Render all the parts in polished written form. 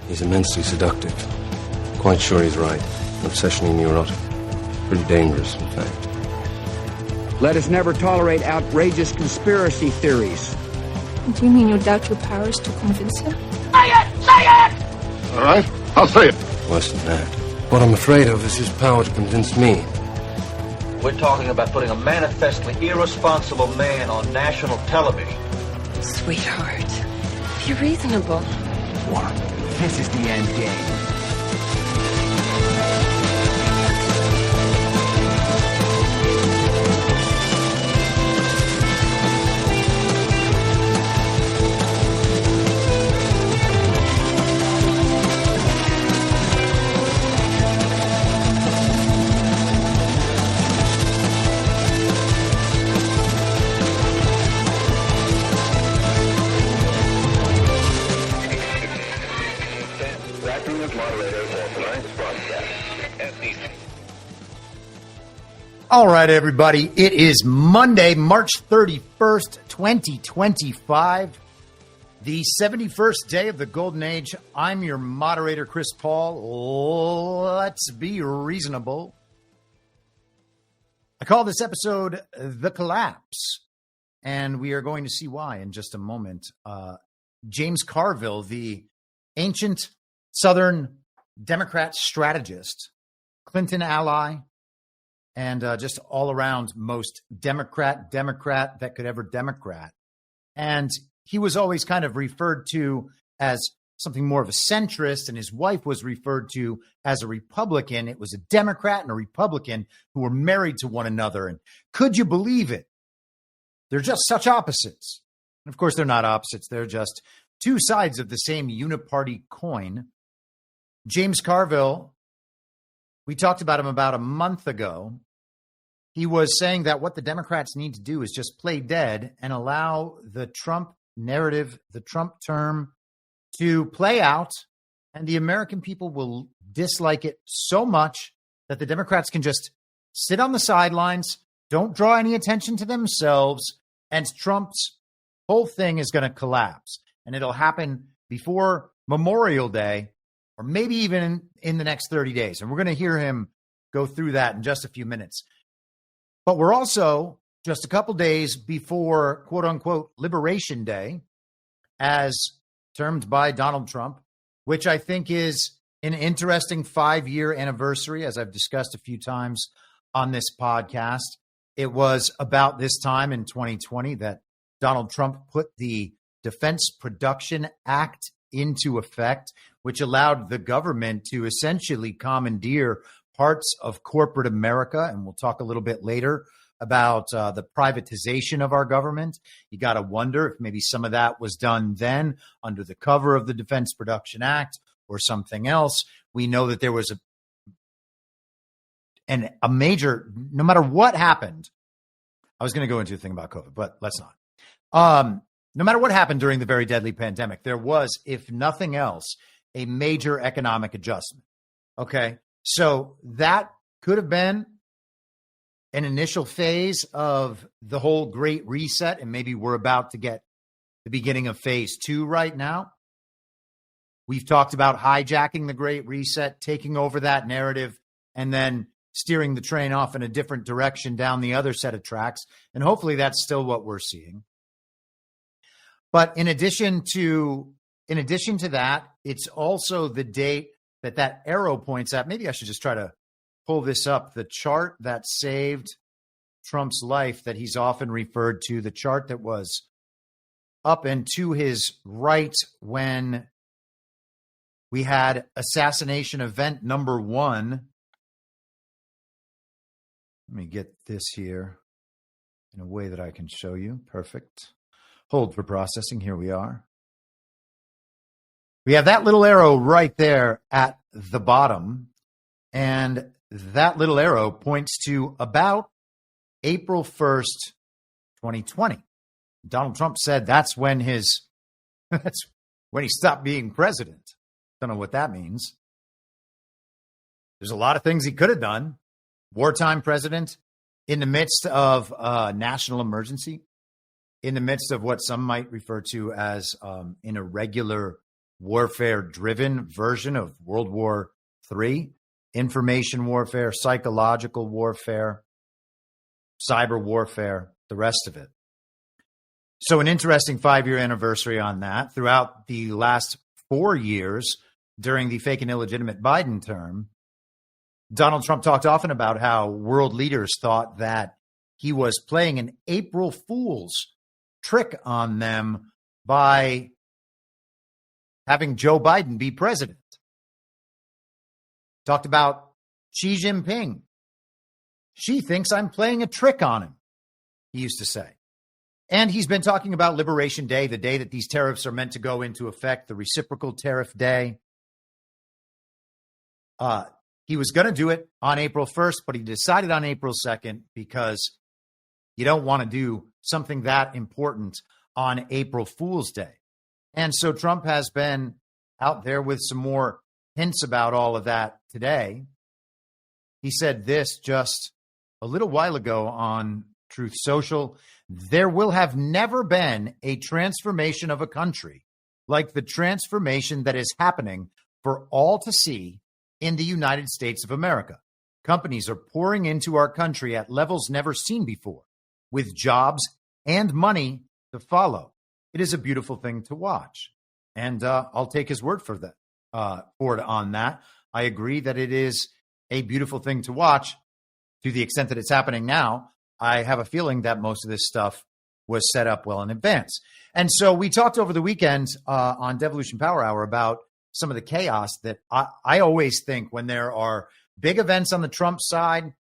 He's immensely seductive. Quite sure he's right. Obsessionally neurotic. Pretty dangerous, in fact. Let us never tolerate outrageous conspiracy theories. Do you mean you doubt your powers to convince him? Say it! Say it! All right, I'll say it. Worse than that. What I'm afraid of is his power to convince me. We're talking about putting a manifestly irresponsible man on national television. Sweetheart, be reasonable. What? This is the end game. All right, everybody. It is Monday, March 31st, 2025, the 71st day of the Golden Age. I'm your moderator, Chris Paul. Let's be reasonable. I call this episode The Collapse, and we are going to see why in just a moment. James Carville, the ancient Southern Democrat strategist, Clinton ally, and just all around most Democrat that could ever Democrat. And he was always kind of referred to as something more of a centrist, and his wife was referred to as a Republican. It was a Democrat and a Republican who were married to one another. And could you believe it? They're just such opposites. And of course, they're not opposites. They're just two sides of the same uniparty coin. James Carville, we talked about him about a month ago. He was saying that what the Democrats need to do is just play dead and allow the Trump narrative, the Trump term, to play out, and the American people will dislike it so much that the Democrats can just sit on the sidelines, don't draw any attention to themselves, and Trump's whole thing is going to collapse. And it'll happen before Memorial Day, or maybe even in the next 30 days. And we're going to hear him go through that in just a few minutes. But we're also just a couple days before, quote unquote, Liberation Day, as termed by Donald Trump, which I think is an interesting 5-year anniversary, as I've discussed a few times on this podcast. It was about this time in 2020 that Donald Trump put the Defense Production Act into effect, which allowed the government to essentially commandeer parts of corporate America. And we'll talk a little bit later about the privatization of our government. You got to wonder if maybe some of that was done then under the cover of the Defense Production Act or something else. We know that there was a major, no matter what happened, I was going to go into a thing about COVID, but let's not. No matter what happened during the very deadly pandemic, there was, if nothing else, a major economic adjustment. Okay. So that could have been an initial phase of the whole Great Reset, and maybe we're about to get the beginning of phase 2 right now. We've talked about hijacking the Great Reset, taking over that narrative, and then steering the train off in a different direction down the other set of tracks. And hopefully that's still what we're seeing. But in addition to that, it's also the date that arrow points at. Maybe I should just try to pull this up. The chart that saved Trump's life that he's often referred to, the chart that was up and to his right when we had assassination event number 1. Let me get this here in a way that I can show you. Perfect. Hold for processing. Here we are. We have that little arrow right there at the bottom, and that little arrow points to about April 1st, 2020. Donald Trump said that's when he stopped being president. Don't know what that means. There's a lot of things he could have done. Wartime president in the midst of a national emergency, in the midst of what some might refer to as an irregular warfare-driven version of World War III. Information warfare, psychological warfare, cyber warfare, the rest of it. So an interesting 5-year anniversary on that. Throughout the last 4 years during the fake and illegitimate Biden term, Donald Trump talked often about how world leaders thought that he was playing an April Fool's trick on them by having Joe Biden be president. Talked about Xi Jinping. She thinks I'm playing a trick on him, he used to say. And he's been talking about Liberation Day, the day that these tariffs are meant to go into effect, the reciprocal tariff day. He was going to do it on April 1st, but he decided on April 2nd because you don't want to do something that important on April Fool's Day. And so Trump has been out there with some more hints about all of that today. He said this just a little while ago on Truth Social. There will have never been a transformation of a country like the transformation that is happening for all to see in the United States of America. Companies are pouring into our country at levels never seen before, with jobs and money to follow. It is a beautiful thing to watch. And I'll take his word for that. Forward on that. I agree that it is a beautiful thing to watch to the extent that it's happening now. I have a feeling that most of this stuff was set up well in advance. And so we talked over the weekend on Devolution Power Hour about some of the chaos that I always think when there are big events on the Trump side,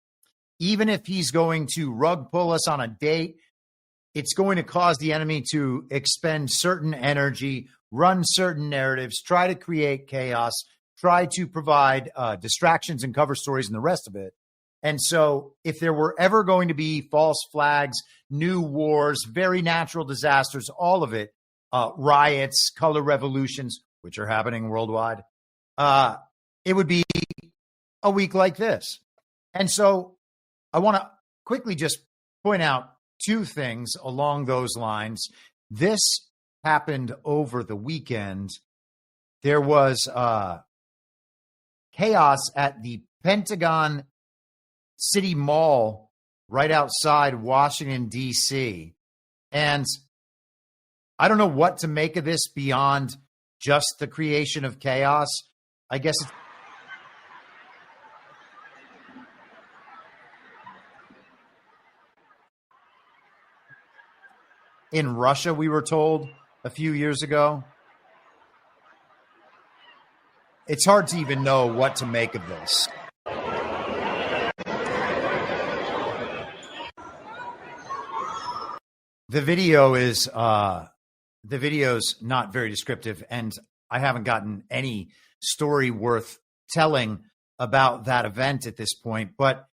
even if he's going to rug pull us on a date, it's going to cause the enemy to expend certain energy, run certain narratives, try to create chaos, try to provide distractions and cover stories and the rest of it. And so if there were ever going to be false flags, new wars, very natural disasters, all of it, riots, color revolutions, which are happening worldwide, it would be a week like this. And so I want to quickly just point out two things along those lines. This happened over the weekend. There was chaos at the Pentagon City Mall right outside Washington, D.C. And I don't know what to make of this beyond just the creation of chaos. I guess it's in Russia, we were told a few years ago. It's hard to even know what to make of this. The video's not very descriptive, and I haven't gotten any story worth telling about that event at this point. But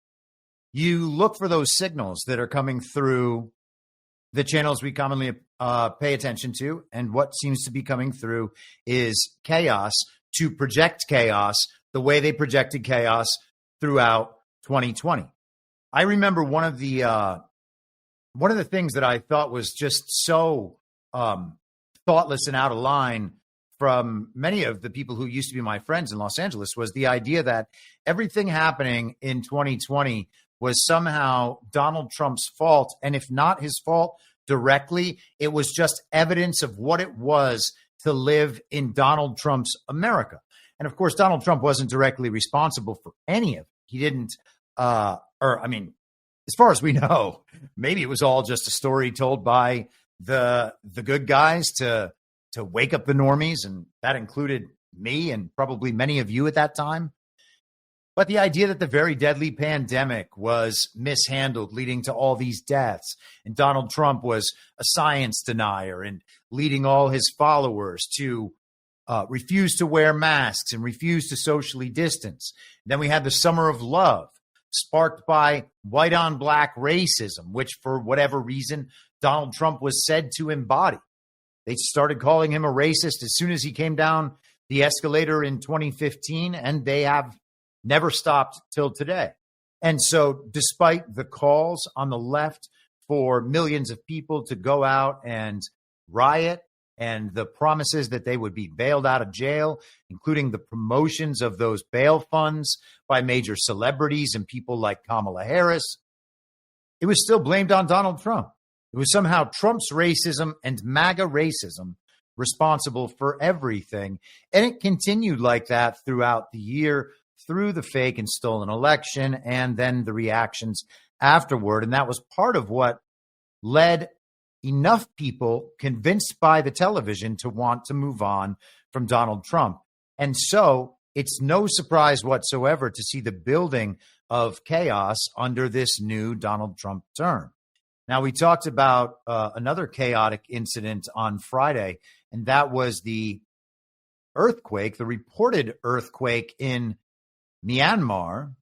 you look for those signals that are coming through the channels we commonly pay attention to, and what seems to be coming through is chaos to project chaos the way they projected chaos throughout 2020. I remember one of the things that I thought was just so thoughtless and out of line from many of the people who used to be my friends in Los Angeles was the idea that everything happening in 2020 was somehow Donald Trump's fault. And if not his fault directly, it was just evidence of what it was to live in Donald Trump's America. And of course, Donald Trump wasn't directly responsible for any of it. He didn't, as far as we know, maybe it was all just a story told by the good guys to wake up the normies, and that included me and probably many of you at that time. But the idea that the very deadly pandemic was mishandled, leading to all these deaths, and Donald Trump was a science denier and leading all his followers to refuse to wear masks and refuse to socially distance. Then we had the summer of love, sparked by white on black racism, which for whatever reason, Donald Trump was said to embody. They started calling him a racist as soon as he came down the escalator in 2015, and they have never stopped till today. And so despite the calls on the left for millions of people to go out and riot and the promises that they would be bailed out of jail, including the promotions of those bail funds by major celebrities and people like Kamala Harris, it was still blamed on Donald Trump. It was somehow Trump's racism and MAGA racism responsible for everything. And it continued like that throughout the year, through the fake and stolen election, and then the reactions afterward. And that was part of what led enough people convinced by the television to want to move on from Donald Trump. And so it's no surprise whatsoever to see the building of chaos under this new Donald Trump term. Now, we talked about another chaotic incident on Friday, and that was the earthquake, the reported earthquake in Myanmar,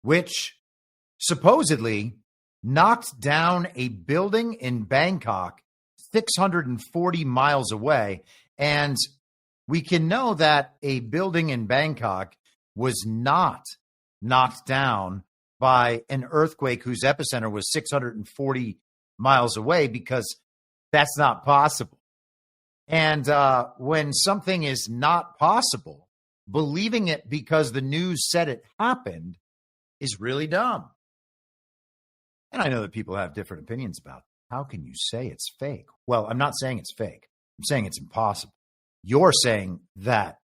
which supposedly knocked down a building in Bangkok 640 miles away. And we can know that a building in Bangkok was not knocked down by an earthquake whose epicenter was 640 miles away, because that's not possible. And when something is not possible, believing it because the news said it happened is really dumb. And I know that people have different opinions about it. How can you say it's fake? Well, I'm not saying it's fake. I'm saying it's impossible. You're saying that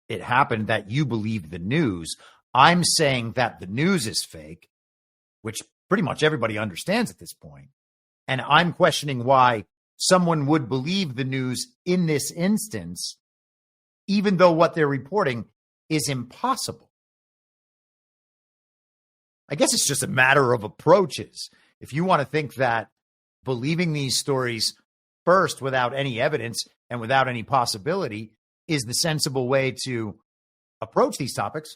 it happened, that you believe the news. I'm saying that the news is fake, which pretty much everybody understands at this point. And I'm questioning why someone would believe the news in this instance, even though what they're reporting is impossible. I guess it's just a matter of approaches. If you want to think that believing these stories first without any evidence and without any possibility is the sensible way to approach these topics,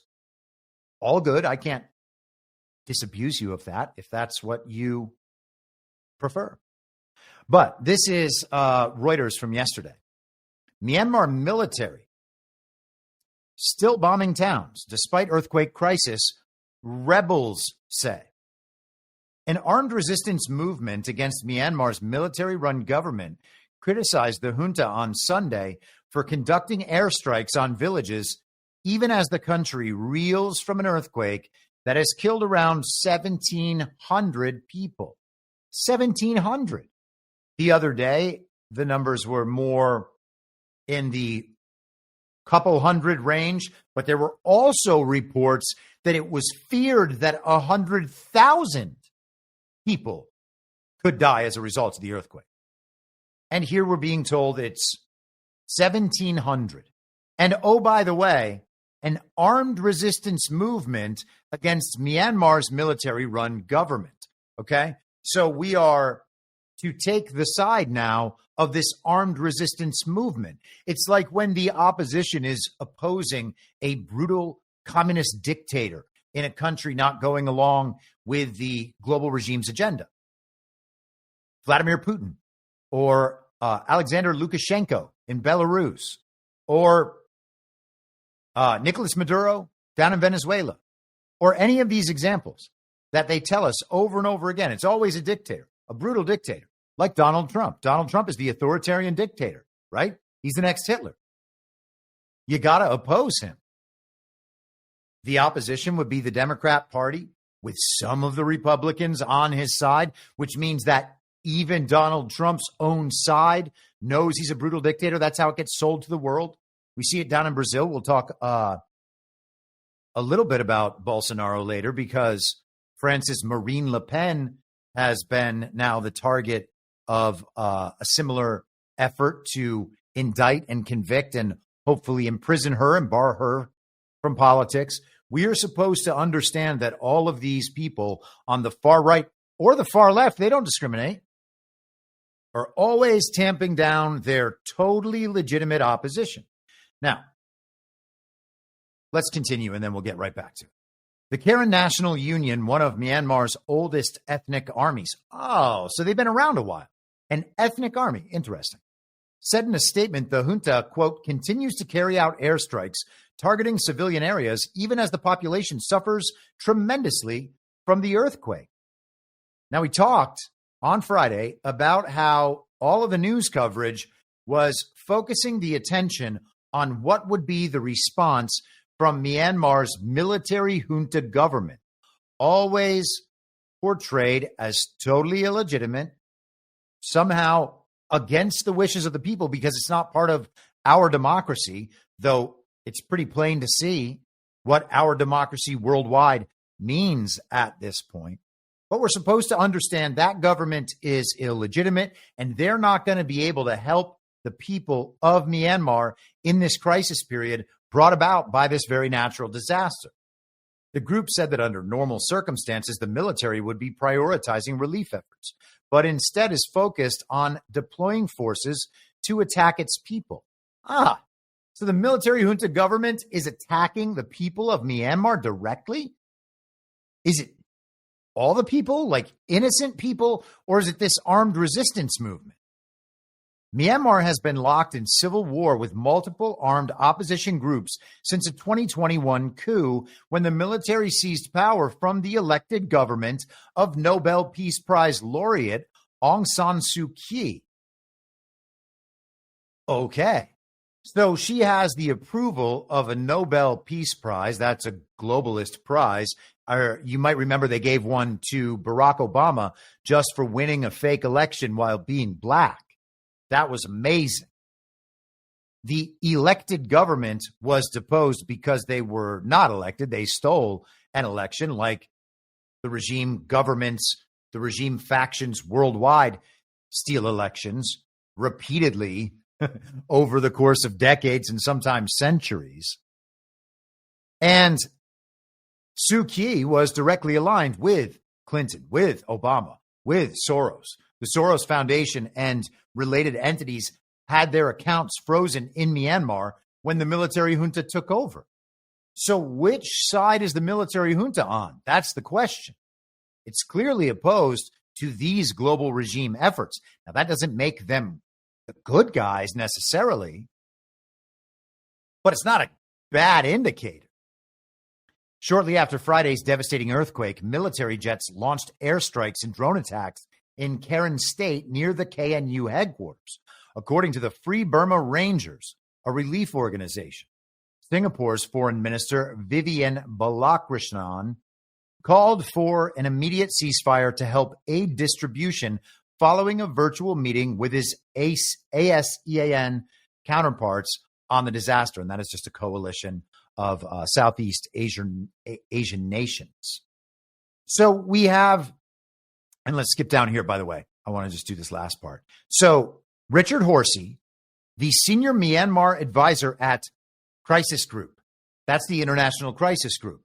all good. I can't disabuse you of that if that's what you prefer. But this is Reuters from yesterday. Myanmar military still bombing towns despite earthquake crisis, rebels say. An armed resistance movement against Myanmar's military-run government criticized the junta on Sunday for conducting airstrikes on villages, even as the country reels from an earthquake that has killed around 1,700 people. 1,700. The other day, the numbers were more in the couple hundred range, but there were also reports that it was feared that 100,000 people could die as a result of the earthquake. And here we're being told it's 1,700. And oh, by the way, an armed resistance movement against Myanmar's military-run government. Okay? So we are to take the side now of this armed resistance movement. It's like when the opposition is opposing a brutal communist dictator in a country not going along with the global regime's agenda. Vladimir Putin or Alexander Lukashenko in Belarus, or Nicolas Maduro down in Venezuela, or any of these examples that they tell us over and over again. It's always a dictator, a brutal dictator, like Donald Trump. Donald Trump is the authoritarian dictator, right? He's the next Hitler. You got to oppose him. The opposition would be the Democrat Party with some of the Republicans on his side, which means that even Donald Trump's own side knows he's a brutal dictator. That's how it gets sold to the world. We see it down in Brazil. We'll talk a little bit about Bolsonaro later, because Francis Marine Le Pen has been now the target of a similar effort to indict and convict and hopefully imprison her and bar her from politics. We are supposed to understand that all of these people on the far right or the far left, they don't discriminate, are always tamping down their totally legitimate opposition. Now, let's continue and then we'll get right back to it. The Karen National Union, one of Myanmar's oldest ethnic armies. Oh, so they've been around a while. An ethnic army. Interesting. Said in a statement, the junta, quote, continues to carry out airstrikes targeting civilian areas, even as the population suffers tremendously from the earthquake. Now, we talked on Friday about how all of the news coverage was focusing the attention on what would be the response from Myanmar's military junta government, always portrayed as totally illegitimate, somehow against the wishes of the people because it's not part of our democracy, though it's pretty plain to see what our democracy worldwide means at this point. But we're supposed to understand that government is illegitimate and they're not going to be able to help the people of Myanmar in this crisis period brought about by this very natural disaster. The group said that under normal circumstances, the military would be prioritizing relief efforts, but instead is focused on deploying forces to attack its people. So the military junta government is attacking the people of Myanmar directly? Is it all the people, like innocent people, or is it this armed resistance movement? Myanmar has been locked in civil war with multiple armed opposition groups since a 2021 coup when the military seized power from the elected government of Nobel Peace Prize laureate Aung San Suu Kyi. Okay. So she has the approval of a Nobel Peace Prize. That's a globalist prize. Or you might remember they gave one to Barack Obama just for winning a fake election while being black. That was amazing. The elected government was deposed because they were not elected. They stole an election like the regime governments, the regime factions worldwide steal elections repeatedly over the course of decades and sometimes centuries. And Suu Kyi was directly aligned with Clinton, with Obama, with Soros. The Soros Foundation and related entities had their accounts frozen in Myanmar when the military junta took over. So which side is the military junta on? That's the question. It's clearly opposed to these global regime efforts. Now, that doesn't make them the good guys necessarily, but it's not a bad indicator. Shortly after Friday's devastating earthquake, military jets launched airstrikes and drone attacks in Karen State near the KNU headquarters, according to the Free Burma Rangers, a relief organization. Singapore's Foreign Minister Vivian Balakrishnan called for an immediate ceasefire to help aid distribution following a virtual meeting with his ASEAN counterparts on the disaster. And that is just a coalition of Southeast Asian nations. So we have, and let's skip down here, by the way. I want to just do this last part. So Richard Horsey, the senior Myanmar advisor at Crisis Group, that's the International Crisis Group,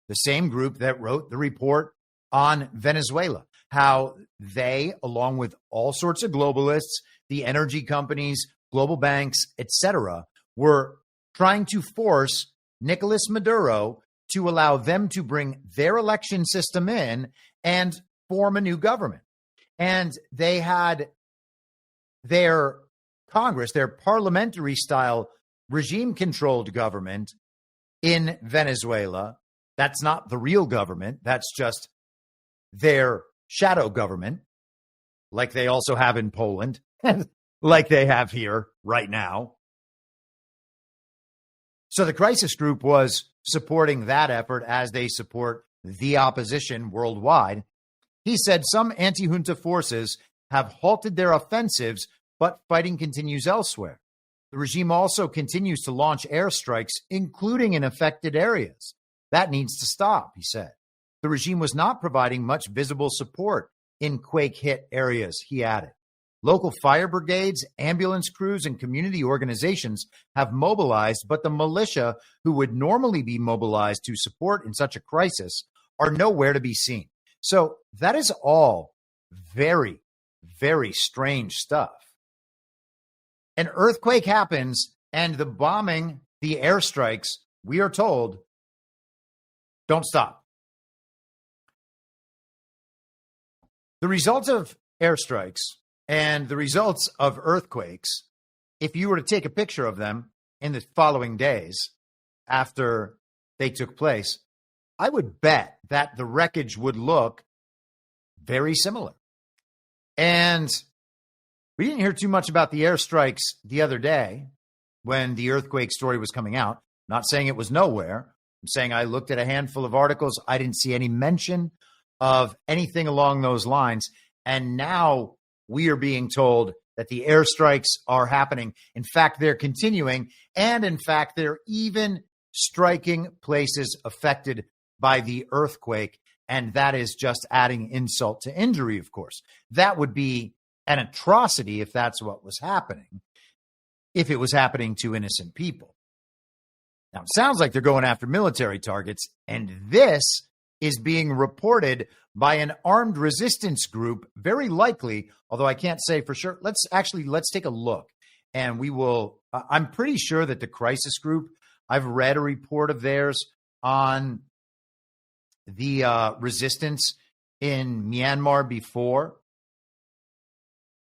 the same group that wrote the report on Venezuela, how they, along with all sorts of globalists, the energy companies, global banks, etc., were trying to force Nicolas Maduro to allow them to bring their election system in and form a new government. And they had their Congress, their parliamentary style regime controlled government in Venezuela. That's not the real government. That's just their shadow government, like they also have in Poland, like they have here right now. So the crisis group was supporting that effort as they support the opposition worldwide. He said some anti-junta forces have halted their offensives, but fighting continues elsewhere. The regime also continues to launch airstrikes, including in affected areas. That needs to stop, he said. The regime was not providing much visible support in quake-hit areas, he added. Local fire brigades, ambulance crews, and community organizations have mobilized, but the militia, who would normally be mobilized to support in such a crisis, are nowhere to be seen. So that is all very, very strange stuff. An earthquake happens, and the bombing, the airstrikes, we are told, don't stop. The results of airstrikes and the results of earthquakes, if you were to take a picture of them in the following days after they took place, I would bet that the wreckage would look very similar. And We didn't hear too much about the airstrikes the other day when the earthquake story was coming out. Not saying it was nowhere. I'm saying I looked at a handful of articles. I didn't see any mention of anything along those lines. And now we are being told that the airstrikes are happening. In fact, they're continuing. And in fact, they're even striking places affected by the earthquake. And that is just adding insult to injury, of course. That would be an atrocity if that's what was happening, if it was happening to innocent people. Now, it sounds like they're going after military targets, and this is being reported by an armed resistance group, very likely, although I can't say for sure. Let's take a look, and we will. I'm pretty sure that the crisis group, I've read a report of theirs on the resistance in Myanmar before.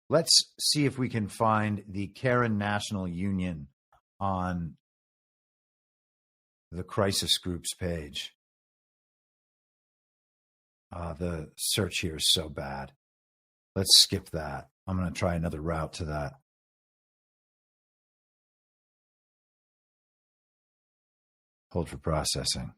Let's see if we can find the Karen National Union on the crisis group's page. The search here is so bad. Let's skip that. I'm going to try another route to that. Hold for processing.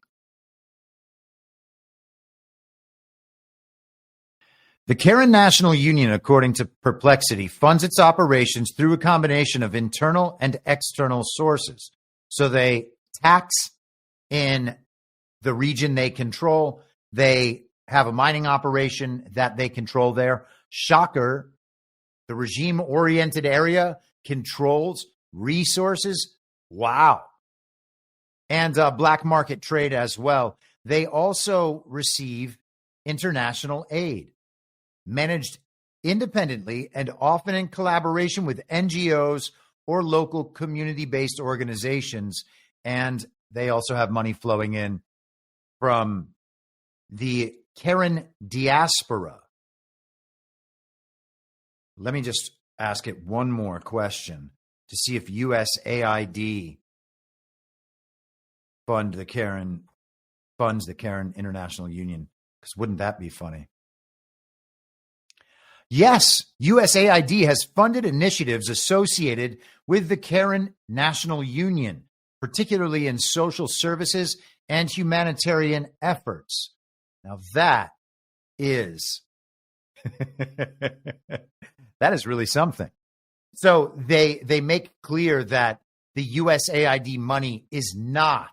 The Karen National Union, according to Perplexity, funds its operations through a combination of internal and external sources. So they tax in the region they control. They have a mining operation that they control there. Shocker, the regime-oriented area controls resources. Wow. And black market trade as well. They also receive international aid, managed independently and often in collaboration with NGOs or local community-based organizations. And they also have money flowing in from the Karen diaspora. Let me just ask it one more question to see if USAID funds the Karen International Union, because wouldn't that be funny? Yes, USAID has funded initiatives associated with the Karen National Union, particularly in social services and humanitarian efforts. Now that is that is really something. So they make clear that the USAID money is not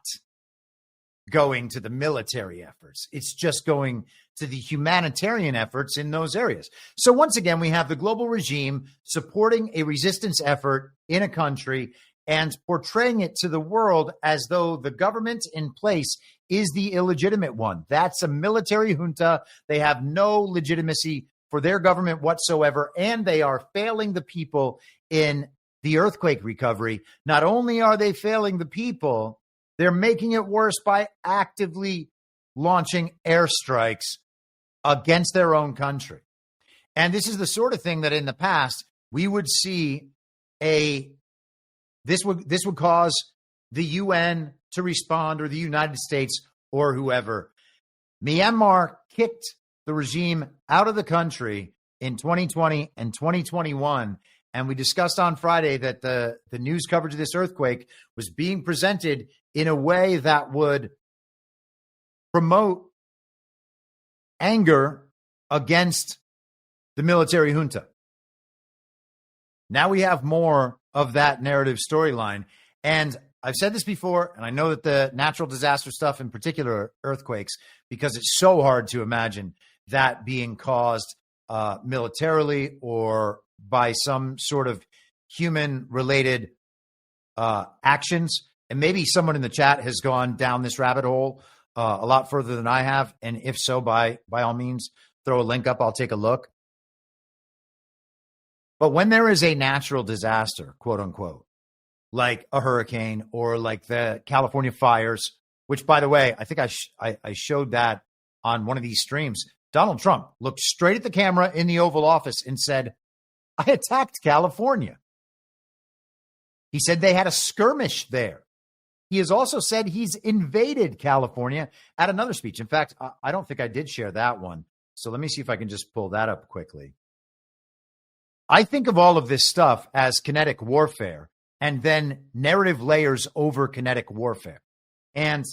going to the military efforts. It's just going to the humanitarian efforts in those areas. So once again, we have the global regime supporting a resistance effort in a country and portraying it to the world as though the government in place is the illegitimate one. That's a military junta. They have no legitimacy for their government whatsoever, and they are failing the people in the earthquake recovery. Not only are they failing the people, they're making it worse by actively launching airstrikes against their own country. And this is the sort of thing that in the past we would see this would cause the UN to respond, or the United States, or whoever. Myanmar kicked the regime out of the country in 2020 and 2021. And we discussed on Friday that the news coverage of this earthquake was being presented in a way that would promote anger against the military junta. Now we have more of that narrative storyline. And I've said this before, and I know that the natural disaster stuff, in particular earthquakes, because it's so hard to imagine that being caused militarily or by some sort of human-related actions. And maybe someone in the chat has gone down this rabbit hole a lot further than I have. And if so, by all means, throw a link up. I'll take a look. But when there is a natural disaster, quote unquote, like a hurricane or like the California fires, which, by the way, I think I showed that on one of these streams. Donald Trump looked straight at the camera in the Oval Office and said, I attacked California. He said they had a skirmish there. He has also said he's invaded California at another speech. In fact, I don't think I did share that one. So let me see if I can just pull that up quickly. I think of all of this stuff as kinetic warfare and then narrative layers over kinetic warfare. And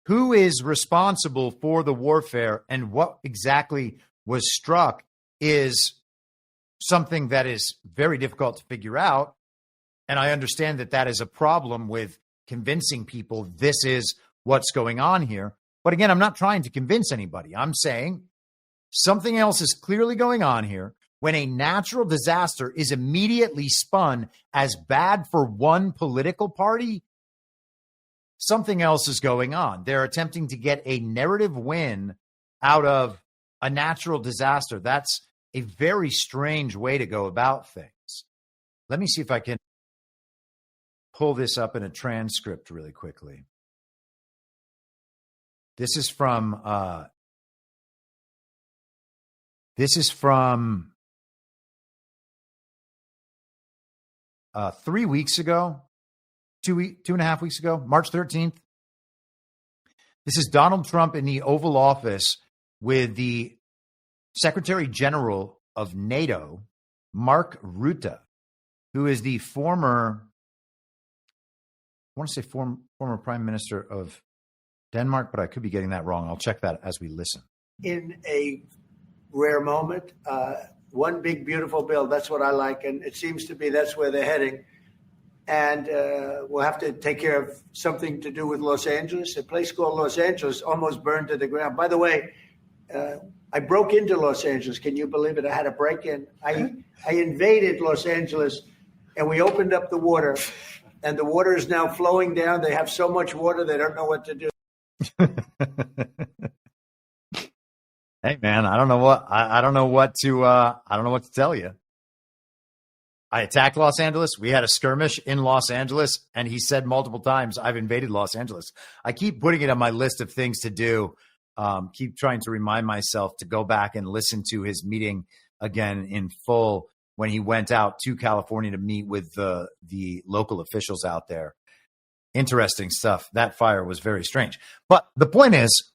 who is responsible for the warfare and what exactly was struck is something that is very difficult to figure out. And I understand that that is a problem with convincing people this is what's going on here. But again, I'm not trying to convince anybody. I'm saying something else is clearly going on here. When a natural disaster is immediately spun as bad for one political party, something else is going on. They're attempting to get a narrative win out of a natural disaster. That's a very strange way to go about things. Let me see if I can pull this up in a transcript really quickly. This is from 3 weeks ago, 2.5 weeks ago, March 13th. This is Donald Trump in the Oval Office with the Secretary General of NATO, Mark Rutte, who is the former Prime Minister of Denmark, but I could be getting that wrong. I'll check that as we listen. In a rare moment, one big, beautiful bill. That's what I like. And it seems to be that's where they're heading. And we'll have to take care of something to do with Los Angeles. A place called Los Angeles almost burned to the ground. By the way, I broke into Los Angeles. Can you believe it? I had a break-in. I invaded Los Angeles, and we opened up the water. And the water is now flowing down. They have so much water, they don't know what to do. Hey man, I don't know what to tell you. I attacked Los Angeles. We had a skirmish in Los Angeles, and he said multiple times, I've invaded Los Angeles. I keep putting it on my list of things to do. Keep trying to remind myself to go back and listen to his meeting again in full when he went out to California to meet with the local officials out there. Interesting stuff. That fire was very strange. But the point is,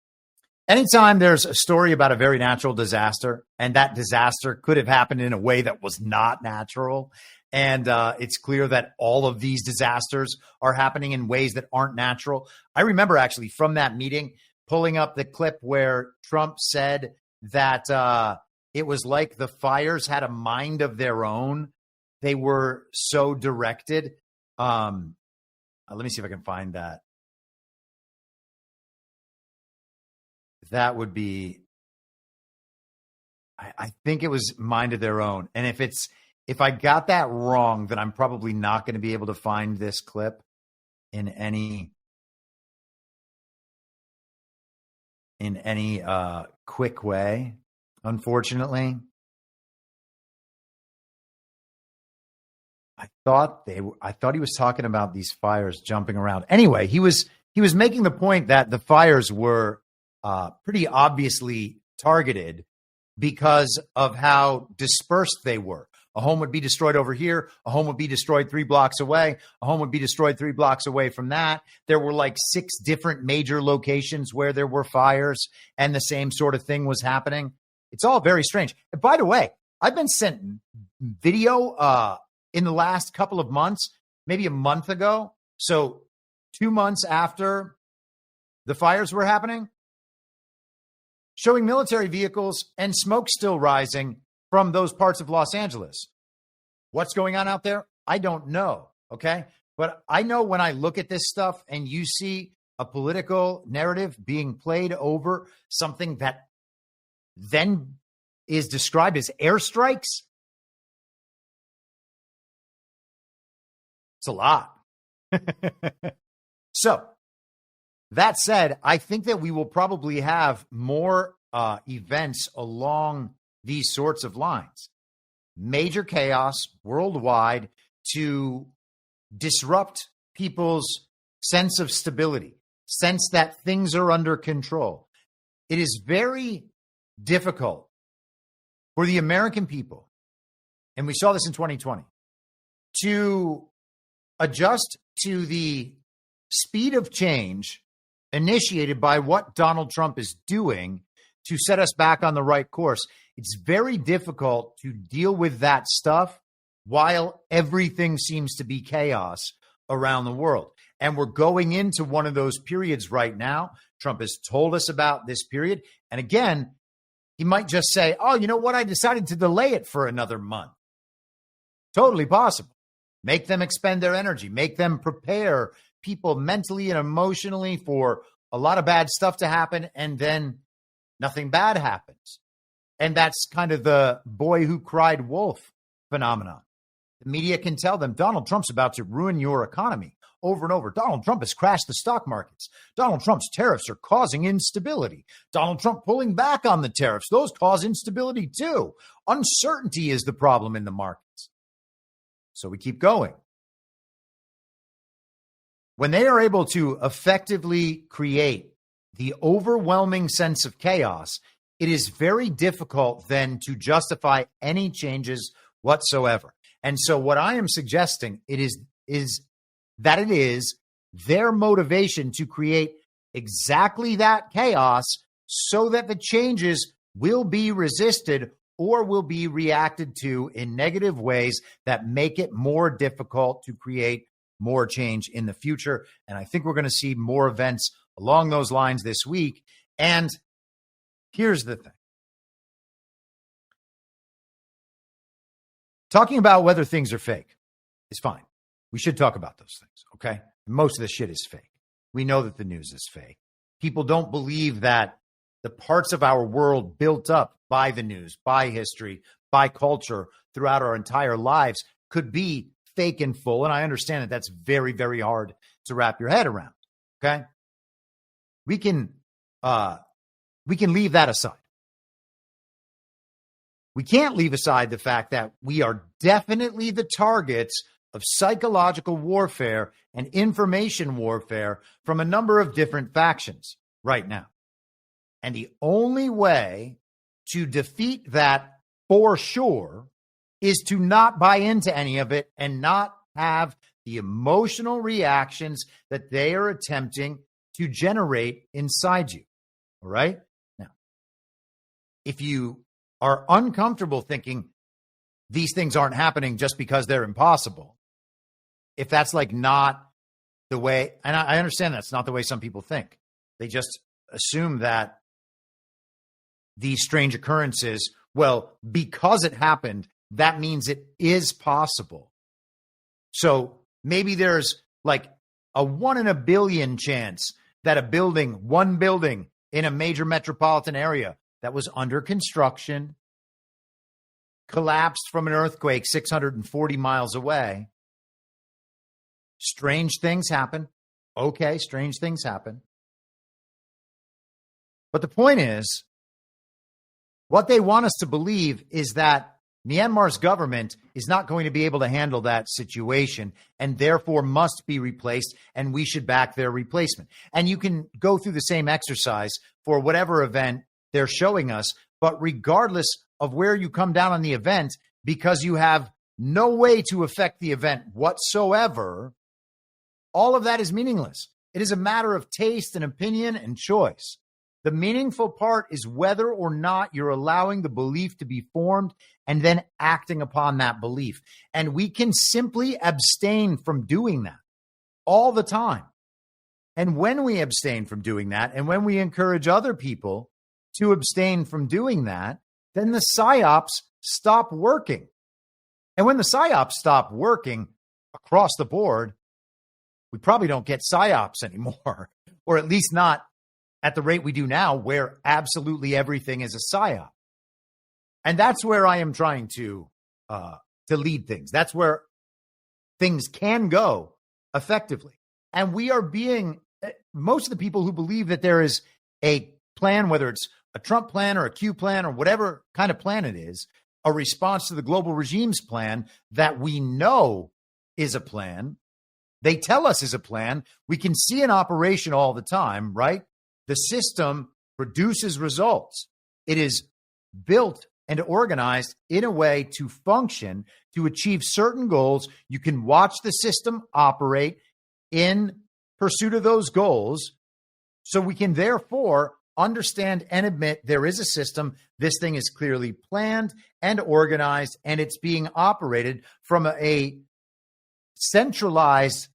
anytime there's a story about a very natural disaster, and that disaster could have happened in a way that was not natural, and it's clear that all of these disasters are happening in ways that aren't natural. I remember actually from that meeting pulling up the clip where Trump said that it was like the fires had a mind of their own. They were so directed. Let me see if I can find that. That would be, I think it was mind of their own. And if I got that wrong, then I'm probably not going to be able to find this clip in any quick way, unfortunately. I thought he was talking about these fires jumping around. Anyway, he was making the point that the fires were pretty obviously targeted because of how dispersed they were. A home would be destroyed over here. A home would be destroyed 3 blocks away. A home would be destroyed 3 blocks away from that. There were like 6 different major locations where there were fires and the same sort of thing was happening. It's all very strange. And by the way, I've been sent video in the last couple of months, maybe a month ago. So 2 months after the fires were happening, showing military vehicles and smoke still rising from those parts of Los Angeles. What's going on out there? I don't know, okay? But I know when I look at this stuff and you see a political narrative being played over something that then is described as airstrikes, it's a lot. So, that said, I think that we will probably have more events along these sorts of lines. Major chaos worldwide to disrupt people's sense of stability, sense that things are under control. It is very difficult for the American people, and we saw this in 2020, to adjust to the speed of change initiated by what Donald Trump is doing to set us back on the right course. It's very difficult to deal with that stuff while everything seems to be chaos around the world. And we're going into one of those periods right now. Trump has told us about this period. And again, he might just say, oh, you know what? I decided to delay it for another month. Totally possible. Make them expend their energy. Make them prepare people mentally and emotionally for a lot of bad stuff to happen. And then nothing bad happens. And that's kind of the boy who cried wolf phenomenon. The media can tell them Donald Trump's about to ruin your economy over and over. Donald Trump has crashed the stock markets. Donald Trump's tariffs are causing instability. Donald Trump pulling back on the tariffs. Those cause instability too. Uncertainty is the problem in the markets. So we keep going. When they are able to effectively create the overwhelming sense of chaos, it is very difficult then to justify any changes whatsoever. And so what I am suggesting is that it is their motivation to create exactly that chaos so that the changes will be resisted or will be reacted to in negative ways that make it more difficult to create more change in the future. And I think we're going to see more events along those lines this week. And here's the thing. Talking about whether things are fake is fine. We should talk about those things, okay? Most of the shit is fake. We know that the news is fake. People don't believe that the parts of our world built up by the news, by history, by culture throughout our entire lives could be fake in full. And I understand that that's very, very hard to wrap your head around, okay? We can leave that aside. We can't leave aside the fact that we are definitely the targets of psychological warfare and information warfare from a number of different factions right now. And the only way to defeat that for sure is to not buy into any of it and not have the emotional reactions that they are attempting to generate inside you. All right? Now, if you are uncomfortable thinking these things aren't happening just because they're impossible, if that's like not the way, and I understand that's not the way some people think. They just assume that these strange occurrences, well, because it happened, that means it is possible. So maybe there's like a 1 in a billion chance that one building in a major metropolitan area that was under construction collapsed from an earthquake 640 miles away. Strange things happen. Okay, strange things happen. But the point is, what they want us to believe is that Myanmar's government is not going to be able to handle that situation and therefore must be replaced, and we should back their replacement. And you can go through the same exercise for whatever event they're showing us, but regardless of where you come down on the event, because you have no way to affect the event whatsoever, all of that is meaningless. It is a matter of taste and opinion and choice. The meaningful part is whether or not you're allowing the belief to be formed and then acting upon that belief. And we can simply abstain from doing that all the time. And when we abstain from doing that, and when we encourage other people to abstain from doing that, then the psyops stop working. And when the psyops stop working across the board, we probably don't get psyops anymore, or at least not at the rate we do now, where absolutely everything is a psyop. And that's where I am trying to lead things. That's where things can go effectively. And we are most of the people who believe that there is a plan, whether it's a Trump plan or a Q plan or whatever kind of plan it is, a response to the global regime's plan that we know is a plan. They tell us is a plan. We can see in operation all the time, right? The system produces results. It is built and organized in a way to function, to achieve certain goals. You can watch the system operate in pursuit of those goals. So we can therefore understand and admit there is a system. This thing is clearly planned and organized, and it's being operated from a centralized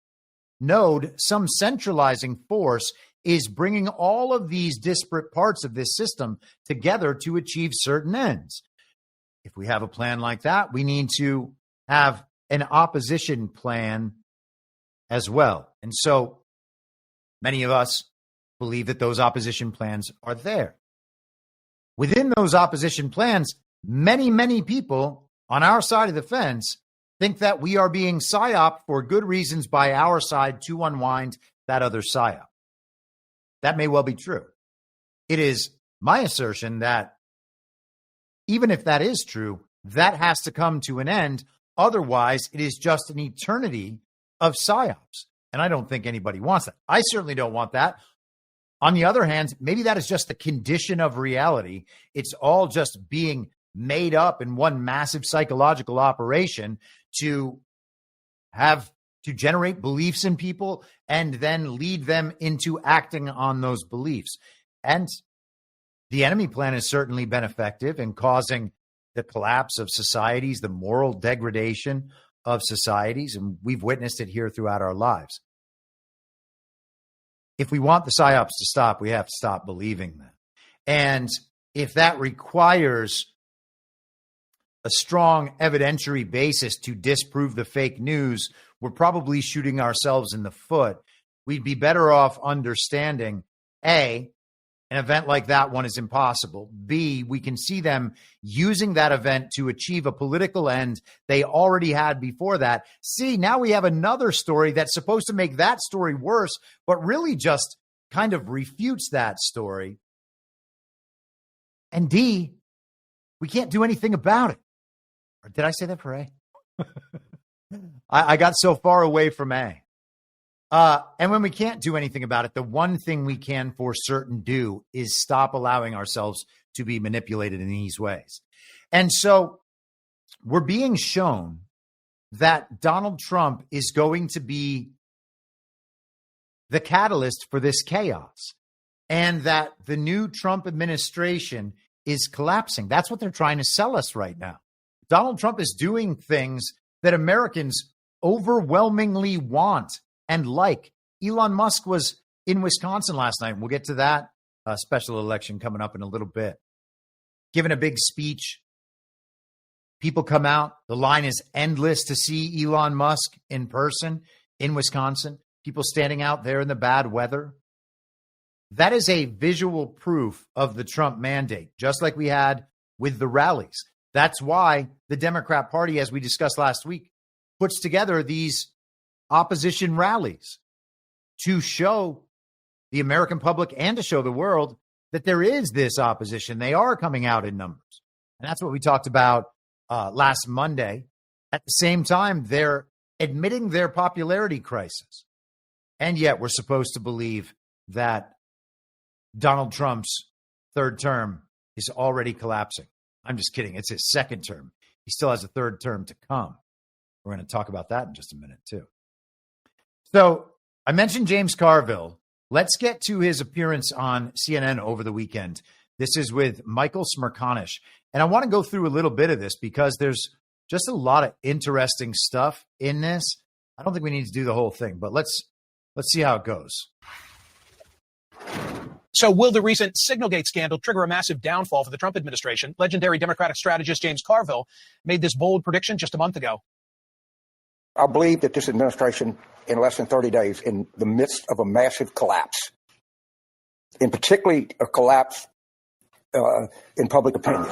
node. Some centralizing force is bringing all of these disparate parts of this system together to achieve certain ends. If we have a plan like that, we need to have an opposition plan as well. And so many of us believe that those opposition plans are there. Within those opposition plans, many, many people on our side of the fence think that we are being psyoped for good reasons by our side to unwind that other psyop. That may well be true. It is my assertion that even if that is true, that has to come to an end. Otherwise, it is just an eternity of psyops. And I don't think anybody wants that. I certainly don't want that. On the other hand, maybe that is just the condition of reality. It's all just being made up in one massive psychological operation to generate beliefs in people and then lead them into acting on those beliefs. And the enemy plan has certainly been effective in causing the collapse of societies, the moral degradation of societies, and we've witnessed it here throughout our lives. If we want the psyops to stop, we have to stop believing them. And if that requires a strong evidentiary basis to disprove the fake news, we're probably shooting ourselves in the foot. We'd be better off understanding, A, an event like that one is impossible. B, we can see them using that event to achieve a political end they already had before that. C, now we have another story that's supposed to make that story worse, but really just kind of refutes that story. And D, we can't do anything about it. Or did I say that for A? I got so far away from A. And when we can't do anything about it, the one thing we can for certain do is stop allowing ourselves to be manipulated in these ways. And so we're being shown that Donald Trump is going to be the catalyst for this chaos and that the new Trump administration is collapsing. That's what they're trying to sell us right now. Donald Trump is doing things that Americans overwhelmingly want and like. Elon Musk was in Wisconsin last night. We'll get to that special election coming up in a little bit. Giving a big speech. People come out. The line is endless to see Elon Musk in person in Wisconsin. People standing out there in the bad weather. That is a visual proof of the Trump mandate, just like we had with the rallies. That's why the Democrat Party, as we discussed last week, puts together these opposition rallies to show the American public and to show the world that there is this opposition. They are coming out in numbers. And that's what we talked about last Monday. At the same time, they're admitting their popularity crisis. And yet we're supposed to believe that Donald Trump's third term is already collapsing. I'm just kidding. It's his second term. He still has a third term to come. We're going to talk about that in just a minute, too. So I mentioned James Carville. Let's get to his appearance on CNN over the weekend. This is with Michael Smerconish. And I want to go through a little bit of this because there's just a lot of interesting stuff in this. I don't think we need to do the whole thing, but let's see how it goes. So will the recent Signalgate scandal trigger a massive downfall for the Trump administration? Legendary Democratic strategist James Carville made this bold prediction just a month ago. I believe that this administration, in less than 30 days, in the midst of a massive collapse, and particularly a collapse in public opinion.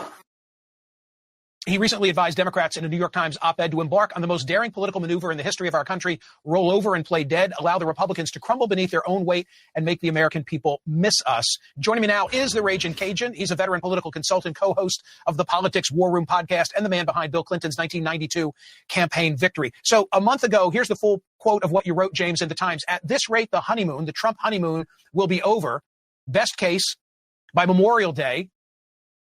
He recently advised Democrats in a New York Times op-ed to embark on the most daring political maneuver in the history of our country, roll over and play dead, allow the Republicans to crumble beneath their own weight, and make the American people miss us. Joining me now is the Raging Cajun. He's a veteran political consultant, co-host of the Politics War Room podcast, and the man behind Bill Clinton's 1992 campaign victory. So a month ago, here's the full quote of what you wrote, James, in the Times. At this rate, the honeymoon, the Trump honeymoon, will be over. Best case, by Memorial Day.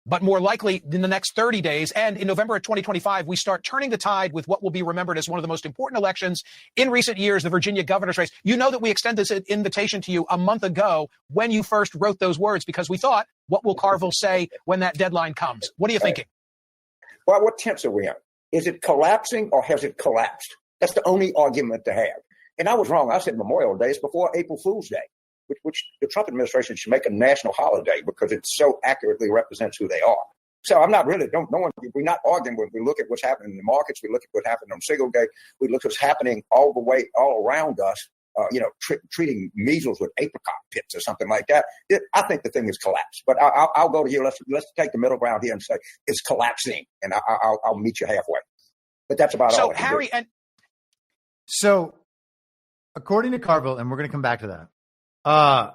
but more likely in the next 30 days. And in November of 2025, we start turning the tide with what will be remembered as one of the most important elections in recent years, the Virginia governor's race. You know that we extended this invitation to you a month ago when you first wrote those words, because we thought, what will Carville say when that deadline comes? What are you thinking? Well, what tense are we in? Is it collapsing or has it collapsed? That's the only argument to have. And I was wrong. I said Memorial Day is before April Fool's Day, which the Trump administration should make a national holiday because it so accurately represents who they are. So I'm not really, we're not arguing when we look at what's happening in the markets. We look at what happened on Single Day. We look at what's happening all around us, treating measles with apricot pits or something like that. I think the thing is collapsed. But I'll go to you. Let's take the middle ground here and say it's collapsing, and I'll meet you halfway. But that's about all. So, Harry, So, according to Carville, and we're going to come back to that,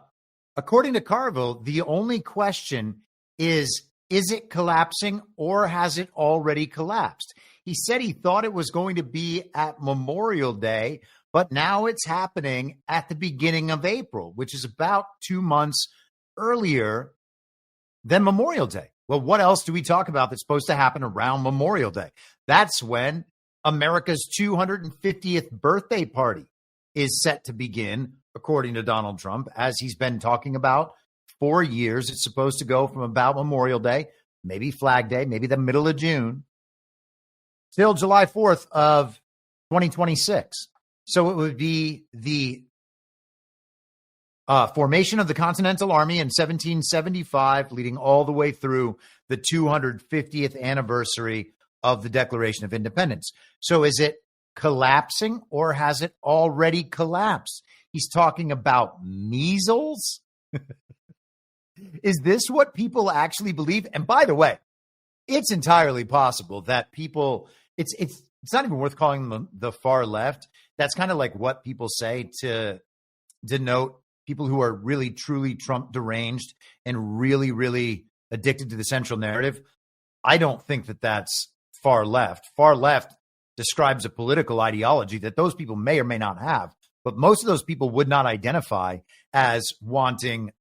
according to Carville, the only question is it collapsing or has it already collapsed? He said he thought it was going to be at Memorial Day, but now it's happening at the beginning of April, which is about 2 months earlier than Memorial Day. Well, what else do we talk about that's supposed to happen around Memorial Day? That's when America's 250th birthday party is set to begin, according to Donald Trump, as he's been talking about for years. It's supposed to go from about Memorial Day, maybe Flag Day, maybe the middle of June, till July 4th of 2026. So it would be the formation of the Continental Army in 1775, leading all the way through the 250th anniversary of the Declaration of Independence. So is it collapsing or has it already collapsed? He's talking about measles. Is this what people actually believe? And by the way, it's entirely possible that people, it's not even worth calling them the far left. That's kind of like what people say to denote people who are really, truly Trump deranged and really, really addicted to the central narrative. I don't think that that's far left. Far left describes a political ideology that those people may or may not have, but most of those people would not identify as wanting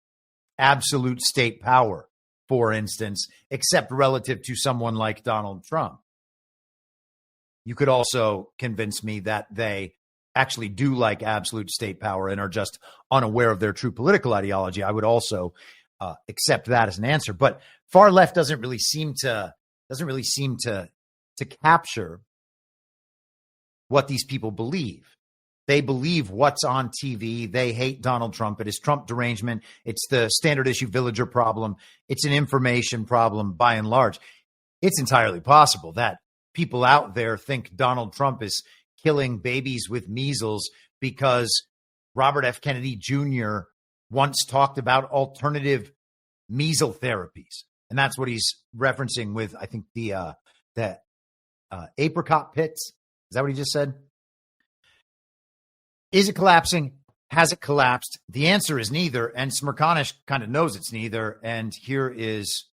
absolute state power, for instance, except relative to someone like Donald Trump. You could also convince me that they actually do like absolute state power and are just unaware of their true political ideology. I would also accept that as an answer. But far left doesn't really seem to capture what these people believe. They believe what's on TV. They hate Donald Trump. It is Trump derangement. It's the standard issue villager problem. It's an information problem by and large. It's entirely possible that people out there think Donald Trump is killing babies with measles because Robert F. Kennedy Jr. once talked about alternative measles therapies. And that's what he's referencing with, I think, the apricot pits. Is that what he just said? Is it collapsing? Has it collapsed? The answer is neither. And Smirkanish kind of knows it's neither. And here is,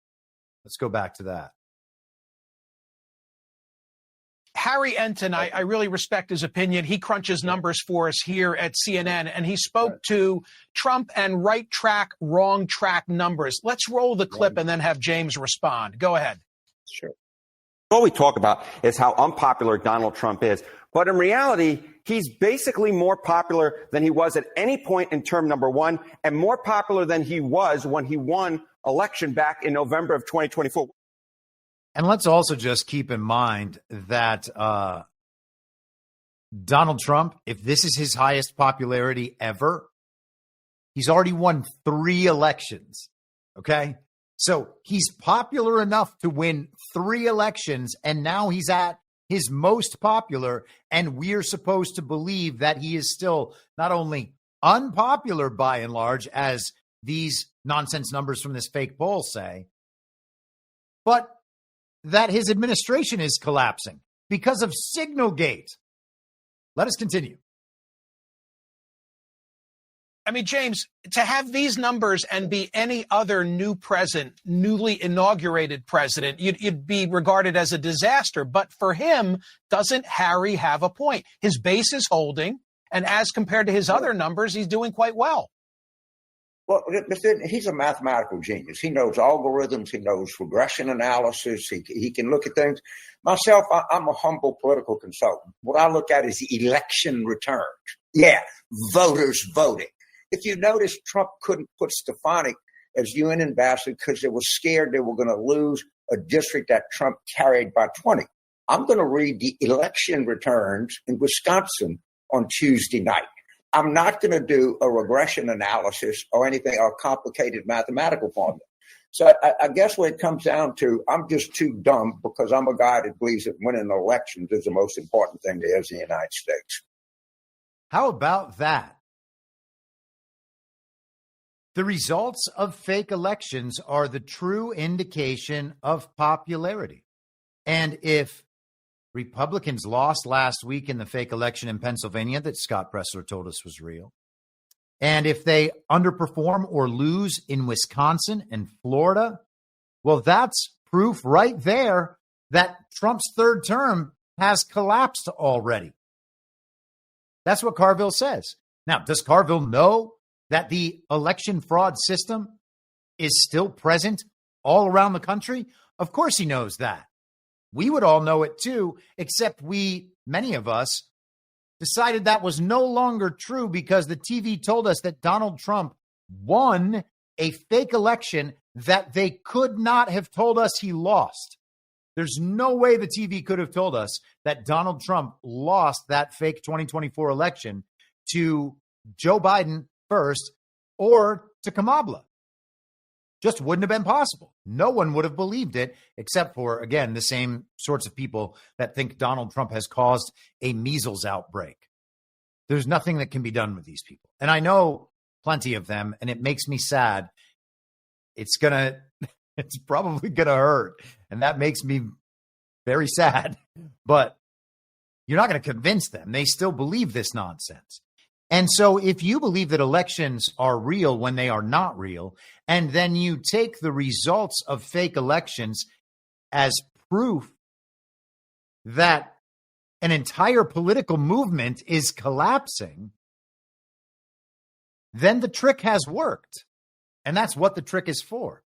let's go back to that. Harry Enton, I really respect his opinion. He crunches numbers for us here at CNN, and he spoke to Trump and right track, wrong track numbers. Let's roll the clip and then have James respond. Go ahead. Sure. All we talk about is how unpopular Donald Trump is. But in reality, he's basically more popular than he was at any point in term number one, and more popular than he was when he won election back in November of 2024. And let's also just keep in mind that Donald Trump, if this is his highest popularity ever, he's already won 3 elections. Okay? So he's popular enough to win 3 elections, and now he's at his most popular, and we're supposed to believe that he is still not only unpopular by and large, as these nonsense numbers from this fake poll say, but that his administration is collapsing because of Signalgate. Let us continue. I mean, James, to have these numbers and be any other new president, newly inaugurated president, you'd be regarded as a disaster. But for him, doesn't Harry have a point? His base is holding, and as compared to his other numbers, he's doing quite well. Well, he's a mathematical genius. He knows algorithms. He knows regression analysis. He can look at things. Myself, I'm a humble political consultant. What I look at is election returns. Yeah, voters voting. If you notice, Trump couldn't put Stefanik as UN ambassador because they were scared they were going to lose a district that Trump carried by 20. I'm going to read the election returns in Wisconsin on Tuesday night. I'm not going to do a regression analysis or anything or complicated mathematical formula. So I guess what it comes down to, I'm just too dumb because I'm a guy that believes that winning elections is the most important thing there is in the United States. How about that? The results of fake elections are the true indication of popularity. And if Republicans lost last week in the fake election in Pennsylvania that Scott Presler told us was real, and if they underperform or lose in Wisconsin and Florida, well, that's proof right there that Trump's third term has collapsed already. That's what Carville says. Now, does Carville know that the election fraud system is still present all around the country? Of course he knows that. We would all know it too, except many of us, decided that was no longer true because the TV told us that Donald Trump won a fake election that they could not have told us he lost. There's no way the TV could have told us that Donald Trump lost that fake 2024 election to Joe Biden first or to Kamala. Just wouldn't have been possible. No one would have believed it, except for, again, the same sorts of people that think Donald Trump has caused a measles outbreak. There's nothing that can be done with these people. And I know plenty of them, and it makes me sad. It's probably going to hurt. And that makes me very sad. But you're not going to convince them. They still believe this nonsense. And so if you believe that elections are real when they are not real, and then you take the results of fake elections as proof that an entire political movement is collapsing, then the trick has worked. And that's what the trick is for.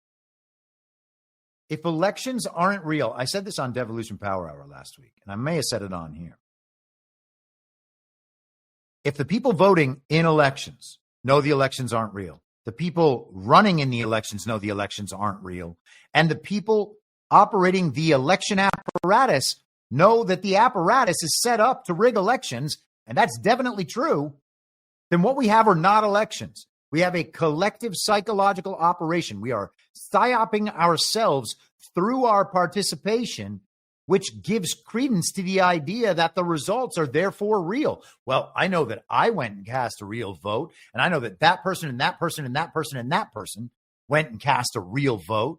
If elections aren't real, I said this on Devolution Power Hour last week, and I may have said it on here. If the people voting in elections know the elections aren't real, the people running in the elections know the elections aren't real, and the people operating the election apparatus know that the apparatus is set up to rig elections, and that's definitely true, then what we have are not elections. We have a collective psychological operation. We are psyoping ourselves through our participation, which gives credence to the idea that the results are therefore real. Well, I know that I went and cast a real vote, and I know that that person and that person and that person and that person went and cast a real vote.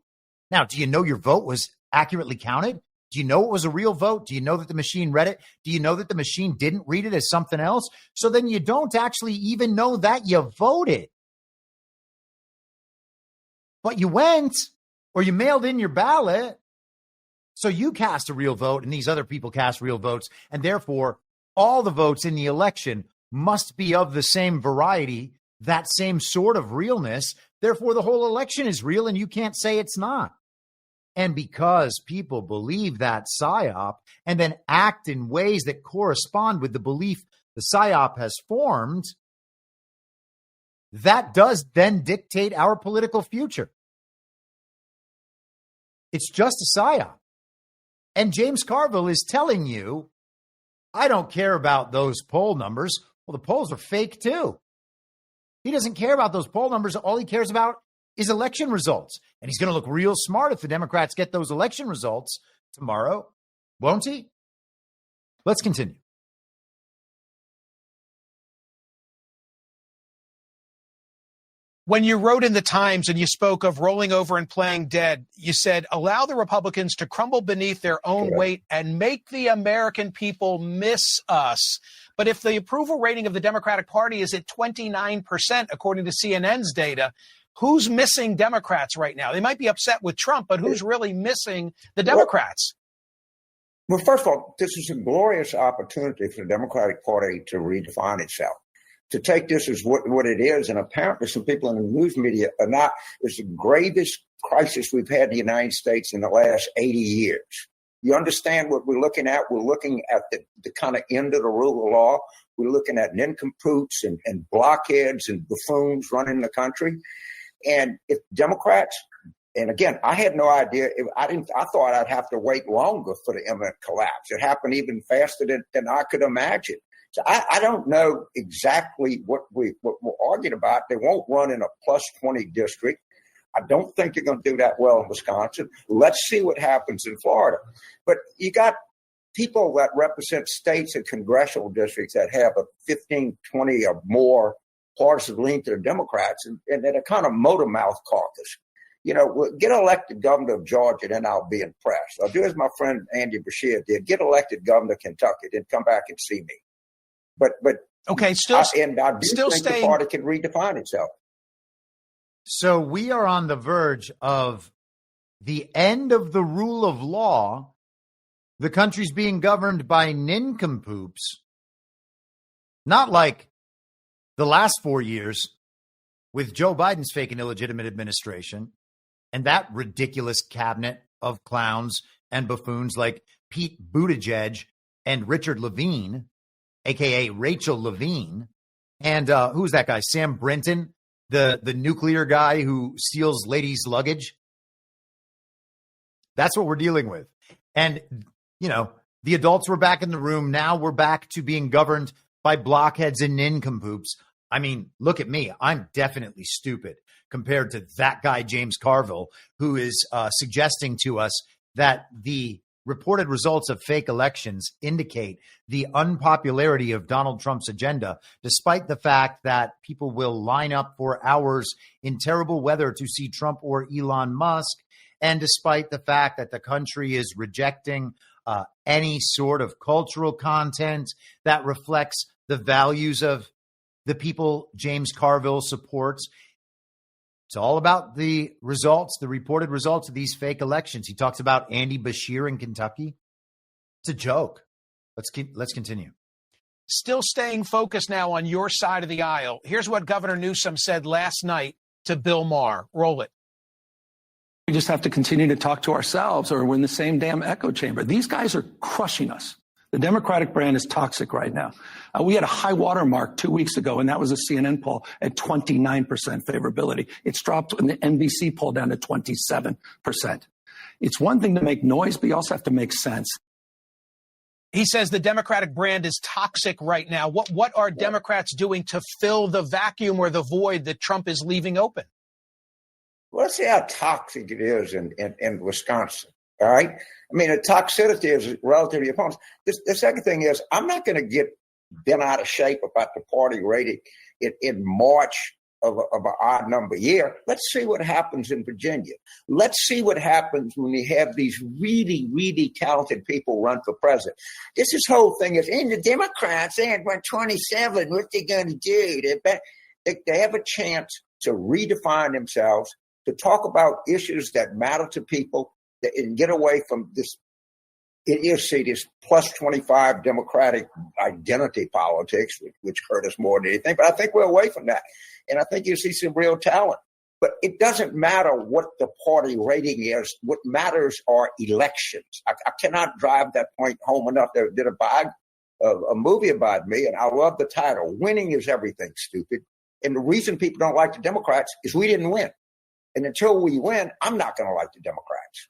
Now, do you know your vote was accurately counted? Do you know it was a real vote? Do you know that the machine read it? Do you know that the machine didn't read it as something else? So then you don't actually even know that you voted. But you went, or you mailed in your ballot. So you cast a real vote and these other people cast real votes. And therefore, all the votes in the election must be of the same variety, that same sort of realness. Therefore, the whole election is real and you can't say it's not. And because people believe that psyop and then act in ways that correspond with the belief the psyop has formed, that does then dictate our political future. It's just a psyop. And James Carville is telling you, I don't care about those poll numbers. Well, the polls are fake too. He doesn't care about those poll numbers. All he cares about is election results. And he's going to look real smart if the Democrats get those election results tomorrow, won't he? Let's continue. When you wrote in the Times and you spoke of rolling over and playing dead, you said, allow the Republicans to crumble beneath their own weight and make the American people miss us. But if the approval rating of the Democratic Party is at 29%, according to CNN's data, who's missing Democrats right now? They might be upset with Trump, but who's really missing the Democrats? Well, first of all, this is a glorious opportunity for the Democratic Party to redefine itself. to take this as what it is, and apparently some people in the news media are not, it's the gravest crisis we've had in the United States in the last 80 years. You understand what we're looking at? We're looking at the kind of end of the rule of law. We're looking at nincompoops and blockheads and buffoons running the country. And if Democrats, and again, I had no idea. I thought I'd have to wait longer for the imminent collapse. It happened even faster than I could imagine. So I don't know exactly what we're arguing about. They won't run in a plus 20 district. I don't think they're going to do that well in Wisconsin. Let's see what happens in Florida. But you got people that represent states and congressional districts that have a 15, 20 or more partisan lean to the Democrats, and they're kind of motor mouth caucus. You know, get elected governor of Georgia, then I'll be impressed. I'll do as my friend Andy Beshear did. Get elected governor of Kentucky, then come back and see me. But okay, I think the party can redefine itself. So we are on the verge of the end of the rule of law. The country's being governed by nincompoops, not like the last 4 years with Joe Biden's fake and illegitimate administration and that ridiculous cabinet of clowns and buffoons like Pete Buttigieg and Richard Levine, a.k.a. Rachel Levine. And who's that guy? Sam Brinton, the nuclear guy who steals ladies' luggage. That's what we're dealing with. And, you know, the adults were back in the room. Now we're back to being governed by blockheads and nincompoops. I mean, look at me. I'm definitely stupid compared to that guy, James Carville, who is suggesting to us that the reported results of fake elections indicate the unpopularity of Donald Trump's agenda, despite the fact that people will line up for hours in terrible weather to see Trump or Elon Musk, and despite the fact that the country is rejecting any sort of cultural content that reflects the values of the people James Carville supports. It's all about the results, the reported results of these fake elections. He talks about Andy Beshear in Kentucky. It's a joke. Let's continue. Still staying focused now on your side of the aisle. Here's what Governor Newsom said last night to Bill Maher. Roll it. We just have to continue to talk to ourselves, or we're in the same damn echo chamber. These guys are crushing us. The Democratic brand is toxic right now. We had a high water mark 2 weeks ago, and that was a CNN poll at 29% favorability. It's dropped in the NBC poll down to 27%. It's one thing to make noise, but you also have to make sense. He says the Democratic brand is toxic right now. What are Democrats doing to fill the vacuum or the void that Trump is leaving open? Well, let's see how toxic it is in Wisconsin. All right. I mean, the toxicity is relative to your opponents. The second thing is, I'm not going to get bent out of shape about the party rating in March of an odd number year. Let's see what happens in Virginia. Let's see what happens when we have these really, really talented people run for president. This whole thing is, and the Democrats, they had 127. What they going to do? They have a chance to redefine themselves, to talk about issues that matter to people, and get away from this idiocy, this plus 25 Democratic identity politics, which hurt us more than anything. But I think we're away from that. And I think you see some real talent. But it doesn't matter what the party rating is. What matters are elections. I cannot drive that point home enough. There did a movie about me, and I love the title. Winning is everything, stupid. And the reason people don't like the Democrats is we didn't win. And until we win, I'm not going to like the Democrats.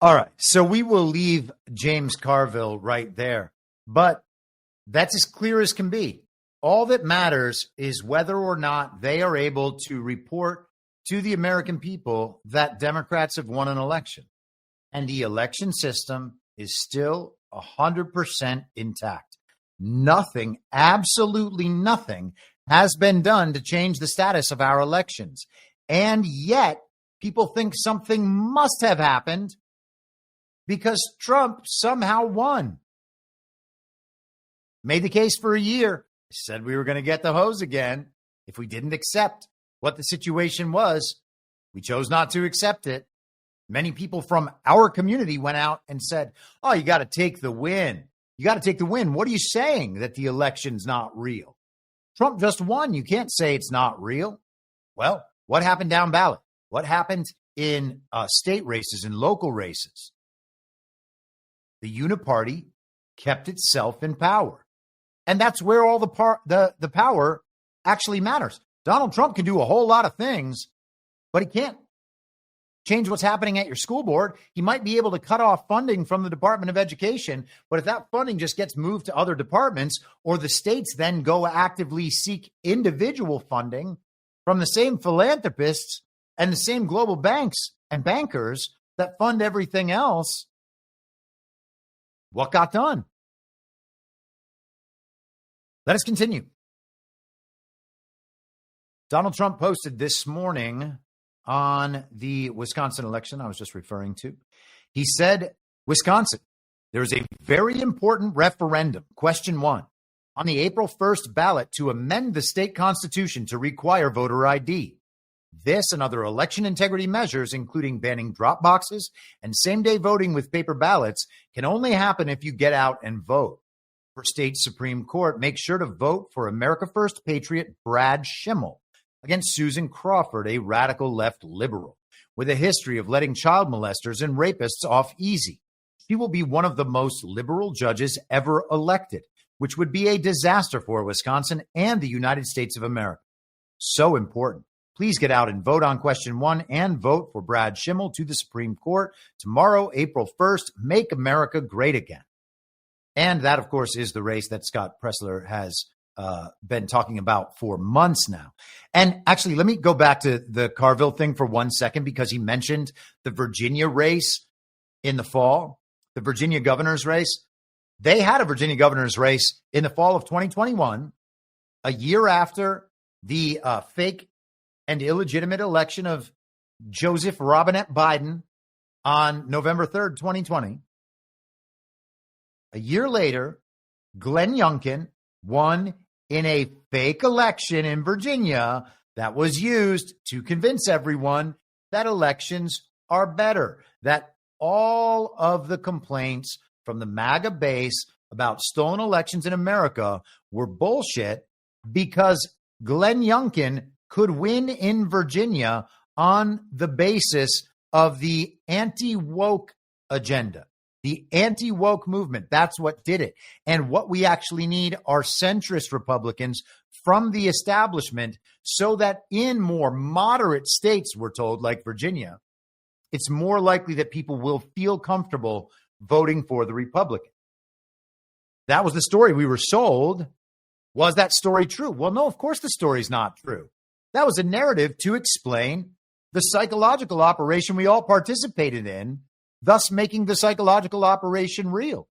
All right. So we will leave James Carville right there. But that's as clear as can be. All that matters is whether or not they are able to report to the American people that Democrats have won an election. And the election system is still 100% intact. Nothing, absolutely nothing, has been done to change the status of our elections. And yet, people think something must have happened because Trump somehow won. Made the case for a year. Said we were going to get the hose again if we didn't accept what the situation was. We chose not to accept it. Many people from our community went out and said, oh, you got to take the win. You got to take the win. What are you saying, that the election's not real? Trump just won. You can't say it's not real. Well, what happened down ballot? What happened in state races and local races? The uniparty kept itself in power. And that's where all the power actually matters. Donald Trump can do a whole lot of things, but he can't change what's happening at your school board. He might be able to cut off funding from the Department of Education, but if that funding just gets moved to other departments, or the states then go actively seek individual funding from the same philanthropists and the same global banks and bankers that fund everything else, what got done? Let us continue. Donald Trump posted this morning on the Wisconsin election I was just referring to. He said, Wisconsin, there is a very important referendum, question 1, on the April 1st ballot to amend the state constitution to require voter ID. This and other election integrity measures, including banning drop boxes and same-day voting with paper ballots, can only happen if you get out and vote. For state Supreme Court, make sure to vote for America First patriot Brad Schimmel against Susan Crawford, a radical left liberal with a history of letting child molesters and rapists off easy. She will be one of the most liberal judges ever elected, which would be a disaster for Wisconsin and the United States of America. So important. Please get out and vote on question 1 and vote for Brad Schimmel to the Supreme Court tomorrow, April 1st. Make America great again. And that, of course, is the race that Scott Presler has been talking about for months now. And actually, let me go back to the Carville thing for 1 second, because he mentioned the Virginia race in the fall, the Virginia governor's race. They had a Virginia governor's race in the fall of 2021, a year after the fake and illegitimate election of Joseph Robinette Biden on November 3rd, 2020. A year later, Glenn Youngkin won in a fake election in Virginia that was used to convince everyone that elections are better, that all of the complaints from the MAGA base about stolen elections in America were bullshit, because Glenn Youngkin could win in Virginia on the basis of the anti-woke agenda. The anti-woke movement, that's what did it. And what we actually need are centrist Republicans from the establishment, so that in more moderate states, we're told, like Virginia, it's more likely that people will feel comfortable voting for the Republican. That was the story we were sold. Was that story true? Well, no, of course the story's not true. That was a narrative to explain the psychological operation we all participated in, thus making the psychological operation real.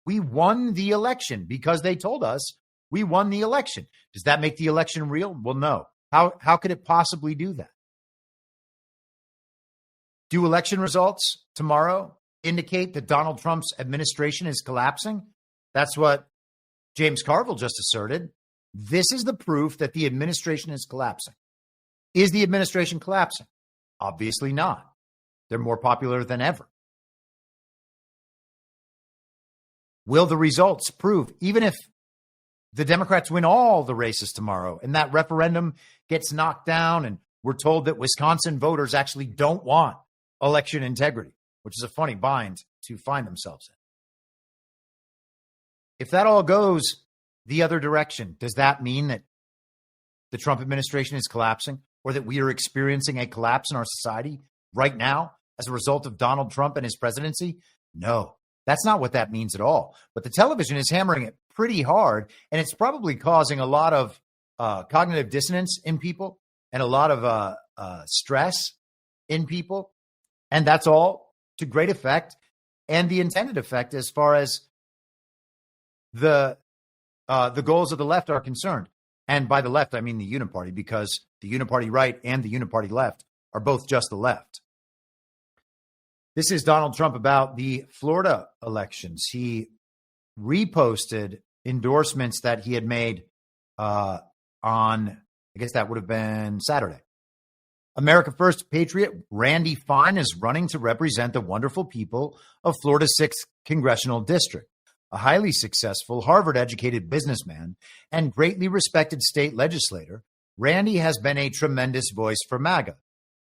We won the election because they told us we won the election. Does that make the election real? Well, no. How could it possibly do that? Do election results tomorrow indicate that Donald Trump's administration is collapsing? That's what James Carville just asserted. This is the proof that the administration is collapsing. Is the administration collapsing? Obviously not. They're more popular than ever. Will the results prove, even if the Democrats win all the races tomorrow and that referendum gets knocked down and we're told that Wisconsin voters actually don't want election integrity, which is a funny bind to find themselves in? If that all goes the other direction, does that mean that the Trump administration is collapsing, or that we are experiencing a collapse in our society right now as a result of Donald Trump and his presidency? No, that's not what that means at all. But the television is hammering it pretty hard, and it's probably causing a lot of cognitive dissonance in people and a lot of stress in people. And that's all to great effect, and the intended effect as far as the goals of the left are concerned. And by the left, I mean the uniparty, because the uniparty right and the uniparty left are both just the left. This is Donald Trump about the Florida elections. He reposted endorsements that he had made on, I guess that would have been Saturday. America First patriot Randy Fine is running to represent the wonderful people of Florida's 6th congressional district. a highly successful Harvard-educated businessman and greatly respected state legislator, Randy has been a tremendous voice for MAGA.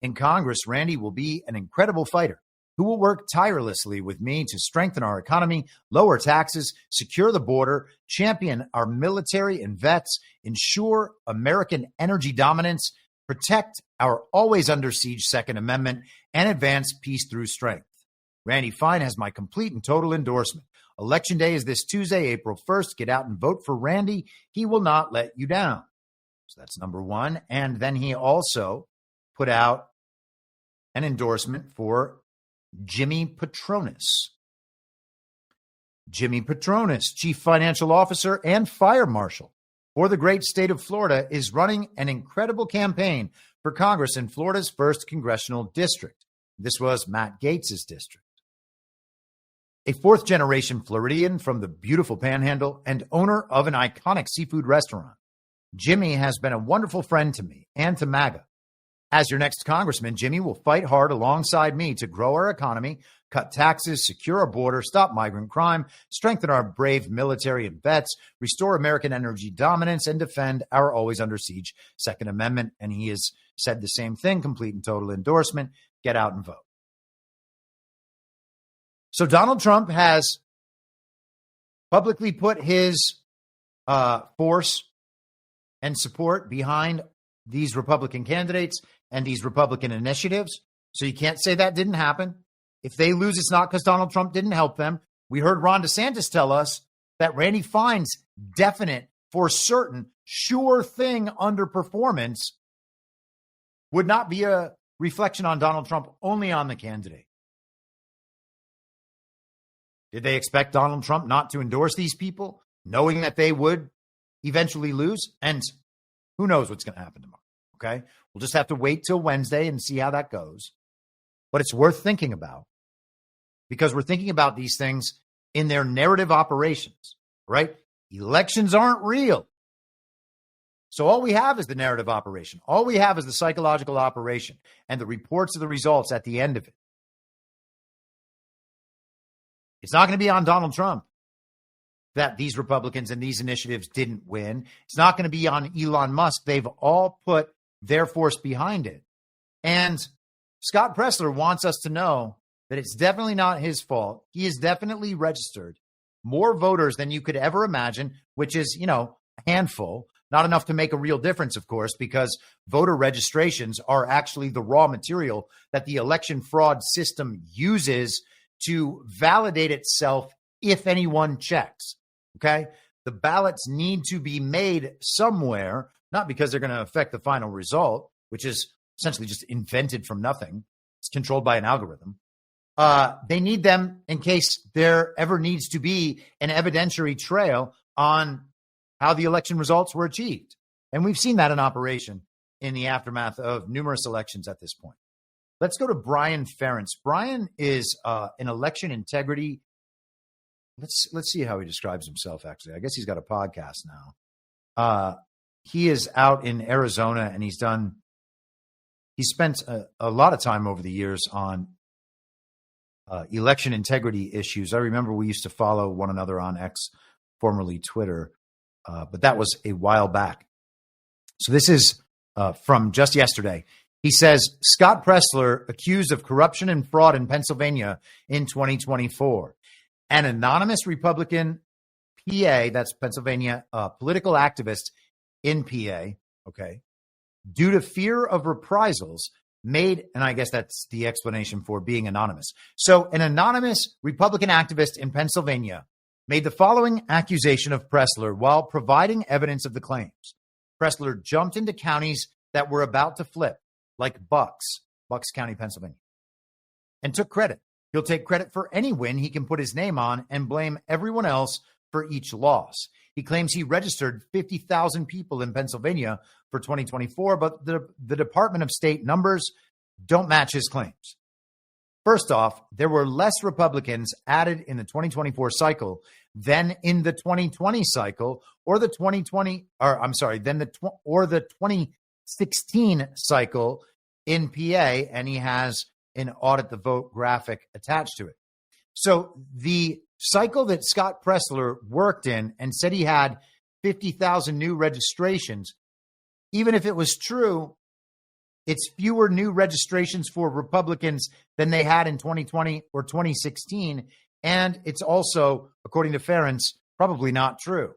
In Congress, Randy will be an incredible fighter who will work tirelessly with me to strengthen our economy, lower taxes, secure the border, champion our military and vets, ensure American energy dominance, protect our always under siege Second Amendment, and advance peace through strength. Randy Fine has my complete and total endorsement. Election day is this Tuesday, April 1st. Get out and vote for Randy. He will not let you down. So that's number one. And then he also put out an endorsement for Jimmy Patronis. Jimmy Patronis, Chief Financial Officer and Fire Marshal for the great state of Florida, is running an incredible campaign for Congress in Florida's 1st Congressional District. This was Matt Gaetz's district. A fourth-generation Floridian from the beautiful Panhandle and owner of an iconic seafood restaurant, Jimmy has been a wonderful friend to me and to MAGA. As your next congressman, Jimmy will fight hard alongside me to grow our economy, cut taxes, secure our border, stop migrant crime, strengthen our brave military and vets, restore American energy dominance, and defend our always under siege Second Amendment. And he has said the same thing, complete and total endorsement. Get out and vote. So Donald Trump has publicly put his force and support behind these Republican candidates and these Republican initiatives. So you can't say that didn't happen. If they lose, it's not because Donald Trump didn't help them. We heard Ron DeSantis tell us that Randy Fine's definite, for certain, sure thing underperformance would not be a reflection on Donald Trump, only on the candidate. Did they expect Donald Trump not to endorse these people, knowing that they would eventually lose? And who knows what's going to happen tomorrow, okay? We'll just have to wait till Wednesday and see how that goes. But it's worth thinking about because we're thinking about these things in their narrative operations, right? Elections aren't real. So all we have is the narrative operation. All we have is the psychological operation and the reports of the results at the end of it. It's not going to be on Donald Trump that these Republicans and these initiatives didn't win. It's not going to be on Elon Musk. They've all put their force behind it. And Scott Presler wants us to know that it's definitely not his fault. He has definitely registered more voters than you could ever imagine, which is, a handful. Not enough to make a real difference, of course, because voter registrations are actually the raw material that the election fraud system uses to validate itself if anyone checks, okay? The ballots need to be made somewhere, not because they're going to affect the final result, which is essentially just invented from nothing. It's controlled by an algorithm. They need them in case there ever needs to be an evidentiary trail on how the election results were achieved. And we've seen that in operation in the aftermath of numerous elections at this point. Let's go to Brian Ferentz. Brian is an election integrity. Let's see how he describes himself, actually. I guess he's got a podcast now. He is out in Arizona, and he's spent a lot of time over the years on election integrity issues. I remember we used to follow one another on X, formerly Twitter, but that was a while back. So this is from just yesterday. He says, Scott Presler accused of corruption and fraud in Pennsylvania in 2024. An anonymous Republican PA, that's Pennsylvania, political activist in PA, okay, due to fear of reprisals, made, and I guess that's the explanation for being anonymous. So an anonymous Republican activist in Pennsylvania made the following accusation of Presler while providing evidence of the claims. Presler jumped into counties that were about to flip, like Bucks County, Pennsylvania, and took credit. He'll take credit for any win he can put his name on and blame everyone else for each loss. He claims he registered 50,000 people in Pennsylvania for 2024, but the Department of State numbers don't match his claims. First off, there were less Republicans added in the 2024 cycle than in the 2020 cycle, or the 2016 cycle in PA, and he has an audit the vote graphic attached to it. So the cycle that Scott Presler worked in and said he had 50,000 new registrations, even if it was true, it's fewer new registrations for Republicans than they had in 2020 or 2016. And it's also, according to Ferentz, probably not true.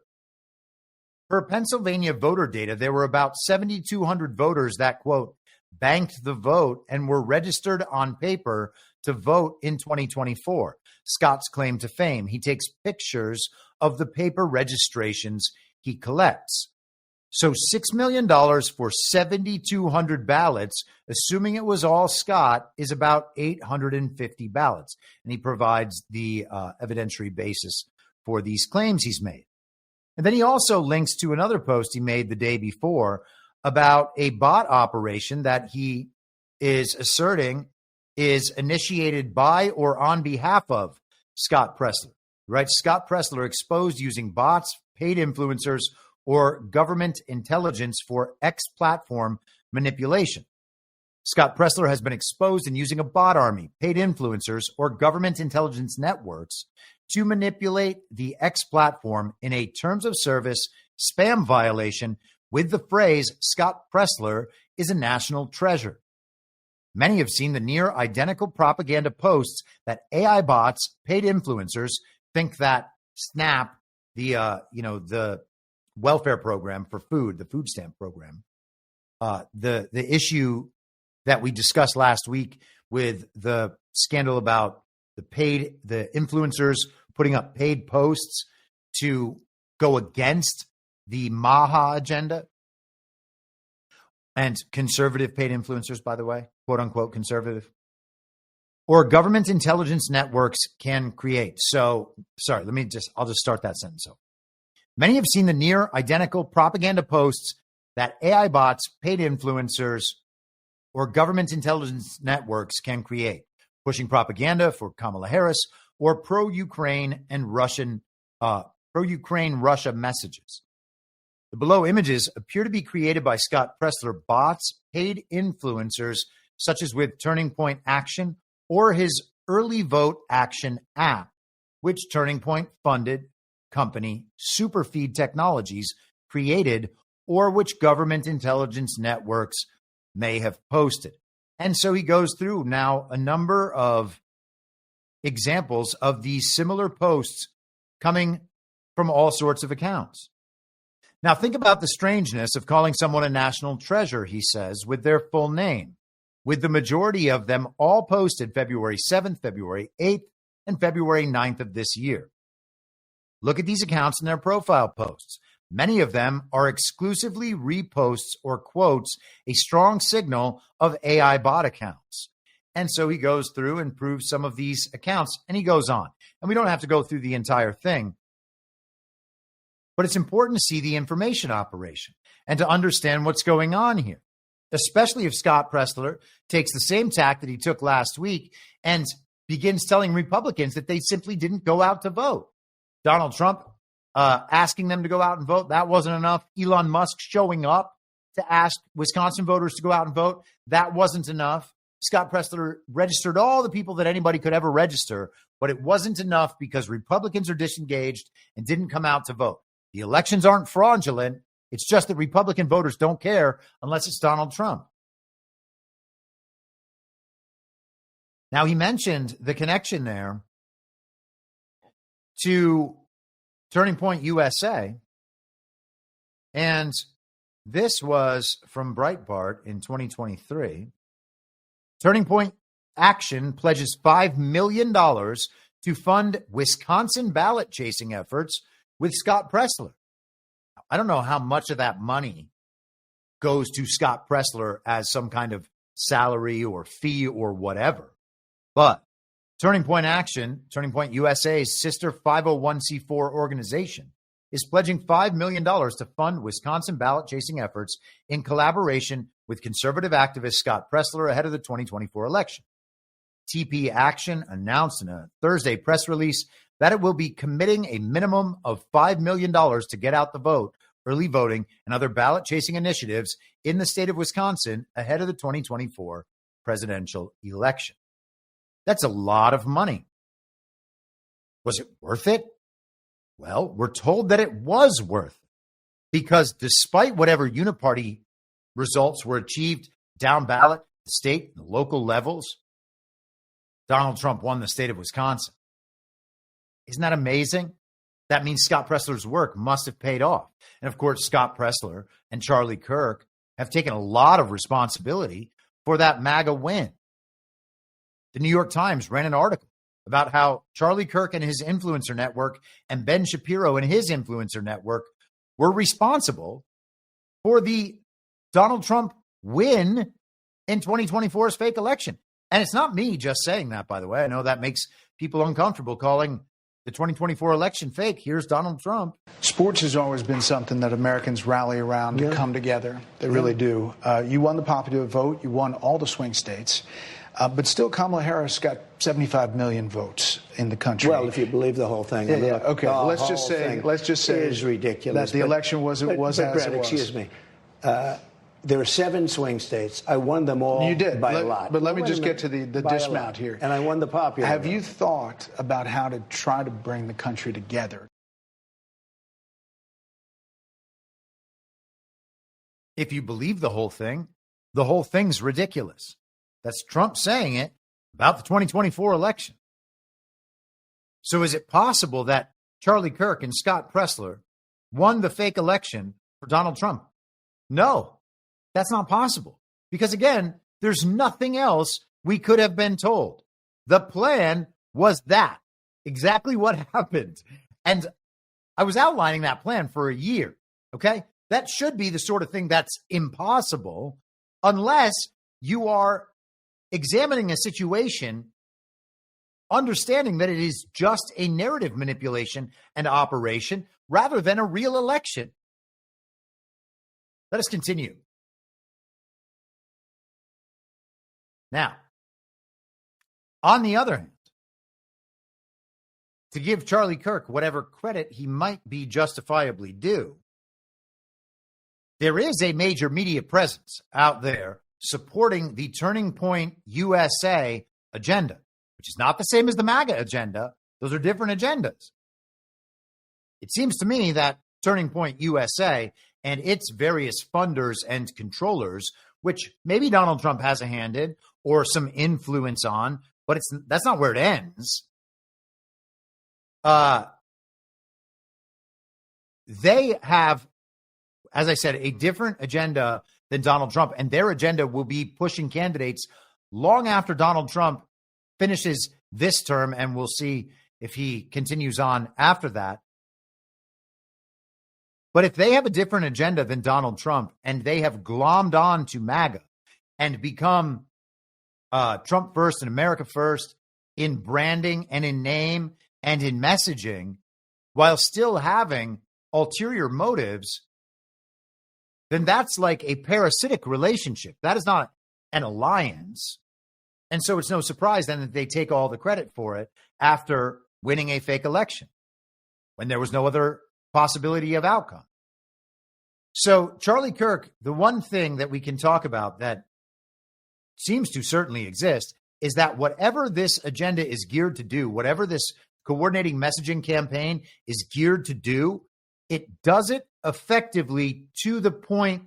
Per Pennsylvania voter data, there were about 7,200 voters that, quote, banked the vote and were registered on paper to vote in 2024. Scott's claim to fame. He takes pictures of the paper registrations he collects. So $6 million for 7,200 ballots, assuming it was all Scott, is about 850 ballots. And he provides the evidentiary basis for these claims he's made. And then he also links to another post he made the day before about a bot operation that he is asserting is initiated by or on behalf of Scott Presler. Right? Scott Presler exposed using bots, paid influencers, or government intelligence for X-platform manipulation. Scott Presler has been exposed in using a bot army, paid influencers, or government intelligence networks to manipulate the X platform in a terms of service spam violation with the phrase Scott Presler is a national treasure. Many have seen the near identical propaganda posts that AI bots, paid influencers, think that SNAP, the welfare program for food, the food stamp program, the issue that we discussed last week with the scandal about the influencers putting up paid posts to go against the Maha agenda, and conservative paid influencers, by the way, quote unquote conservative, or government intelligence networks can create. So, sorry, I'll just start that sentence over. Many have seen the near identical propaganda posts that AI bots, paid influencers, or government intelligence networks can create, pushing propaganda for Kamala Harris or pro-Ukraine Russia messages. The below images appear to be created by Scott Presler bots, paid influencers, such as with Turning Point Action or his Early Vote Action app, which Turning Point funded company Superfeed Technologies created, or which government intelligence networks may have posted. And so he goes through now a number of examples of these similar posts coming from all sorts of accounts. Now, think about the strangeness of calling someone a national treasure, he says, with their full name, with the majority of them all posted February 7th, February 8th, and February 9th of this year. Look at these accounts and their profile posts. Many of them are exclusively reposts or quotes, a strong signal of AI bot accounts. And so he goes through and proves some of these accounts, and he goes on. And we don't have to go through the entire thing, but it's important to see the information operation and to understand what's going on here, especially if Scott Presler takes the same tack that he took last week and begins telling Republicans that they simply didn't go out to vote. Donald Trump asking them to go out and vote, that wasn't enough. Elon Musk showing up to ask Wisconsin voters to go out and vote, that wasn't enough. Scott Presler registered all the people that anybody could ever register, but it wasn't enough because Republicans are disengaged and didn't come out to vote. The elections aren't fraudulent. It's just that Republican voters don't care unless it's Donald Trump. Now, he mentioned the connection there to Turning Point USA, and this was from Breitbart in 2023. Turning Point Action pledges $5 million to fund Wisconsin ballot chasing efforts with Scott Presler. I don't know how much of that money goes to Scott Presler as some kind of salary or fee or whatever. But Turning Point Action, Turning Point USA's sister 501c4 organization, is pledging $5 million to fund Wisconsin ballot chasing efforts in collaboration with conservative activist Scott Presler ahead of the 2024 election. TP Action announced in a Thursday press release that it will be committing a minimum of $5 million to get out the vote, early voting, and other ballot chasing initiatives in the state of Wisconsin ahead of the 2024 presidential election. That's a lot of money. Was it worth it? Well, we're told that it was worth it because despite whatever uniparty results were achieved down ballot, the state, the local levels, Donald Trump won the state of Wisconsin. Isn't that amazing? That means Scott Presler's work must have paid off. And of course, Scott Presler and Charlie Kirk have taken a lot of responsibility for that MAGA win. The New York Times ran an article about how Charlie Kirk and his influencer network and Ben Shapiro and his influencer network were responsible for the Donald Trump win in 2024's fake election. And it's not me just saying that, by the way. I know that makes people uncomfortable calling the 2024 election fake. Here's Donald Trump. Sports has always been something that Americans rally around to come together. They really do. You won the popular vote. You won all the swing states. But still, Kamala Harris got 75 million votes in the country. Well, if you believe the whole thing. Yeah, okay. Let's just say it is ridiculous. That the election was as it was. Excuse me. There are 7 swing states. I won them all. You did by a lot. But let me just get to the dismount here. And I won the popular. Have you thought about how to try to bring the country together? If you believe the whole thing's ridiculous. That's Trump saying it about the 2024 election. So is it possible that Charlie Kirk and Scott Presler won the fake election for Donald Trump? No, that's not possible. Because again, there's nothing else we could have been told. The plan was that. Exactly what happened. And I was outlining that plan for a year. Okay? That should be the sort of thing that's impossible unless you are examining a situation, understanding that it is just a narrative manipulation and operation rather than a real election. Let us continue. Now, on the other hand, to give Charlie Kirk whatever credit he might be justifiably due, there is a major media presence out there supporting the Turning Point USA agenda, which is not the same as the MAGA agenda. Those are different agendas. It seems to me that Turning Point USA and its various funders and controllers, which maybe Donald Trump has a hand in or some influence on, but that's not where it ends. They have, as I said, a different agenda than Donald Trump, and their agenda will be pushing candidates long after Donald Trump finishes this term, and we'll see if he continues on after that. But if they have a different agenda than Donald Trump, and they have glommed on to MAGA and become Trump first and America first in branding and in name and in messaging, while still having ulterior motives, then that's like a parasitic relationship. That is not an alliance. And so it's no surprise then that they take all the credit for it after winning a fake election when there was no other possibility of outcome. So Charlie Kirk, the one thing that we can talk about that seems to certainly exist is that whatever this agenda is geared to do, whatever this coordinating messaging campaign is geared to do, it does it effectively to the point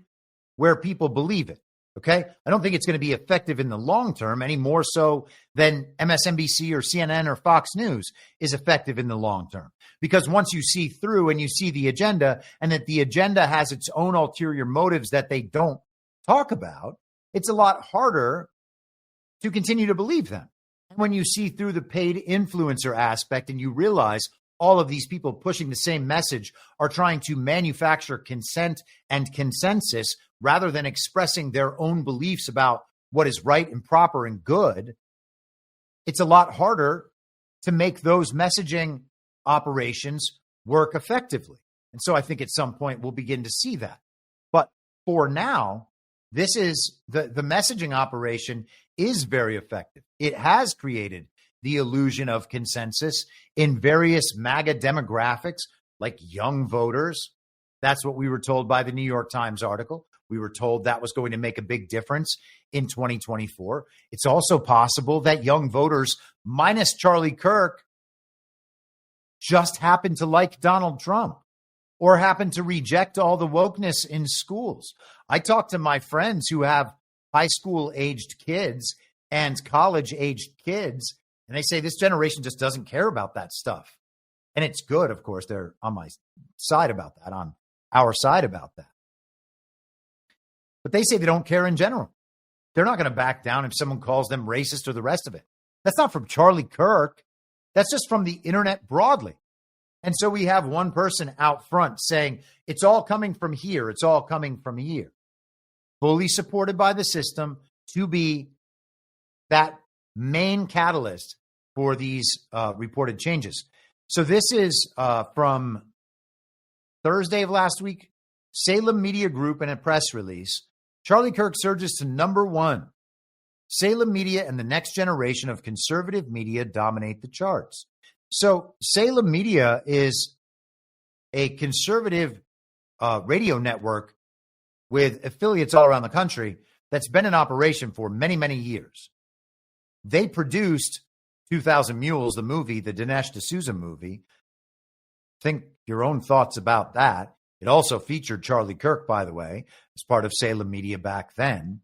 where people believe it. Okay? I don't think it's going to be effective in the long term any more so than MSNBC or CNN or Fox News is effective in the long term. Because once you see through and you see the agenda and that the agenda has its own ulterior motives that they don't talk about, it's a lot harder to continue to believe them. And when you see through the paid influencer aspect and you realize all of these people pushing the same message are trying to manufacture consent and consensus rather than expressing their own beliefs about what is right and proper and good, it's a lot harder to make those messaging operations work effectively. And so I think at some point we'll begin to see that. But for now, this is the messaging operation is very effective. It has created the illusion of consensus in various MAGA demographics, like young voters. That's what we were told by the New York Times article. We were told that was going to make a big difference in 2024. It's also possible that young voters, minus Charlie Kirk, just happen to like Donald Trump or happen to reject all the wokeness in schools. I talk to my friends who have high school aged kids and college aged kids, and they say this generation just doesn't care about that stuff. And it's good, of course, they're on my side about that, on our side about that. But they say they don't care in general. They're not going to back down if someone calls them racist or the rest of it. That's not from Charlie Kirk. That's just from the internet broadly. And so we have one person out front saying, it's all coming from here. It's all coming from here. Fully supported by the system to be that main catalyst for these reported changes. So this is from Thursday of last week, Salem Media Group in a press release. Charlie Kirk surges to number one. Salem Media and the next generation of conservative media dominate the charts. So Salem Media is a conservative radio network with affiliates all around the country that's been in operation for many, many years. They produced 2,000 Mules, the movie, the Dinesh D'Souza movie. Think your own thoughts about that. It also featured Charlie Kirk, by the way, as part of Salem Media back then.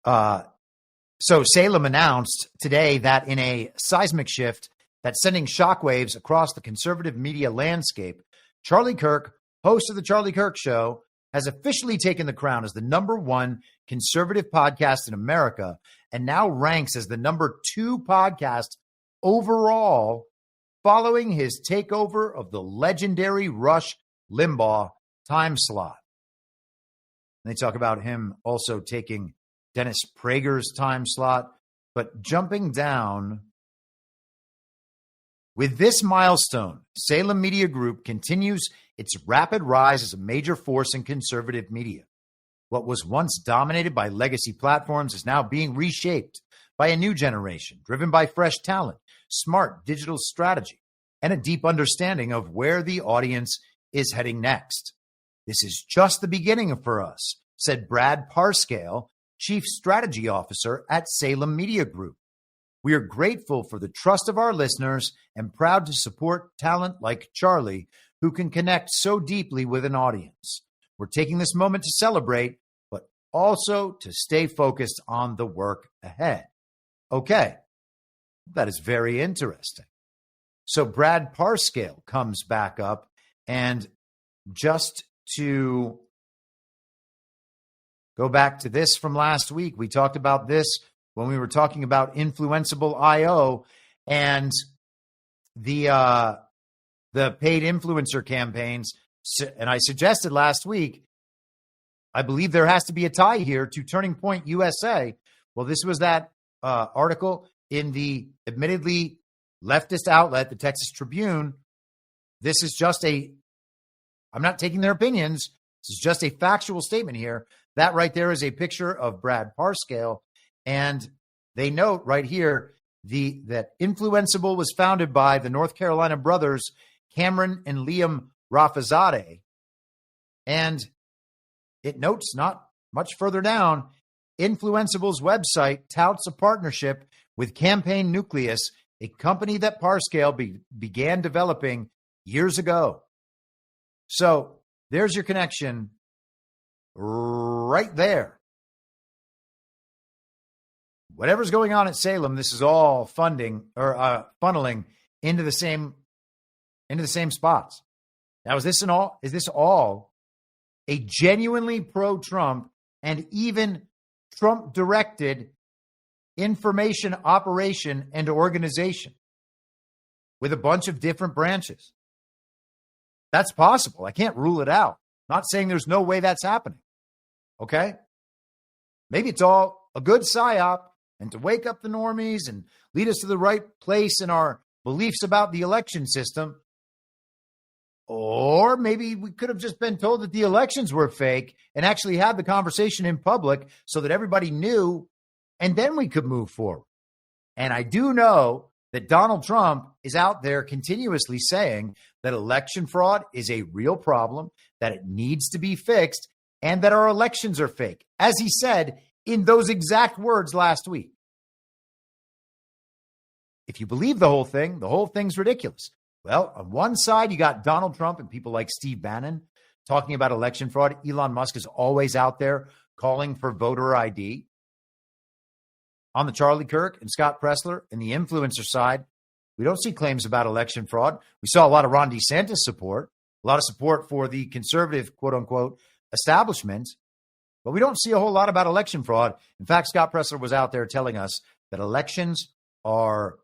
So Salem announced today that in a seismic shift that's sending shockwaves across the conservative media landscape, Charlie Kirk, host of The Charlie Kirk Show, has officially taken the crown as the number one conservative podcast in America and now ranks as the number 2 podcast overall following his takeover of the legendary Rush Limbaugh time slot. And they talk about him also taking Dennis Prager's time slot, but jumping down. With this milestone, Salem Media Group continues its rapid rise as a major force in conservative media. What was once dominated by legacy platforms is now being reshaped by a new generation, driven by fresh talent, smart digital strategy, and a deep understanding of where the audience is heading next. This is just the beginning for us, said Brad Parscale, Chief Strategy Officer at Salem Media Group. We are grateful for the trust of our listeners and proud to support talent like Charlie, who can connect so deeply with an audience. We're taking this moment to celebrate, but also to stay focused on the work ahead. Okay, that is very interesting. So Brad Parscale comes back up, and just to go back to this from last week, we talked about this when we were talking about Influenceable IO and the paid influencer campaigns. And I suggested last week, I believe there has to be a tie here to Turning Point USA. Well, this was that article in the admittedly leftist outlet, the Texas Tribune. This is just I'm not taking their opinions. This is just a factual statement here. That right there is a picture of Brad Parscale. And they note right here that Influenceable was founded by the North Carolina brothers, Cameron and Liam Rafazadeh. And it notes not much further down, Influencable's website touts a partnership with Campaign Nucleus, a company that Parscale began developing years ago. So there's your connection right there. Whatever's going on at Salem, this is all funding or funneling into the same spots. Now, is this all a genuinely pro-Trump and even Trump-directed information operation and organization with a bunch of different branches? That's possible. I can't rule it out. Not saying there's no way that's happening. Okay? Maybe it's all a good psyop and to wake up the normies and lead us to the right place in our beliefs about the election system. Or maybe we could have just been told that the elections were fake and actually had the conversation in public so that everybody knew, and then we could move forward. And I do know that Donald Trump is out there continuously saying that election fraud is a real problem, that it needs to be fixed, and that our elections are fake, as he said in those exact words last week. if you believe the whole thing's ridiculous. Well, on one side, you got Donald Trump and people like Steve Bannon talking about election fraud. Elon Musk is always out there calling for voter ID. On the Charlie Kirk and Scott Presler and the influencer side, we don't see claims about election fraud. We saw a lot of Ron DeSantis support, a lot of support for the conservative, quote unquote, establishment, but we don't see a whole lot about election fraud. In fact, Scott Presler was out there telling us that elections are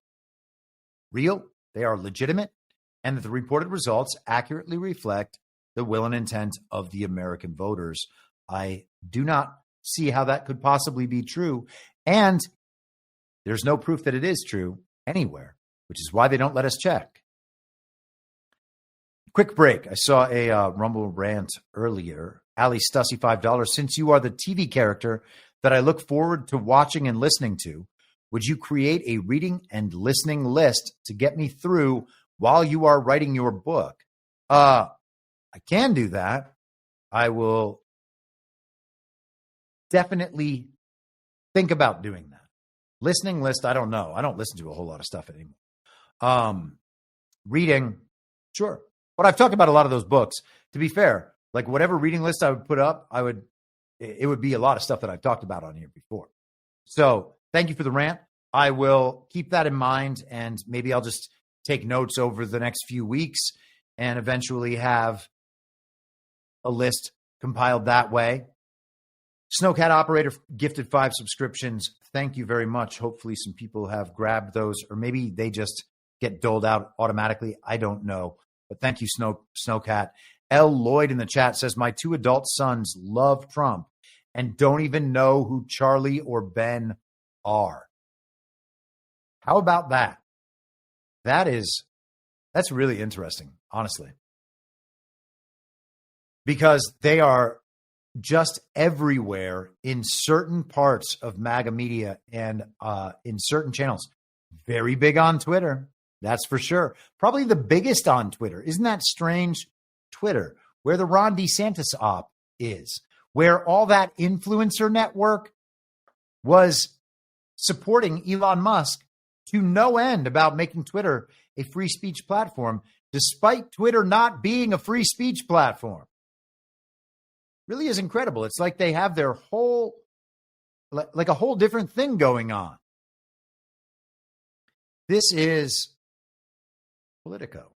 real, they are legitimate, and that the reported results accurately reflect the will and intent of the American voters. I do not see how that could possibly be true. And there's no proof that it is true anywhere, which is why they don't let us check. Quick break. I saw a Rumble rant earlier. Ali Stussy, $5. Since you are the TV character that I look forward to watching and listening to, would you create a reading and listening list to get me through while you are writing your book? I can do that. I will definitely think about doing that. Listening list, I don't know. I don't listen to a whole lot of stuff anymore. Reading, sure. But I've talked about a lot of those books. To be fair, like whatever reading list I would put up, it would be a lot of stuff that I've talked about on here before. So thank you for the rant. I will keep that in mind, and maybe I'll just take notes over the next few weeks and eventually have a list compiled that way. Snowcat Operator gifted 5 subscriptions. Thank you very much. Hopefully some people have grabbed those, or maybe they just get doled out automatically. I don't know. But thank you, Snowcat. L. Lloyd in the chat says, my 2 adult sons love Trump and don't even know who Charlie or Ben are. How about that? That's really interesting, honestly. Because they are just everywhere in certain parts of MAGA media and in certain channels. Very big on Twitter, that's for sure. Probably the biggest on Twitter. Isn't that strange? Twitter, where the Ron DeSantis op is, where all that influencer network was supporting Elon Musk to no end about making Twitter a free speech platform, despite Twitter not being a free speech platform. Really is incredible. It's like they have their whole, like a whole different thing going on. This is Politico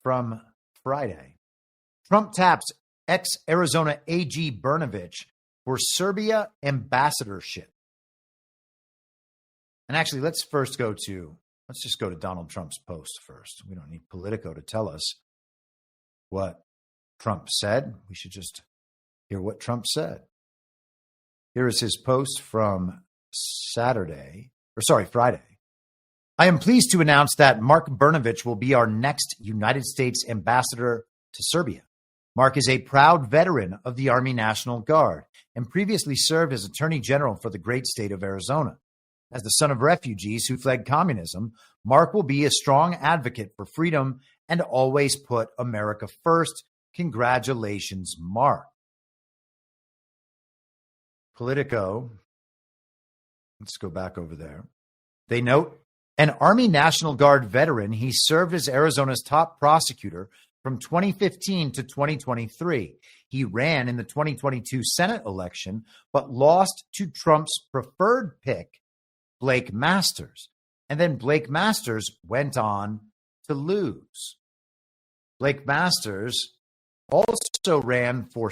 from Friday. Trump taps ex-Arizona AG Brnovich for Serbia ambassadorship. And actually, let's just go to Donald Trump's post first. We don't need Politico to tell us what Trump said. We should just hear what Trump said. Here is his post from Friday. I am pleased to announce that Mark Brnovich will be our next United States ambassador to Serbia. Mark is a proud veteran of the Army National Guard and previously served as Attorney General for the great state of Arizona. As the son of refugees who fled communism, Mark will be a strong advocate for freedom and always put America first. Congratulations, Mark. Politico. Let's go back over there. They note, an Army National Guard veteran, he served as Arizona's top prosecutor from 2015 to 2023. He ran in the 2022 Senate election, but lost to Trump's preferred pick, Blake Masters. And then Blake Masters went on to lose. Blake Masters also ran for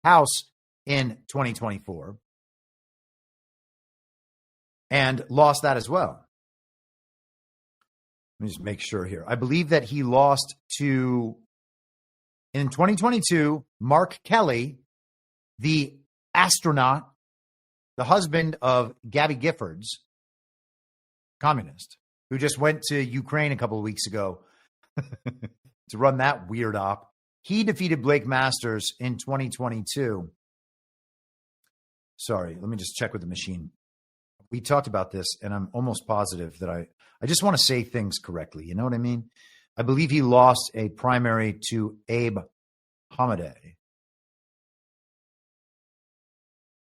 House in 2024 and lost that as well. Let me just make sure here. I believe that he lost to, in 2022, Mark Kelly, the astronaut, the husband of Gabby Giffords, communist, who just went to Ukraine a couple of weeks ago to run that weird op. He defeated Blake Masters in 2022. Sorry, let me just check with the machine. We talked about this, and I'm almost positive that I just want to say things correctly. You know what I mean? I believe he lost a primary to Abe Hamadeh.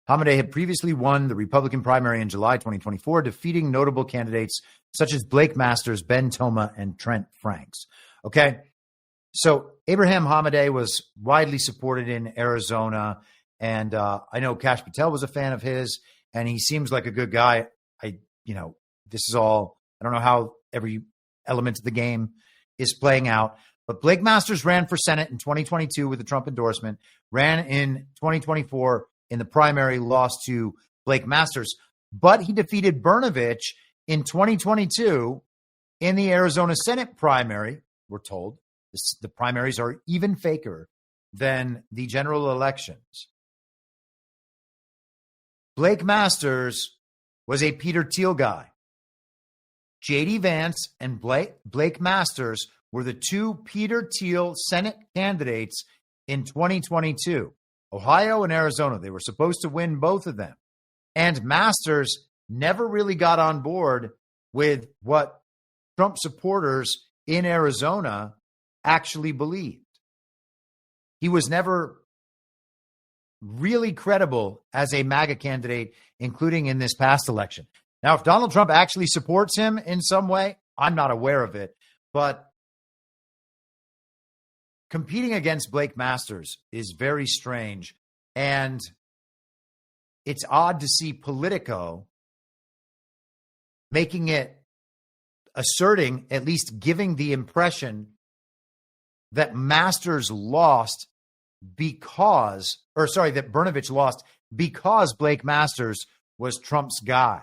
Hamadeh had previously won the Republican primary in July 2024, defeating notable candidates such as Blake Masters, Ben Toma, and Trent Franks. Okay, so Abraham Hamadeh was widely supported in Arizona, and I know Kash Patel was a fan of his, and he seems like a good guy. This is all, I don't know how every element of the game is playing out, but Blake Masters ran for Senate in 2022 with a Trump endorsement, ran in 2024 in the primary, lost to Blake Masters, but he defeated Brnovich in 2022 in the Arizona Senate primary. We're told the primaries are even faker than the general elections. Blake Masters was a Peter Thiel guy. J.D. Vance and Blake Masters were the two Peter Thiel Senate candidates in 2022. Ohio and Arizona, they were supposed to win both of them. And Masters never really got on board with what Trump supporters in Arizona actually believed. He was never really credible as a MAGA candidate, including in this past election. Now, if Donald Trump actually supports him in some way, I'm not aware of it, but competing against Blake Masters is very strange, and it's odd to see Politico making it, asserting, at least giving the impression that Masters lost that Brnovich lost because Blake Masters was Trump's guy.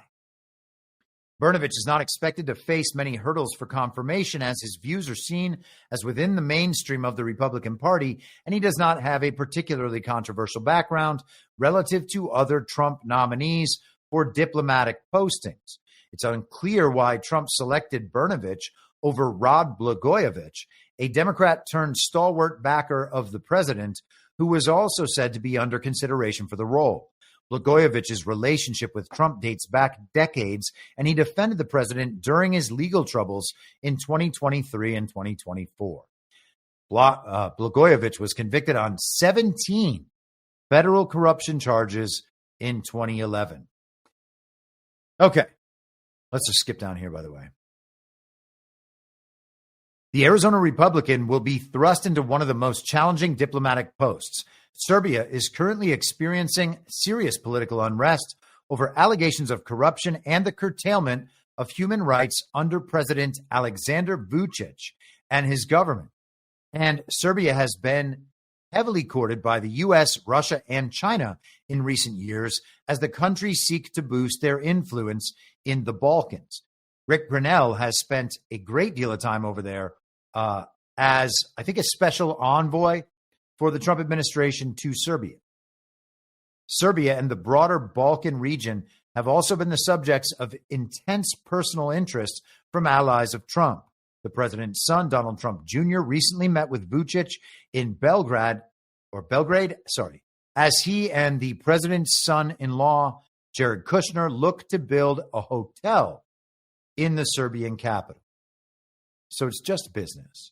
Brnovich is not expected to face many hurdles for confirmation, as his views are seen as within the mainstream of the Republican Party, and he does not have a particularly controversial background relative to other Trump nominees for diplomatic postings. It's unclear why Trump selected Brnovich over Rod Blagojevich, a Democrat turned stalwart backer of the president, who was also said to be under consideration for the role. Blagojevich's relationship with Trump dates back decades, and he defended the president during his legal troubles in 2023 and 2024. Blagojevich was convicted on 17 federal corruption charges in 2011. Okay, let's just skip down here, by the way. The Arizona Republican will be thrust into one of the most challenging diplomatic posts. Serbia is currently experiencing serious political unrest over allegations of corruption and the curtailment of human rights under President Aleksandar Vučić and his government. And Serbia has been heavily courted by the U.S., Russia, and China in recent years as the countries seek to boost their influence in the Balkans. Rick Grenell has spent a great deal of time over there as, I think, a special envoy for the Trump administration to Serbia. Serbia and the broader Balkan region have also been the subjects of intense personal interest from allies of Trump. The president's son, Donald Trump Jr., recently met with Vučić in Belgrade, as he and the president's son-in-law, Jared Kushner, look to build a hotel in the Serbian capital. So it's just business.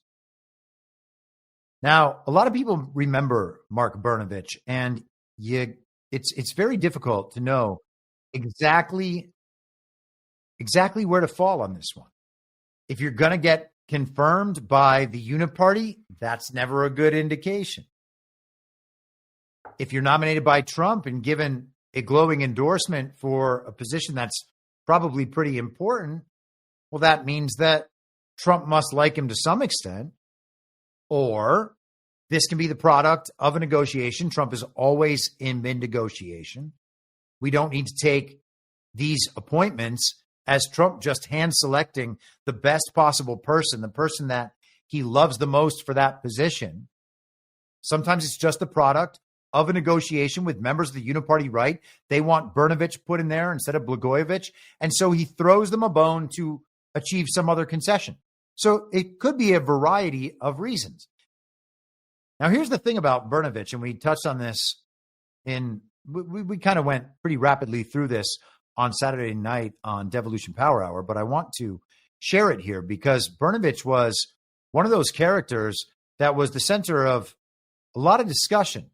Now, a lot of people remember Mark Brnovich, and it's very difficult to know exactly where to fall on this one. If you're going to get confirmed by the Uniparty, that's never a good indication. If you're nominated by Trump and given a glowing endorsement for a position that's probably pretty important, well, that means that Trump must like him to some extent. Or this can be the product of a negotiation. Trump is always in mid-negotiation. We don't need to take these appointments as Trump just hand-selecting the best possible person, the person that he loves the most for that position. Sometimes it's just the product of a negotiation with members of the Uniparty right. They want Brnovich put in there instead of Blagojevich, and so he throws them a bone to achieve some other concession. So it could be a variety of reasons. Now, here's the thing about Brnovich, and we touched on this we kind of went pretty rapidly through this on Saturday night on Devolution Power Hour, but I want to share it here because Brnovich was one of those characters that was the center of a lot of discussion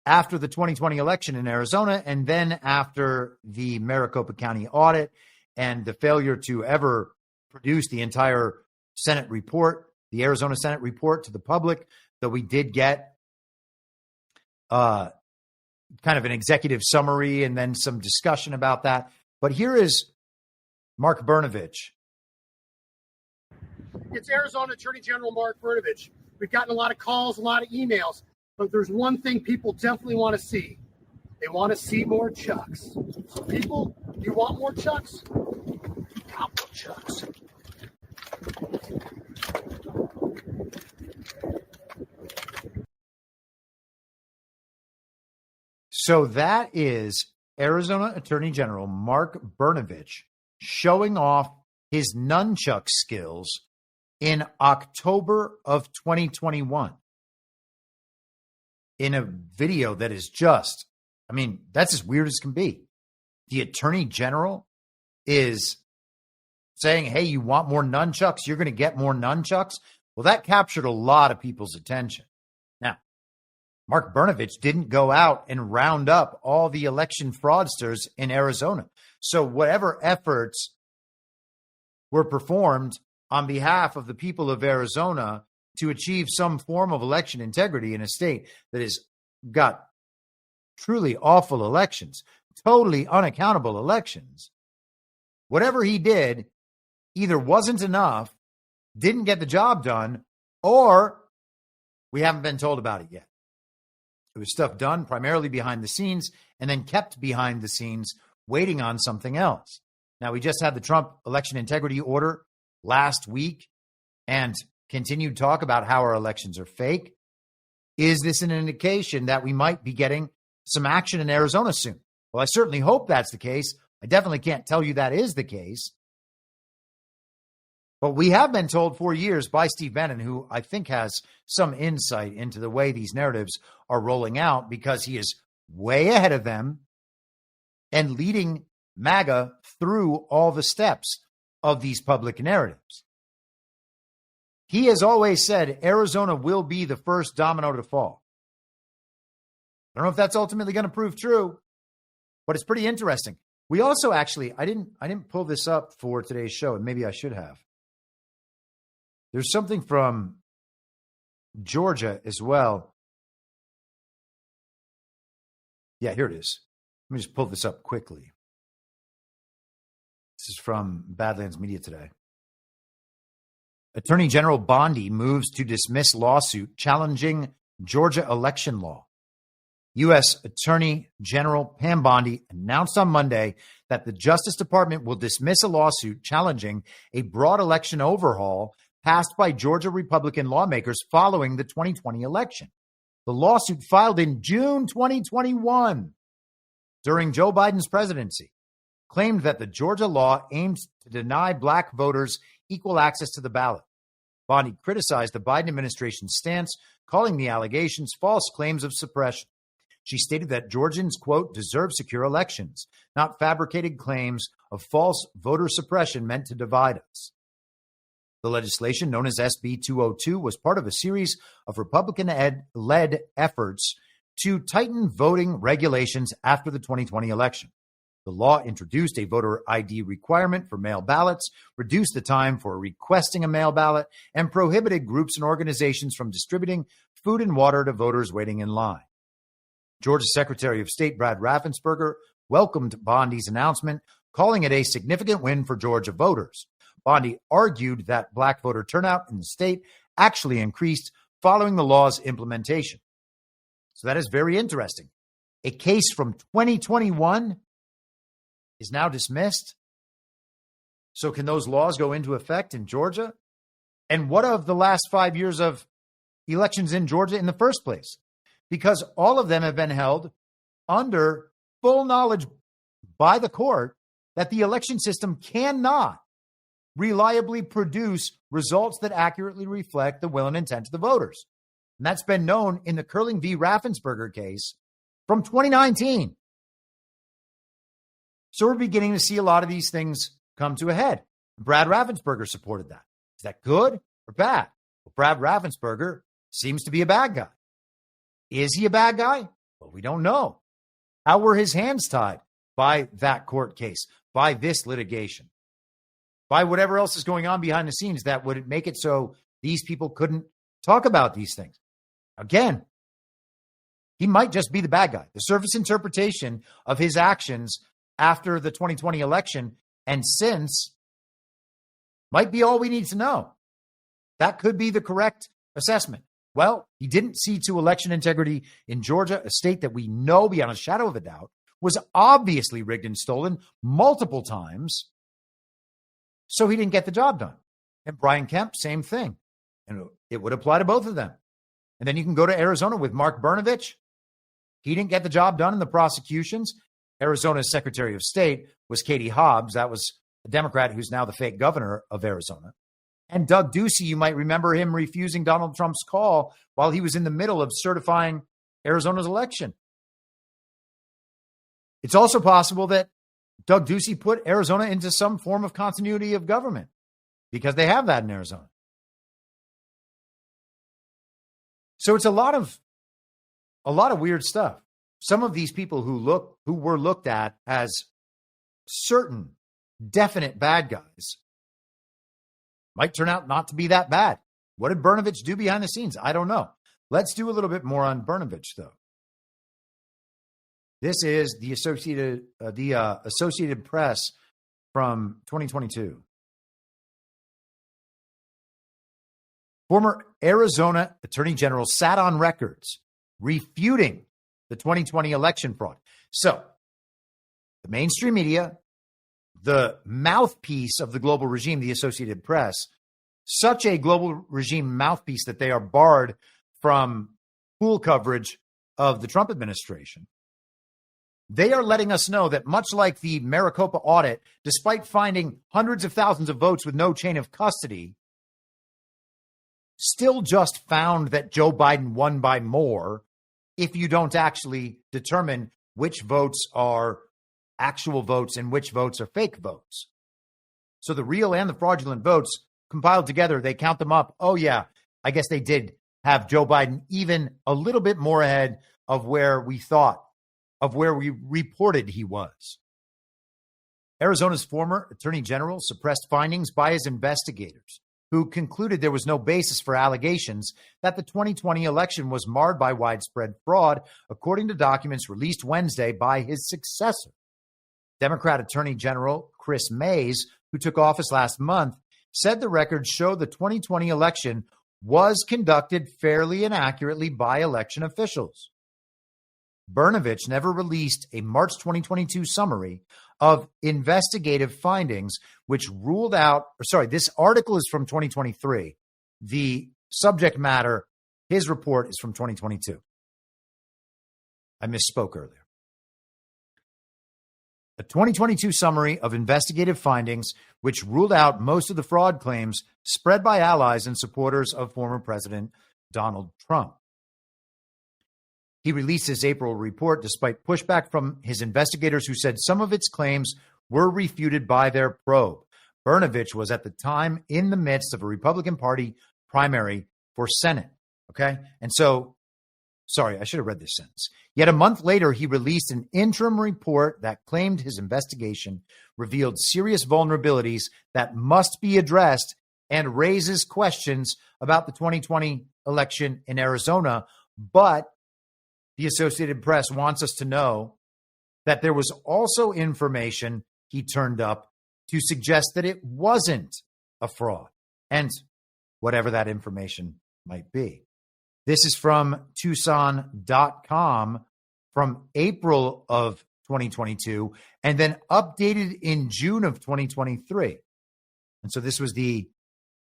after the 2020 election in Arizona, and then after the Maricopa County audit and the failure to ever produce the entire Senate report, the Arizona Senate report to the public, though we did get kind of an executive summary and then some discussion about that. But here is Mark Brnovich. It's Arizona Attorney General Mark Brnovich. We've gotten a lot of calls, a lot of emails, but there's one thing people definitely want to see. They want to see more Chucks. So people, you want more Chucks? Got more Chucks. So that is Arizona Attorney General Mark Brnovich showing off his nunchuck skills in October of 2021 in a video that is just, I mean, that's as weird as can be. The Attorney General is saying, hey, you want more nunchucks? You're going to get more nunchucks. Well, that captured a lot of people's attention. Now, Mark Brnovich didn't go out and round up all the election fraudsters in Arizona. So whatever efforts were performed on behalf of the people of Arizona to achieve some form of election integrity in a state that has got truly awful elections, totally unaccountable elections, whatever he did either wasn't enough, didn't get the job done, or we haven't been told about it yet. It was stuff done primarily behind the scenes and then kept behind the scenes waiting on something else. Now, we just had the Trump election integrity order last week and continued talk about how our elections are fake. Is this an indication that we might be getting some action in Arizona soon? Well, I certainly hope that's the case. I definitely can't tell you that is the case. But we have been told for years by Steve Bannon, who I think has some insight into the way these narratives are rolling out, because he is way ahead of them and leading MAGA through all the steps of these public narratives. He has always said Arizona will be the first domino to fall. I don't know if that's ultimately going to prove true, but it's pretty interesting. We also actually, I didn't pull this up for today's show, and maybe I should have. There's something from Georgia as well. Yeah, here it is. Let me just pull this up quickly. This is from Badlands Media today. Attorney General Bondi moves to dismiss lawsuit challenging Georgia election law. U.S. Attorney General Pam Bondi announced on Monday that the Justice Department will dismiss a lawsuit challenging a broad election overhaul passed by Georgia Republican lawmakers following the 2020 election. The lawsuit, filed in June 2021 during Joe Biden's presidency, claimed that the Georgia law aimed to deny black voters equal access to the ballot. Bondi criticized the Biden administration's stance, calling the allegations false claims of suppression. She stated that Georgians, quote, deserve secure elections, not fabricated claims of false voter suppression meant to divide us. The legislation, known as SB 202, was part of a series of Republican-led efforts to tighten voting regulations after the 2020 election. The law introduced a voter ID requirement for mail ballots, reduced the time for requesting a mail ballot, and prohibited groups and organizations from distributing food and water to voters waiting in line. Georgia Secretary of State Brad Raffensperger welcomed Bondi's announcement, calling it a significant win for Georgia voters. Bondi argued that black voter turnout in the state actually increased following the law's implementation. So that is very interesting. A case from 2021 is now dismissed. So can those laws go into effect in Georgia? And what of the last 5 years of elections in Georgia in the first place? Because all of them have been held under full knowledge by the court that the election system cannot reliably produce results that accurately reflect the will and intent of the voters. And that's been known in the Curling v. Raffensperger case from 2019. So we're beginning to see a lot of these things come to a head. Brad Raffensperger supported that. Is that good or bad? Well, Brad Raffensperger seems to be a bad guy. Is he a bad guy? Well, We don't know. How were his hands tied? By that court case, by this litigation, by whatever else is going on behind the scenes that would make it so these people couldn't talk about these things. Again, he might just be the bad guy. The surface interpretation of his actions after the 2020 election and since might be all we need to know. That could be the correct assessment. Well, he didn't see to election integrity in Georgia, a state that we know beyond a shadow of a doubt was obviously rigged and stolen multiple times. So he didn't get the job done. And Brian Kemp, same thing. And it would apply to both of them. And then you can go to Arizona with Mark Brnovich. He didn't get the job done in the prosecutions. Arizona's Secretary of State was Katie Hobbs. That was a Democrat who's now the fake governor of Arizona. And Doug Ducey, you might remember him refusing Donald Trump's call while he was in the middle of certifying Arizona's election. It's also possible that Doug Ducey put Arizona into some form of continuity of government because they have that in Arizona. So it's a lot of weird stuff. Some of these people who were looked at as certain definite bad guys might turn out not to be that bad. What did Brnovich do behind the scenes? I don't know. Let's do a little bit more on Brnovich, though. This is the Associated Press from 2022. Former Arizona Attorney General sat on records refuting the 2020 election fraud. So, the mainstream media, the mouthpiece of the global regime, the Associated Press, such a global regime mouthpiece that they are barred from full coverage of the Trump administration. They are letting us know that much like the Maricopa audit, despite finding hundreds of thousands of votes with no chain of custody, still just found that Joe Biden won by more if you don't actually determine which votes are actual votes and which votes are fake votes. So the real and the fraudulent votes compiled together, they count them up. Oh, yeah, I guess they did have Joe Biden even a little bit more ahead of where we thought, of where we reported he was. Arizona's former attorney general suppressed findings by his investigators, who concluded there was no basis for allegations that the 2020 election was marred by widespread fraud, according to documents released Wednesday by his successor. Democrat Attorney General Chris Mays, who took office last month, said the records show the 2020 election was conducted fairly and accurately by election officials. Brnovich never released a March 2022 summary of investigative findings, which ruled out, this article is from 2023. The subject matter, his report, is from 2022. I misspoke earlier. A 2022 summary of investigative findings, which ruled out most of the fraud claims spread by allies and supporters of former President Donald Trump. He released his April report despite pushback from his investigators who said some of its claims were refuted by their probe. Brnovich was at the time in the midst of a Republican Party primary for Senate. Okay. And so, sorry, I should have read this sentence. Yet a month later, he released an interim report that claimed his investigation revealed serious vulnerabilities that must be addressed and raises questions about the 2020 election in Arizona. But the Associated Press wants us to know that there was also information he turned up to suggest that it wasn't a fraud, and whatever that information might be. This is from Tucson.com from April of 2022, and then updated in June of 2023. And so this was the,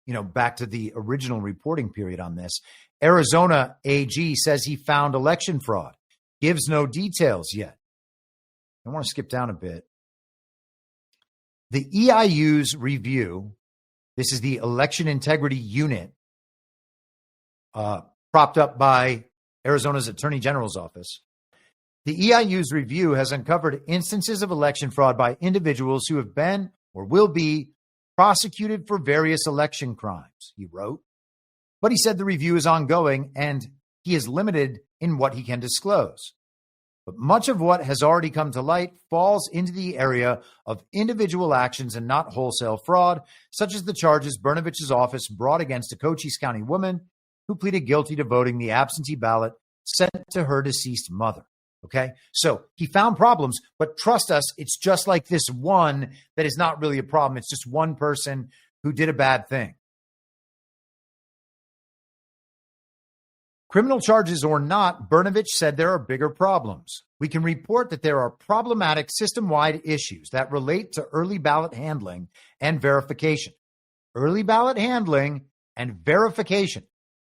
back to the original reporting period on this. Arizona AG says he found election fraud, gives no details yet. I want to skip down a bit. The EIU's review, this is the Election Integrity Unit, propped up by Arizona's Attorney General's office. The EIU's review has uncovered instances of election fraud by individuals who have been or will be prosecuted for various election crimes, he wrote. But he said the review is ongoing and he is limited in what he can disclose. But much of what has already come to light falls into the area of individual actions and not wholesale fraud, such as the charges Brnovich's office brought against a Cochise County woman who pleaded guilty to voting the absentee ballot sent to her deceased mother. Okay, so he found problems, but trust us, it's just like this one that is not really a problem. It's just one person who did a bad thing. Criminal charges or not, Brnovich said there are bigger problems. We can report that there are problematic system-wide issues that relate to early ballot handling and verification. Early ballot handling and verification.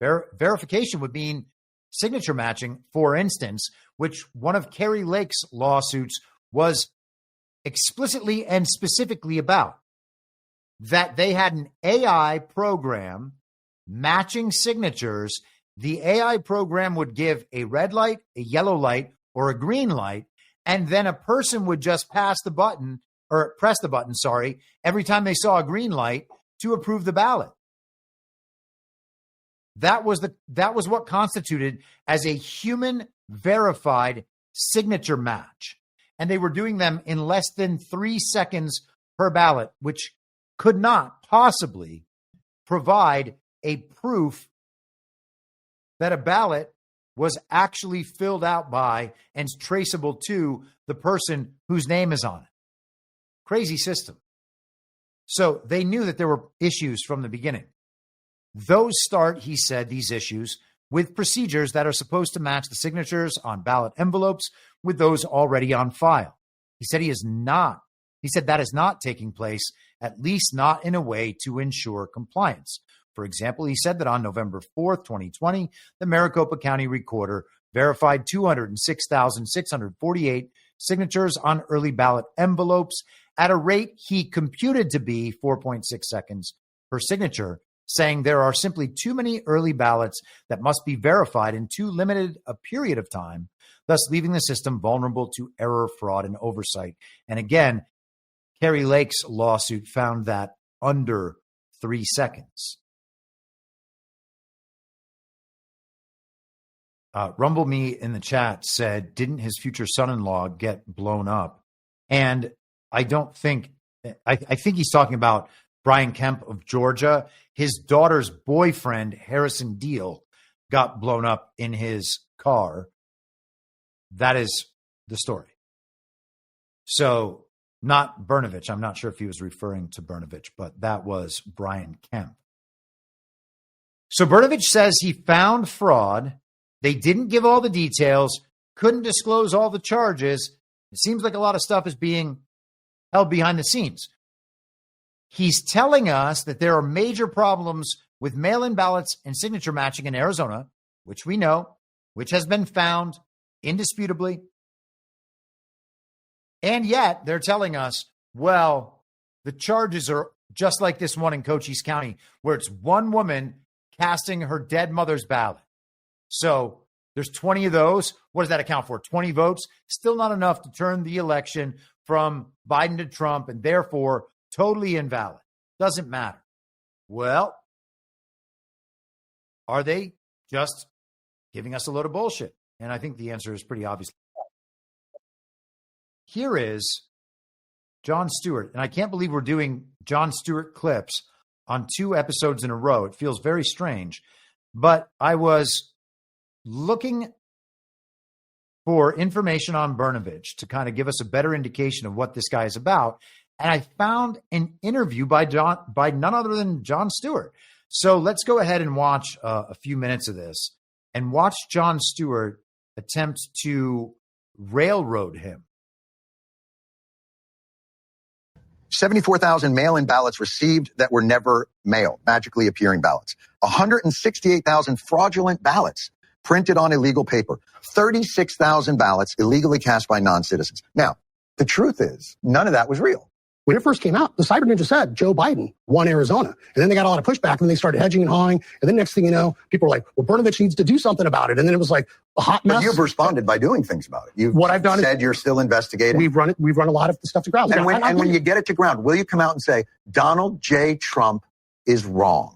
Verification would mean signature matching, for instance, which one of Kari Lake's lawsuits was explicitly and specifically about. That they had an AI program matching signatures. The AI program would give a red light, a yellow light, or a green light, and then a person would just press the button, every time they saw a green light to approve the ballot. That was what constituted as a human verified signature match. And they were doing them in less than 3 seconds per ballot, which could not possibly provide a proof that a ballot was actually filled out by and traceable to the person whose name is on it. Crazy system. So they knew that there were issues from the beginning. Those start, he said, these issues with procedures that are supposed to match the signatures on ballot envelopes with those already on file. He said that is not taking place, at least not in a way to ensure compliance. For example, he said that on November 4th, 2020, the Maricopa County Recorder verified 206,648 signatures on early ballot envelopes at a rate he computed to be 4.6 seconds per signature, saying there are simply too many early ballots that must be verified in too limited a period of time, thus leaving the system vulnerable to error, fraud, and oversight. And again, Kari Lake's lawsuit found that under 3 seconds. Rumble Me in the chat said, didn't his future son-in-law get blown up? And I think he's talking about Brian Kemp of Georgia. His daughter's boyfriend, Harrison Deal, got blown up in his car. That is the story. So not Brnovich. I'm not sure if he was referring to Brnovich, but that was Brian Kemp. So Brnovich says he found fraud. They didn't give all the details, couldn't disclose all the charges. It seems like a lot of stuff is being held behind the scenes. He's telling us that there are major problems with mail-in ballots and signature matching in Arizona, which we know, which has been found indisputably. And yet they're telling us, well, the charges are just like this one in Cochise County, where it's one woman casting her dead mother's ballot. So there's 20 of those. What does that account for? 20 votes? Still not enough to turn the election from Biden to Trump, and therefore totally invalid. Doesn't matter. Well, are they just giving us a load of bullshit? And I think the answer is pretty obvious. Here is Jon Stewart. And I can't believe we're doing Jon Stewart clips on 2 episodes in a row. It feels very strange. But I was looking for information on Brnovich to kind of give us a better indication of what this guy is about. And I found an interview by none other than Jon Stewart. So let's go ahead and watch a few minutes of this and watch Jon Stewart attempt to railroad him. 74,000 mail-in ballots received that were never mailed, magically appearing ballots. 168,000 fraudulent ballots printed on illegal paper. 36,000 ballots illegally cast by non-citizens. Now, the truth is, none of that was real. When it first came out, the Cyber Ninja said Joe Biden won Arizona. And then they got a lot of pushback, and then they started hedging and hawing. And then next thing you know, people were like, well, Brnovich needs to do something about it. And then it was like a hot mess. But you've responded by doing things about it. You've said you're still investigating. We've run a lot of the stuff to ground. And when you get it to ground, will you come out and say, Donald J. Trump is wrong?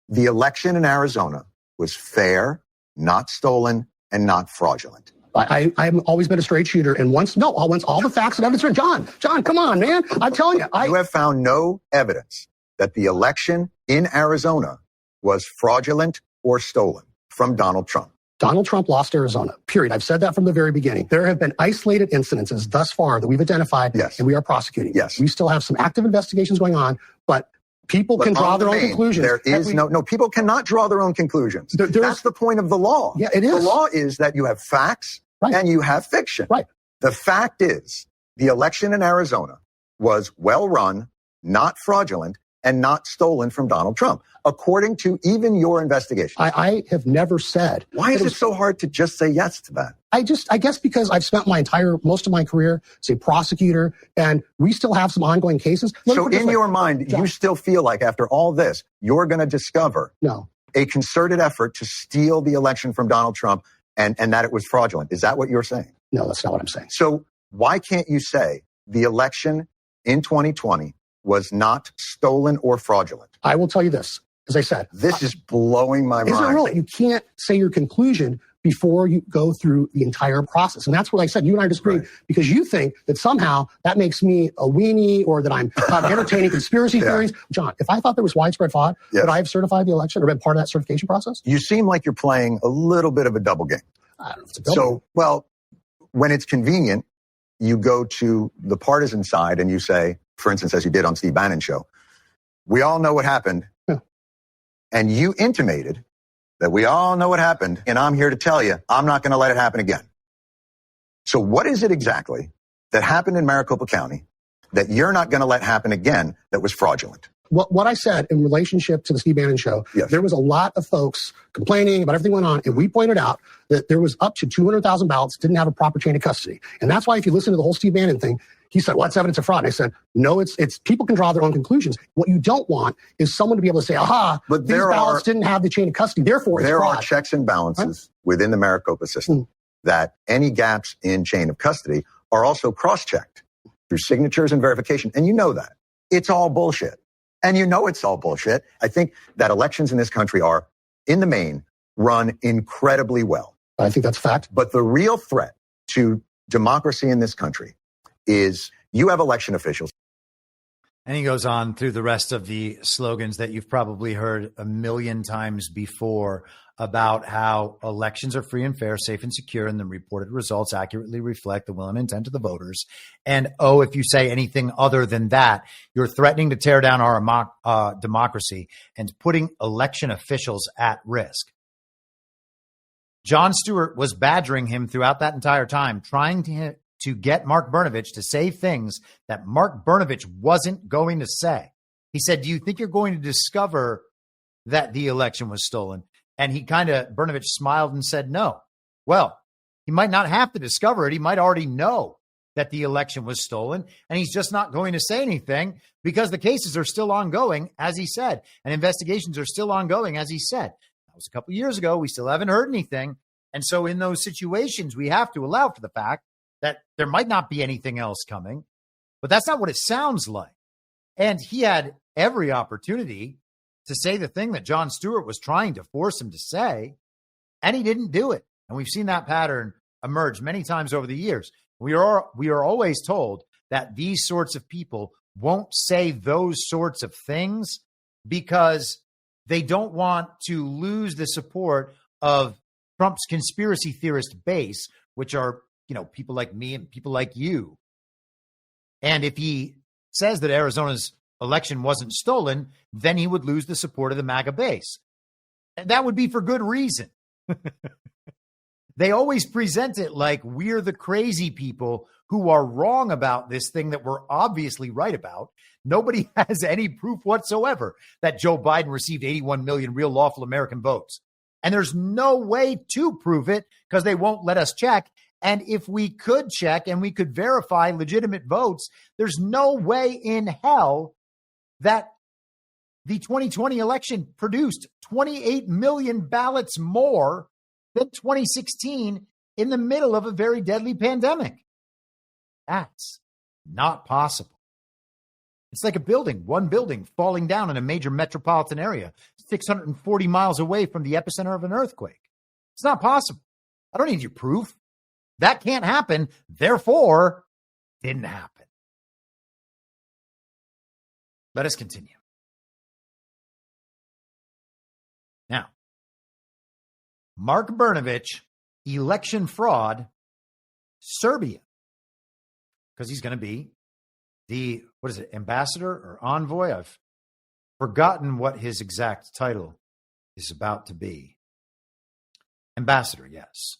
The election in Arizona was fair, not stolen, and not fraudulent. I've always been a straight shooter. And once all the facts and evidence are John, come on, man. I'm telling you. You have found no evidence that the election in Arizona was fraudulent or stolen from Donald Trump. Donald Trump lost Arizona, period. I've said that from the very beginning. There have been isolated incidences thus far that we've identified, and we are prosecuting. Yes. We still have some active investigations going on, but people can draw their own conclusions. There is no, people cannot draw their own conclusions. That's the point of the law. Yeah, it is. The law is that you have facts and you have fiction. Right. The fact is the election in Arizona was well run, not fraudulent, and not stolen from Donald Trump, according to even your investigation. I have never said. Why is it so hard to just say yes to that? I guess because I've spent most of my career as a prosecutor, and we still have some ongoing cases. So in your mind, you still feel like after all this, you're going to discover a concerted effort to steal the election from Donald Trump and that it was fraudulent. Is that what you're saying? No, that's not what I'm saying. So why can't you say the election in 2020 was not stolen or fraudulent? I will tell you this. As I said, this is blowing my mind. Is it really? You can't say your conclusion before you go through the entire process. And that's what I said. You and I disagree because you think that somehow that makes me a weenie or that I'm entertaining conspiracy theories. John, if I thought there was widespread fraud, would I have certified the election or been part of that certification process? You seem like you're playing a little bit of a double game. I don't know if it's a double game. Well, when it's convenient, you go to the partisan side and you say, for instance, as you did on Steve Bannon's show, we all know what happened. And you intimated that we all know what happened, and I'm here to tell you, I'm not going to let it happen again. So what is it exactly that happened in Maricopa County that you're not going to let happen again that was fraudulent? What I said in relationship to the Steve Bannon show, there was a lot of folks complaining about everything going on, and we pointed out that there was up to 200,000 ballots didn't have a proper chain of custody. And that's why if you listen to the whole Steve Bannon thing, he said, well, that's evidence of fraud. And I said, no, it's people can draw their own conclusions. What you don't want is someone to be able to say, but these ballots didn't have the chain of custody, therefore it's fraud. There are checks and balances within the Maricopa system that any gaps in chain of custody are also cross-checked through signatures and verification. And you know that. It's all bullshit. And you know it's all bullshit. I think that elections in this country are, in the main, run incredibly well. I think that's a fact. But the real threat to democracy in this country is you have election officials. And he goes on through the rest of the slogans that you've probably heard a million times before about how elections are free and fair, safe and secure, and the reported results accurately reflect the will and intent of the voters. And, if you say anything other than that, you're threatening to tear down our democracy and putting election officials at risk. Jon Stewart was badgering him throughout that entire time, trying to get Mark Brnovich to say things that Mark Brnovich wasn't going to say. He said, do you think you're going to discover that the election was stolen? And Brnovich smiled and said, no. Well, he might not have to discover it. He might already know that the election was stolen, and he's just not going to say anything because the cases are still ongoing, as he said, and investigations are still ongoing, as he said. That was a couple of years ago. We still haven't heard anything. And so in those situations, we have to allow for the fact that there might not be anything else coming, but that's not what it sounds like. And he had every opportunity to say the thing that Jon Stewart was trying to force him to say, and he didn't do it. And we've seen that pattern emerge many times over the years. We are always told that these sorts of people won't say those sorts of things because they don't want to lose the support of Trump's conspiracy theorist base, which are, people like me and people like you. And if he says that Arizona's election wasn't stolen, then he would lose the support of the MAGA base. And that would be for good reason. They always present it like we're the crazy people who are wrong about this thing that we're obviously right about. Nobody has any proof whatsoever that Joe Biden received 81 million real lawful American votes. And there's no way to prove it because they won't let us check. And if we could check and we could verify legitimate votes, there's no way in hell that the 2020 election produced 28 million ballots more than 2016 in the middle of a very deadly pandemic. That's not possible. It's like one building falling down in a major metropolitan area, 640 miles away from the epicenter of an earthquake. It's not possible. I don't need your proof. That can't happen. Therefore, didn't happen. Let us continue. Now, Mark Brnovich, election fraud, Serbia. Because he's going to be the, ambassador or envoy? I've forgotten what his exact title is about to be. Ambassador, yes.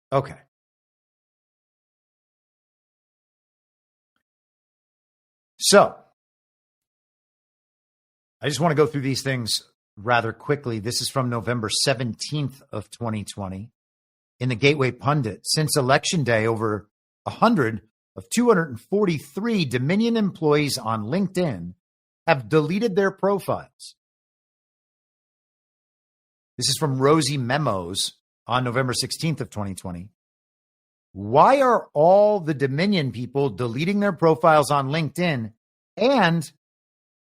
Okay. So, I just want to go through these things rather quickly. This is from November 17th of 2020 in the Gateway Pundit. Since Election Day, over 100 of 243 Dominion employees on LinkedIn have deleted their profiles. This is from Rosie Memos on November 16th of 2020. Why are all the Dominion people deleting their profiles on LinkedIn? And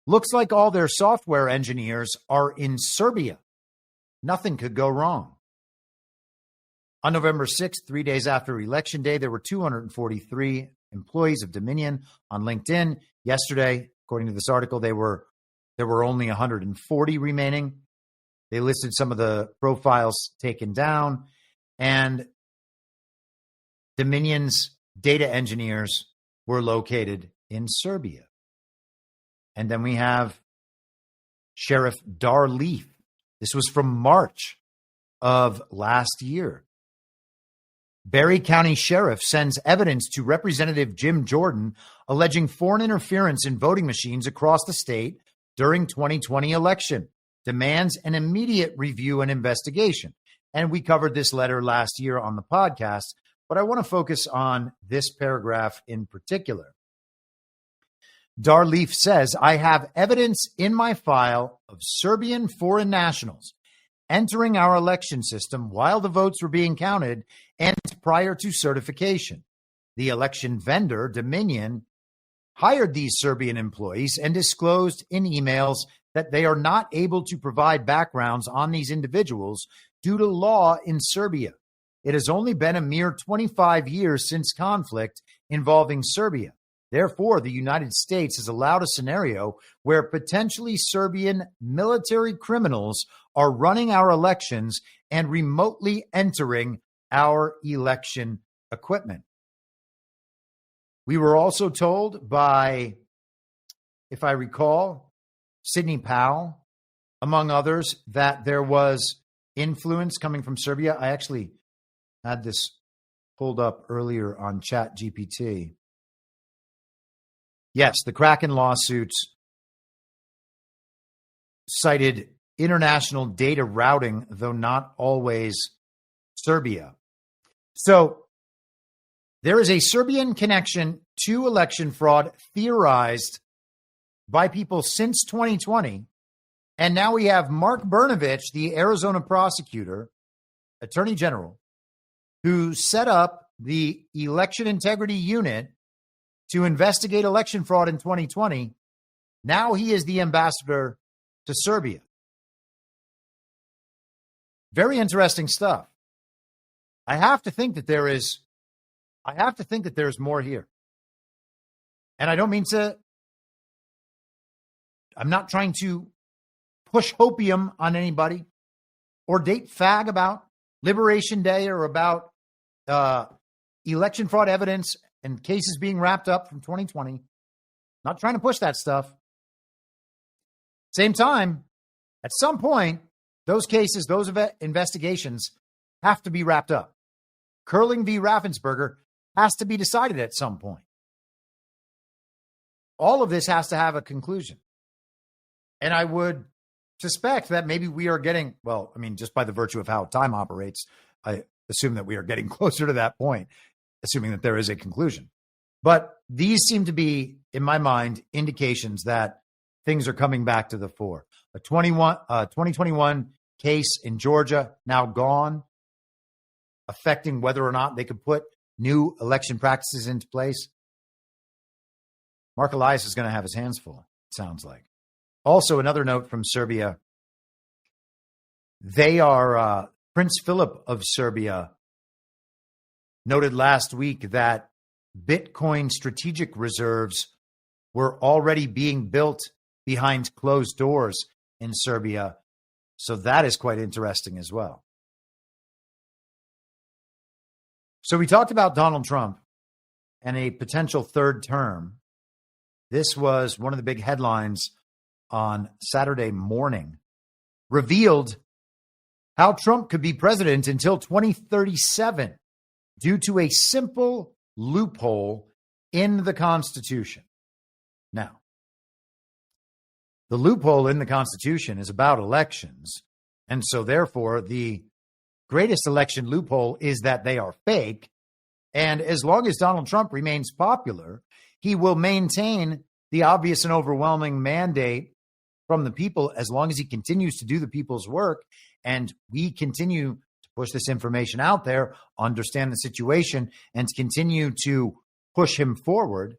looks like all their software engineers are in Serbia. Nothing could go wrong. On November 6th, 3 days after Election Day, there were 243 employees of Dominion on LinkedIn. Yesterday, according to this article, there were only 140 remaining. They listed some of the profiles taken down, and Dominion's data engineers were located in Serbia. And then we have Sheriff Darleaf. This was from March of last year. Barry County Sheriff sends evidence to Representative Jim Jordan alleging foreign interference in voting machines across the state during 2020 election. Demands an immediate review and investigation. And we covered this letter last year on the podcast, but I want to focus on this paragraph in particular. Darleaf says, I have evidence in my file of Serbian foreign nationals entering our election system while the votes were being counted and prior to certification. The election vendor, Dominion, hired these Serbian employees and disclosed in emails that they are not able to provide backgrounds on these individuals due to law in Serbia. It has only been a mere 25 years since conflict involving Serbia. Therefore, the United States has allowed a scenario where potentially Serbian military criminals are running our elections and remotely entering our election equipment. We were also told by, if I recall, Sidney Powell, among others, that there was influence coming from Serbia. I actually had this pulled up earlier on ChatGPT. Yes, the Kraken lawsuits cited international data routing, though not always Serbia. So there is a Serbian connection to election fraud theorized by people since 2020. And now we have Mark Brnovich, the Arizona prosecutor, attorney general, who set up the election integrity unit to investigate election fraud in 2020. Now he is the ambassador to Serbia. Very interesting stuff. I have to think that there's more here. And I don't mean to, I'm not trying to push hopium on anybody or date fag about Liberation Day or about election fraud evidence and cases being wrapped up from 2020. Not trying to push that stuff. Same time, at some point, those cases, those investigations have to be wrapped up. Curling v. Raffensperger has to be decided at some point. All of this has to have a conclusion. And I would suspect that maybe we are getting, well, I mean, just by the virtue of how time operates, I assume that we are getting closer to that point, assuming that there is a conclusion. But these seem to be, in my mind, indications that things are coming back to the fore. A 2021 case in Georgia now gone, affecting whether or not they could put new election practices into place. Mark Elias is going to have his hands full, it sounds like. Also, another note from Serbia. They are, Prince Philip of Serbia noted last week that Bitcoin strategic reserves were already being built behind closed doors in Serbia. So that is quite interesting as well. So we talked about Donald Trump and a potential third term. This was one of the big headlines on Saturday morning. Revealed how Trump could be president until 2037 due to a simple loophole in the Constitution. Now, the loophole in the Constitution is about elections. And so therefore, the greatest election loophole is that they are fake. And as long as Donald Trump remains popular, he will maintain the obvious and overwhelming mandate from the people as long as he continues to do the people's work. And we continue to push this information out there, understand the situation, and continue to push him forward.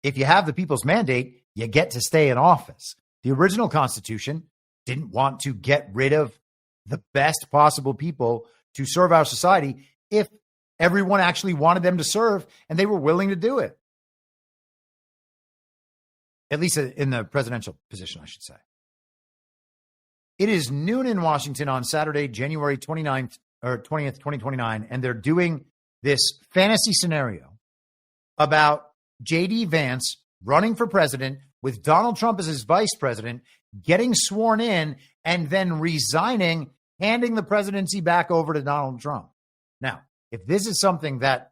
If you have the people's mandate, you get to stay in office. The original Constitution didn't want to get rid of the best possible people to serve our society if everyone actually wanted them to serve and they were willing to do it. At least in the presidential position, I should say. It is noon in Washington on Saturday, January 29th or 20th, 2029, and they're doing this fantasy scenario about J.D. Vance running for president with Donald Trump as his vice president, getting sworn in, and then resigning, handing the presidency back over to Donald Trump. Now, if this is something that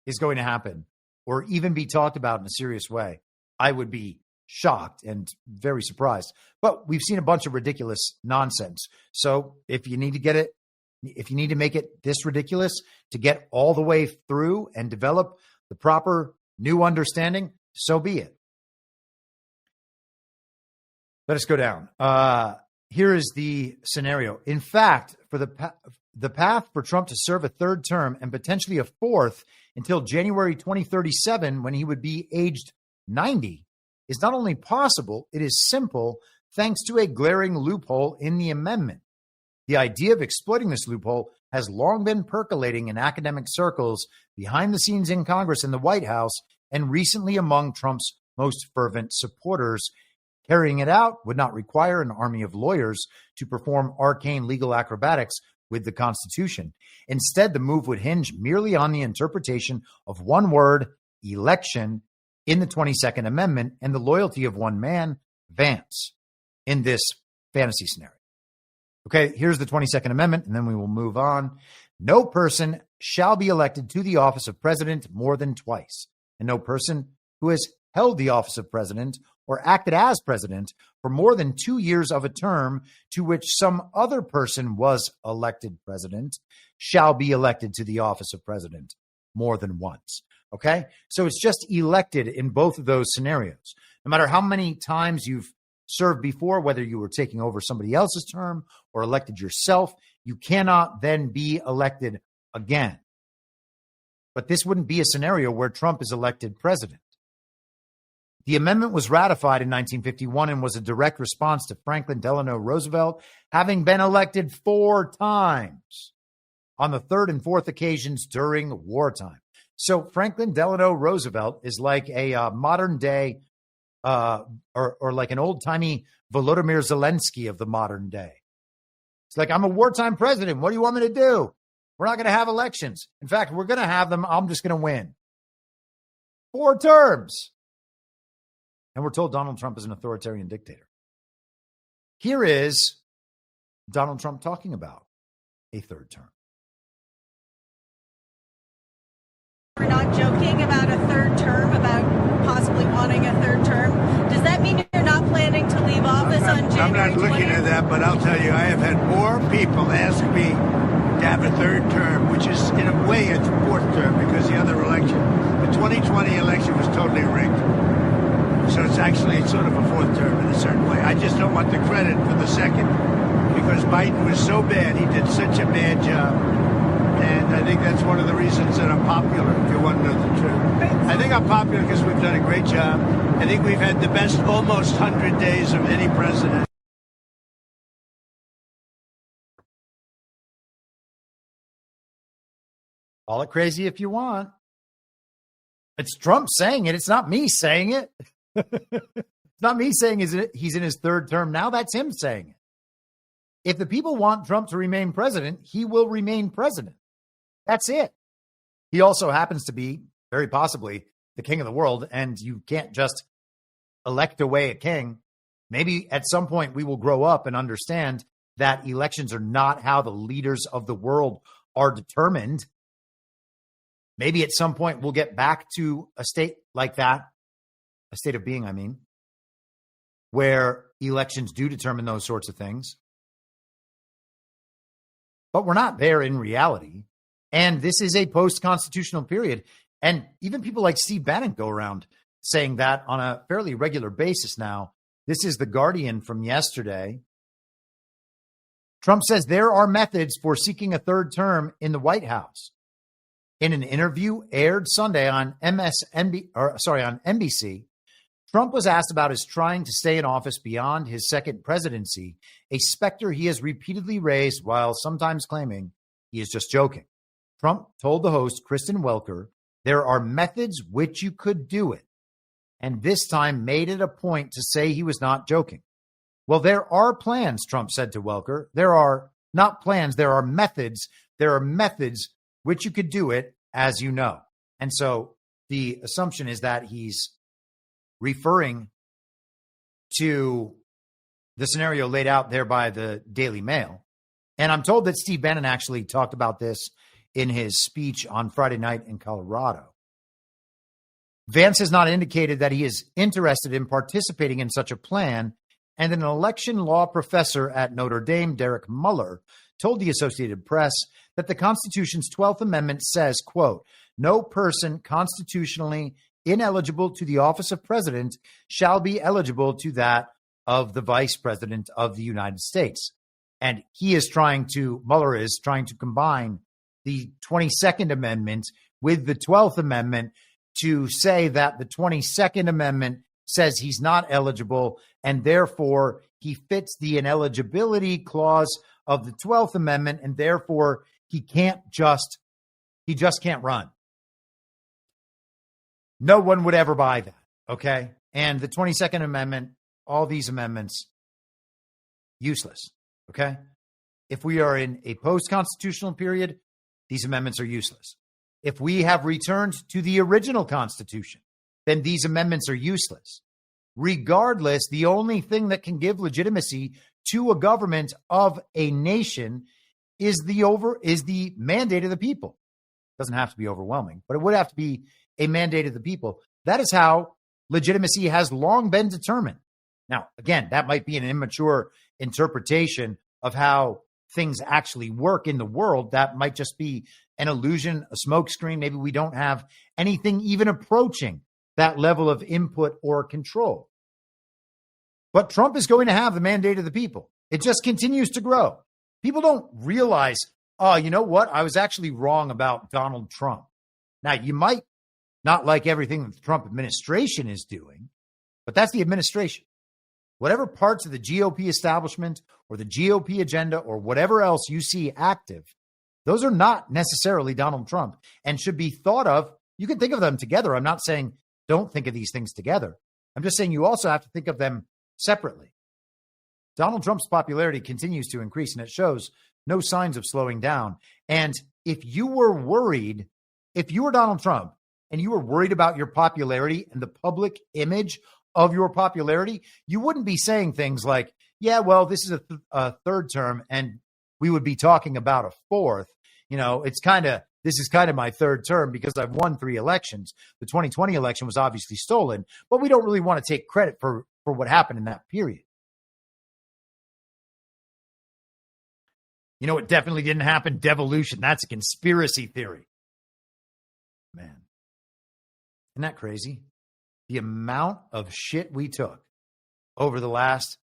is going to happen or even be talked about in a serious way, I would be shocked and very surprised. But we've seen a bunch of ridiculous nonsense. So if you need to get it, if you need to make it this ridiculous to get all the way through and develop the proper new understanding, so be it. Let us go down. Here is the scenario. In fact, for the path for Trump to serve a third term and potentially a fourth until January 2037, when he would be aged 90, is not only possible, it is simple, thanks to a glaring loophole in the amendment. The idea of exploiting this loophole has long been percolating in academic circles, behind the scenes in Congress and the White House, and recently among Trump's most fervent supporters. Carrying it out would not require an army of lawyers to perform arcane legal acrobatics with the Constitution. Instead, the move would hinge merely on the interpretation of one word, election, in the 22nd Amendment and the loyalty of one man, Vance, in this fantasy scenario. Okay, here's the 22nd Amendment, and then we will move on. No person shall be elected to the office of president more than twice, and no person who has held the office of president or acted as president for more than 2 years of a term to which some other person was elected president shall be elected to the office of president more than once. Okay, so it's just elected in both of those scenarios. No matter how many times you've served before, whether you were taking over somebody else's term or elected yourself, you cannot then be elected again. But this wouldn't be a scenario where Trump is elected president. The amendment was ratified in 1951 and was a direct response to Franklin Delano Roosevelt having been elected 4 times on the third and fourth occasions during wartime. So Franklin Delano Roosevelt is like a modern day or like an old timey Volodymyr Zelensky of the modern day. It's like, I'm a wartime president. What do you want me to do? We're not going to have elections. In fact, we're going to have them. I'm just going to win. 4 terms. And we're told Donald Trump is an authoritarian dictator. Here is Donald Trump talking about a third term. We're not joking about a third term, about possibly wanting a third term. Does that mean you're not planning to leave office on January 20th? I'm not looking at that, but I'll tell you, I have had more people ask me to have a third term, which is in a way a fourth term because the other election, the 2020 election was totally rigged. So it's actually sort of a fourth term in a certain way. I just don't want the credit for the second because Biden was so bad. He did such a bad job. And I think that's one of the reasons that I'm popular, if you want to know the truth. I think I'm popular because we've done a great job. I think we've had the best almost 100 days of any president. Call it crazy if you want. It's Trump saying it. It's not me saying it. It's not me saying he's in his third term now. That's him saying it. If the people want Trump to remain president, he will remain president. That's it. He also happens to be, very possibly, the king of the world, and you can't just elect away a king. Maybe at some point we will grow up and understand that elections are not how the leaders of the world are determined. Maybe at some point we'll get back to a state like that, a state of being, I mean, where elections do determine those sorts of things. But we're not there in reality. And this is a post-constitutional period. And even people like Steve Bannon go around saying that on a fairly regular basis now. This is The Guardian from yesterday. Trump says there are methods for seeking a third term in the White House. In an interview aired Sunday on NBC, Trump was asked about his trying to stay in office beyond his second presidency, a specter he has repeatedly raised while sometimes claiming he is just joking. Trump told the host, Kristen Welker, there are methods which you could do it, and this time made it a point to say he was not joking. Well, there are plans, Trump said to Welker. There are not plans, there are methods. There are methods which you could do it, as you know. And so the assumption is that he's referring to the scenario laid out there by the Daily Mail. And I'm told that Steve Bannon actually talked about this in his speech on Friday night in Colorado. Vance has not indicated that he is interested in participating in such a plan, and an election law professor at Notre Dame, Derek Muller, told the Associated Press that the Constitution's 12th Amendment says, quote, no person constitutionally ineligible to the office of president shall be eligible to that of the vice president of the United States. And Mueller is trying to combine the 22nd Amendment with the 12th Amendment to say that the 22nd Amendment says he's not eligible, and therefore he fits the ineligibility clause of the 12th Amendment, and therefore he just can't run. No one would ever buy that, okay? And the 22nd Amendment, all these amendments, useless, okay? If we are in a post-constitutional period, these amendments are useless. If we have returned to the original Constitution, then these amendments are useless. Regardless, the only thing that can give legitimacy to a government of a nation is the mandate of the people. It doesn't have to be overwhelming, but it would have to be a mandate of the people. That is how legitimacy has long been determined. Now, again, that might be an immature interpretation of how things actually work in the world. That might just be an illusion, a smokescreen. Maybe we don't have anything even approaching that level of input or control. But Trump is going to have the mandate of the people. It just continues to grow. People don't realize, oh, you know what? I was actually wrong about Donald Trump. Now, you might not like everything that the Trump administration is doing, but that's the administration. Whatever parts of the GOP establishment or the GOP agenda or whatever else you see active, those are not necessarily Donald Trump and should be thought of. You can think of them together. I'm not saying don't think of these things together. I'm just saying you also have to think of them separately. Donald Trump's popularity continues to increase, and it shows no signs of slowing down. And if you were Donald Trump and you were worried about your popularity and the public image of your popularity, you wouldn't be saying things like, yeah, well, this is a third term, and we would be talking about a fourth. You know, this is kind of my third term because I've won 3 elections. The 2020 election was obviously stolen, but we don't really want to take credit for what happened in that period. You know, it definitely didn't happen. Devolution. That's a conspiracy theory. Man, isn't that crazy? The amount of shit we took over the last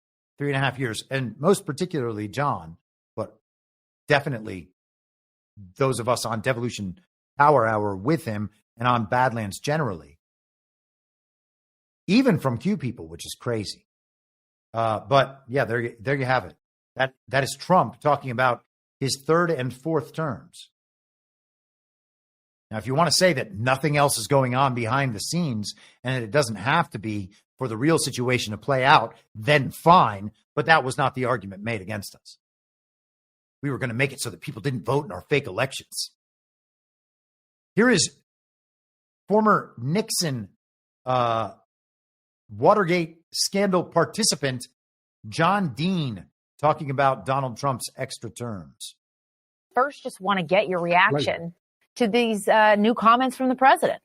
3.5 years, and most particularly John, but definitely those of us on Devolution Power Hour with him and on Badlands generally, even from Q people, which is crazy. But yeah, there you have it. That is Trump talking about his third and fourth terms. Now, if you want to say that nothing else is going on behind the scenes and it doesn't have to be for the real situation to play out, then fine. But that was not the argument made against us. We were going to make it so that people didn't vote in our fake elections. Here is former Nixon Watergate scandal participant John Dean talking about Donald Trump's extra terms. First, just want to get your reaction to these new comments from the president.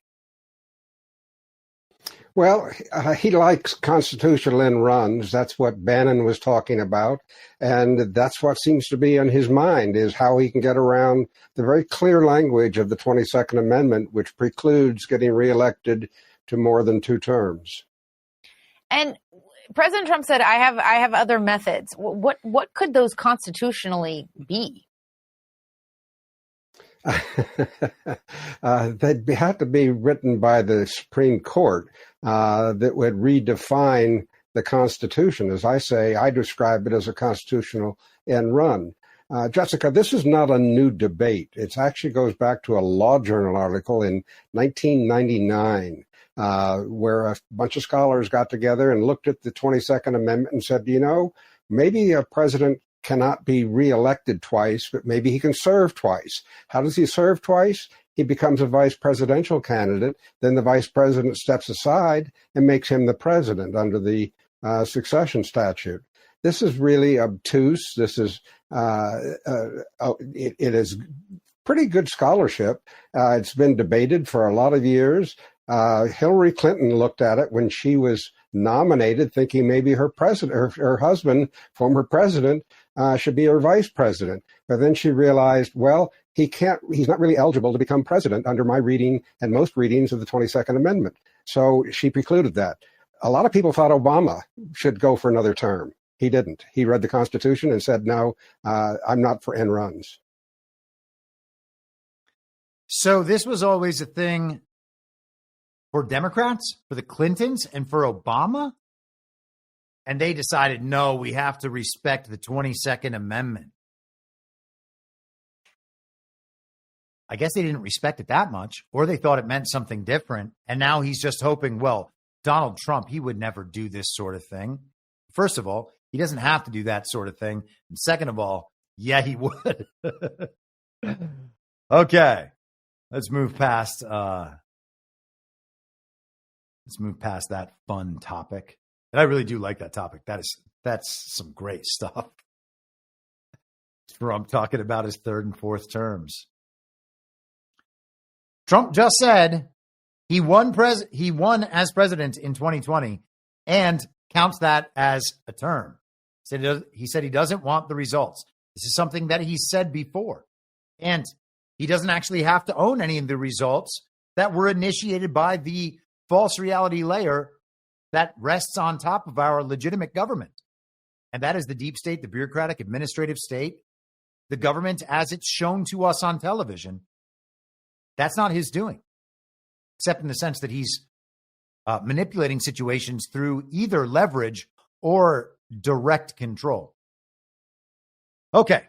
Well, he likes constitutional end runs. That's what Bannon was talking about. And that's what seems to be on his mind, is how he can get around the very clear language of the 22nd Amendment, which precludes getting reelected to more than 2 terms. And President Trump said, I have other methods. What could those constitutionally be? They'd have to be written by the Supreme Court that would redefine the Constitution. As I say, I describe it as a constitutional end run. Jessica, this is not a new debate. It actually goes back to a Law Journal article in 1999, where a bunch of scholars got together and looked at the 22nd Amendment and said, maybe a president cannot be reelected twice, but maybe he can serve twice. How does he serve twice? He becomes a vice presidential candidate. Then the vice president steps aside and makes him the president under the succession statute. This is really obtuse. This is it is pretty good scholarship. It's been debated for a lot of years. Hillary Clinton looked at it when she was nominated, thinking maybe her husband, former president, should be her vice president. But then she realized, well, he's not really eligible to become president under my reading and most readings of the 22nd Amendment. So she precluded that. A lot of people thought Obama should go for another term. He didn't. He read the Constitution and said, no, I'm not for end runs. So this was always a thing for Democrats, for the Clintons, and for Obama. And they decided, no, we have to respect the 22nd Amendment. I guess they didn't respect it that much, or they thought it meant something different. And now he's just hoping, well, Donald Trump, he would never do this sort of thing. First of all, he doesn't have to do that sort of thing. And second of all, yeah, he would. Okay, let's move past that fun topic. And I really do like that topic. That's some great stuff. Trump talking about his 3rd and 4th terms. Trump just said he won as president in 2020 and counts that as a term. He said he doesn't want the results. This is something that he said before. And he doesn't actually have to own any of the results that were initiated by the false reality layer that rests on top of our legitimate government. And that is the deep state, the bureaucratic administrative state, the government as it's shown to us on television. That's not his doing, except in the sense that he's manipulating situations through either leverage or direct control. Okay.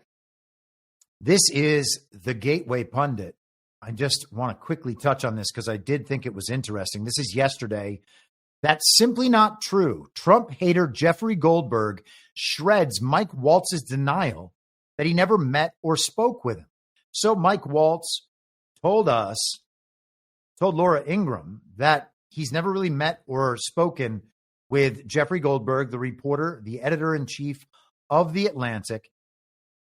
This is the Gateway Pundit. I just want to quickly touch on this because I did think it was interesting. This is yesterday. That's simply not true. Trump hater Jeffrey Goldberg shreds Mike Waltz's denial that he never met or spoke with him. So Mike Waltz told Laura Ingraham that he's never really met or spoken with Jeffrey Goldberg, the reporter, the editor-in-chief of The Atlantic.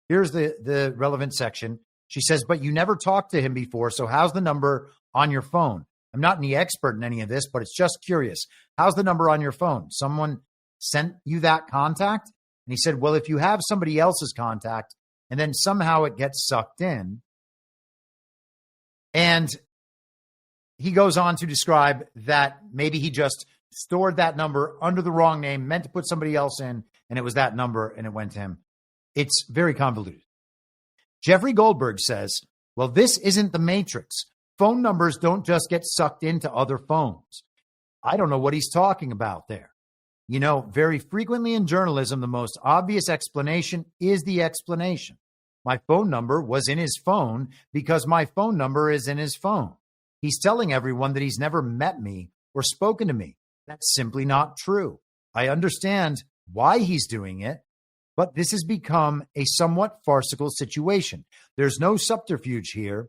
Here's the relevant section. She says, but you never talked to him before, so how's the number on your phone? I'm not any expert in any of this, but it's just curious. How's the number on your phone? Someone sent you that contact? And he said, well, if you have somebody else's contact and then somehow it gets sucked in. And he goes on to describe that maybe he just stored that number under the wrong name, meant to put somebody else in, and it was that number and it went to him. It's very convoluted. Jeffrey Goldberg says, well, this isn't the Matrix. Phone numbers don't just get sucked into other phones. I don't know what he's talking about there. You know, very frequently in journalism, the most obvious explanation is the explanation. My phone number was in his phone because my phone number is in his phone. He's telling everyone that he's never met me or spoken to me. That's simply not true. I understand why he's doing it, but this has become a somewhat farcical situation. There's no subterfuge here.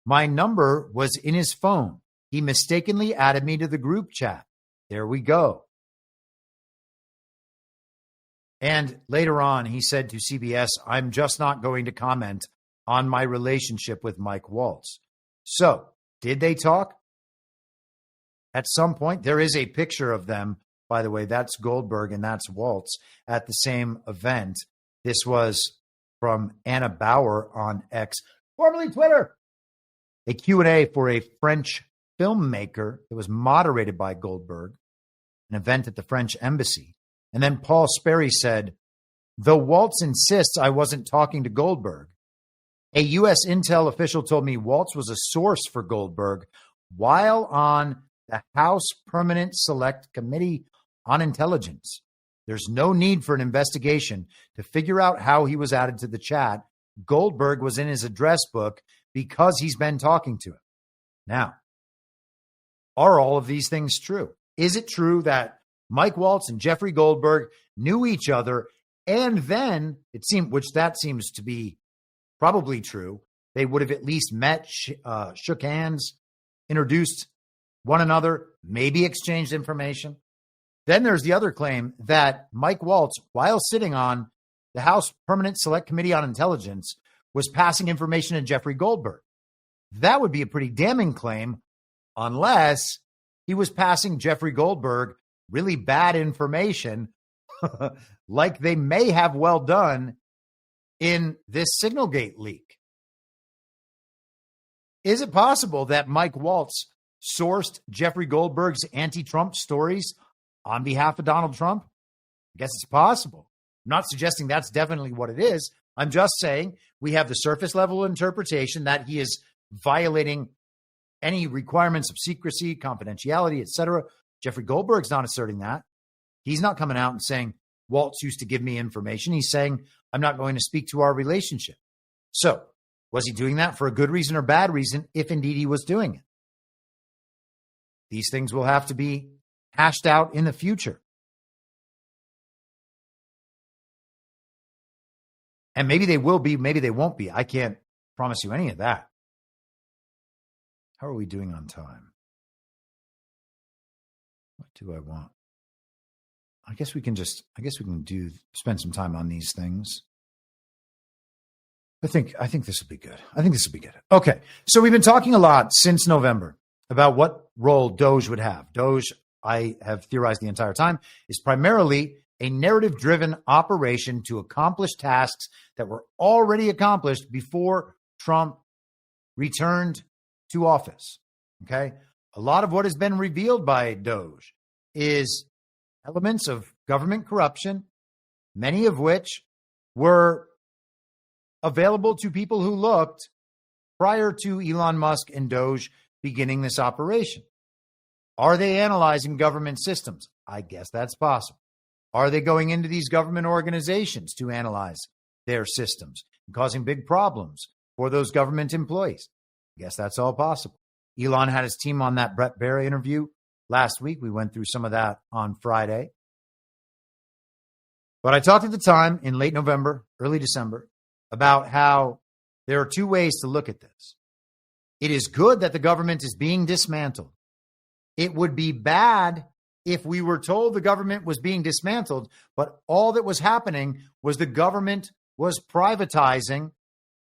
My number was in his phone. He mistakenly added me to the group chat. There we go. And later on, he said to CBS, I'm just not going to comment on my relationship with Mike Waltz. So, did they talk? At some point, there is a picture of them. By the way, that's Goldberg and that's Waltz at the same event. This was from Anna Bauer on X, formerly Twitter. A Q&A for a French filmmaker that was moderated by Goldberg, an event at the French embassy. And then Paul Sperry said, though Waltz insists I wasn't talking to Goldberg, a U.S. intel official told me Waltz was a source for Goldberg while on the House Permanent Select Committee on Intelligence. There's no need for an investigation to figure out how he was added to the chat. Goldberg was in his address book because he's been talking to him. Now, are all of these things true? Is it true that Mike Waltz and Jeffrey Goldberg knew each other, and then it seemed, which that seems to be probably true, they would have at least met, shook hands, introduced one another, maybe exchanged information? Then there's the other claim that Mike Waltz, while sitting on the House Permanent Select Committee on Intelligence, was passing information to Jeffrey Goldberg. That would be a pretty damning claim, unless he was passing Jeffrey Goldberg really bad information, like they may have well done in this Signalgate leak. Is it possible that Mike Waltz sourced Jeffrey Goldberg's anti-Trump stories on behalf of Donald Trump? I guess it's possible. I'm not suggesting that's definitely what it is. I'm just saying we have the surface level interpretation that he is violating any requirements of secrecy, confidentiality, etc. Jeffrey Goldberg's not asserting that. He's not coming out and saying, Waltz used to give me information. He's saying, I'm not going to speak to our relationship. So, was he doing that for a good reason or bad reason, if indeed he was doing it? These things will have to be hashed out in the future. And maybe they will be, maybe they won't be. I can't promise you any of that. How are we doing on time? What do I want? I guess we can spend some time on these things. I think this will be good. Okay. So we've been talking a lot since November about what role DOGE would have. DOGE, I have theorized the entire time, is primarily a narrative-driven operation to accomplish tasks that were already accomplished before Trump returned to office. Okay? A lot of what has been revealed by DOGE is elements of government corruption, many of which were available to people who looked prior to Elon Musk and DOGE beginning this operation. Are they analyzing government systems? I guess that's possible. Are they going into these government organizations to analyze their systems and causing big problems for those government employees? I guess that's all possible. Elon had his team on that Brett Baier interview last week. We went through some of that on Friday. But I talked at the time in late November, early December, about how there are two ways to look at this. It is good that the government is being dismantled. It would be bad if we were told the government was being dismantled, but all that was happening was the government was privatizing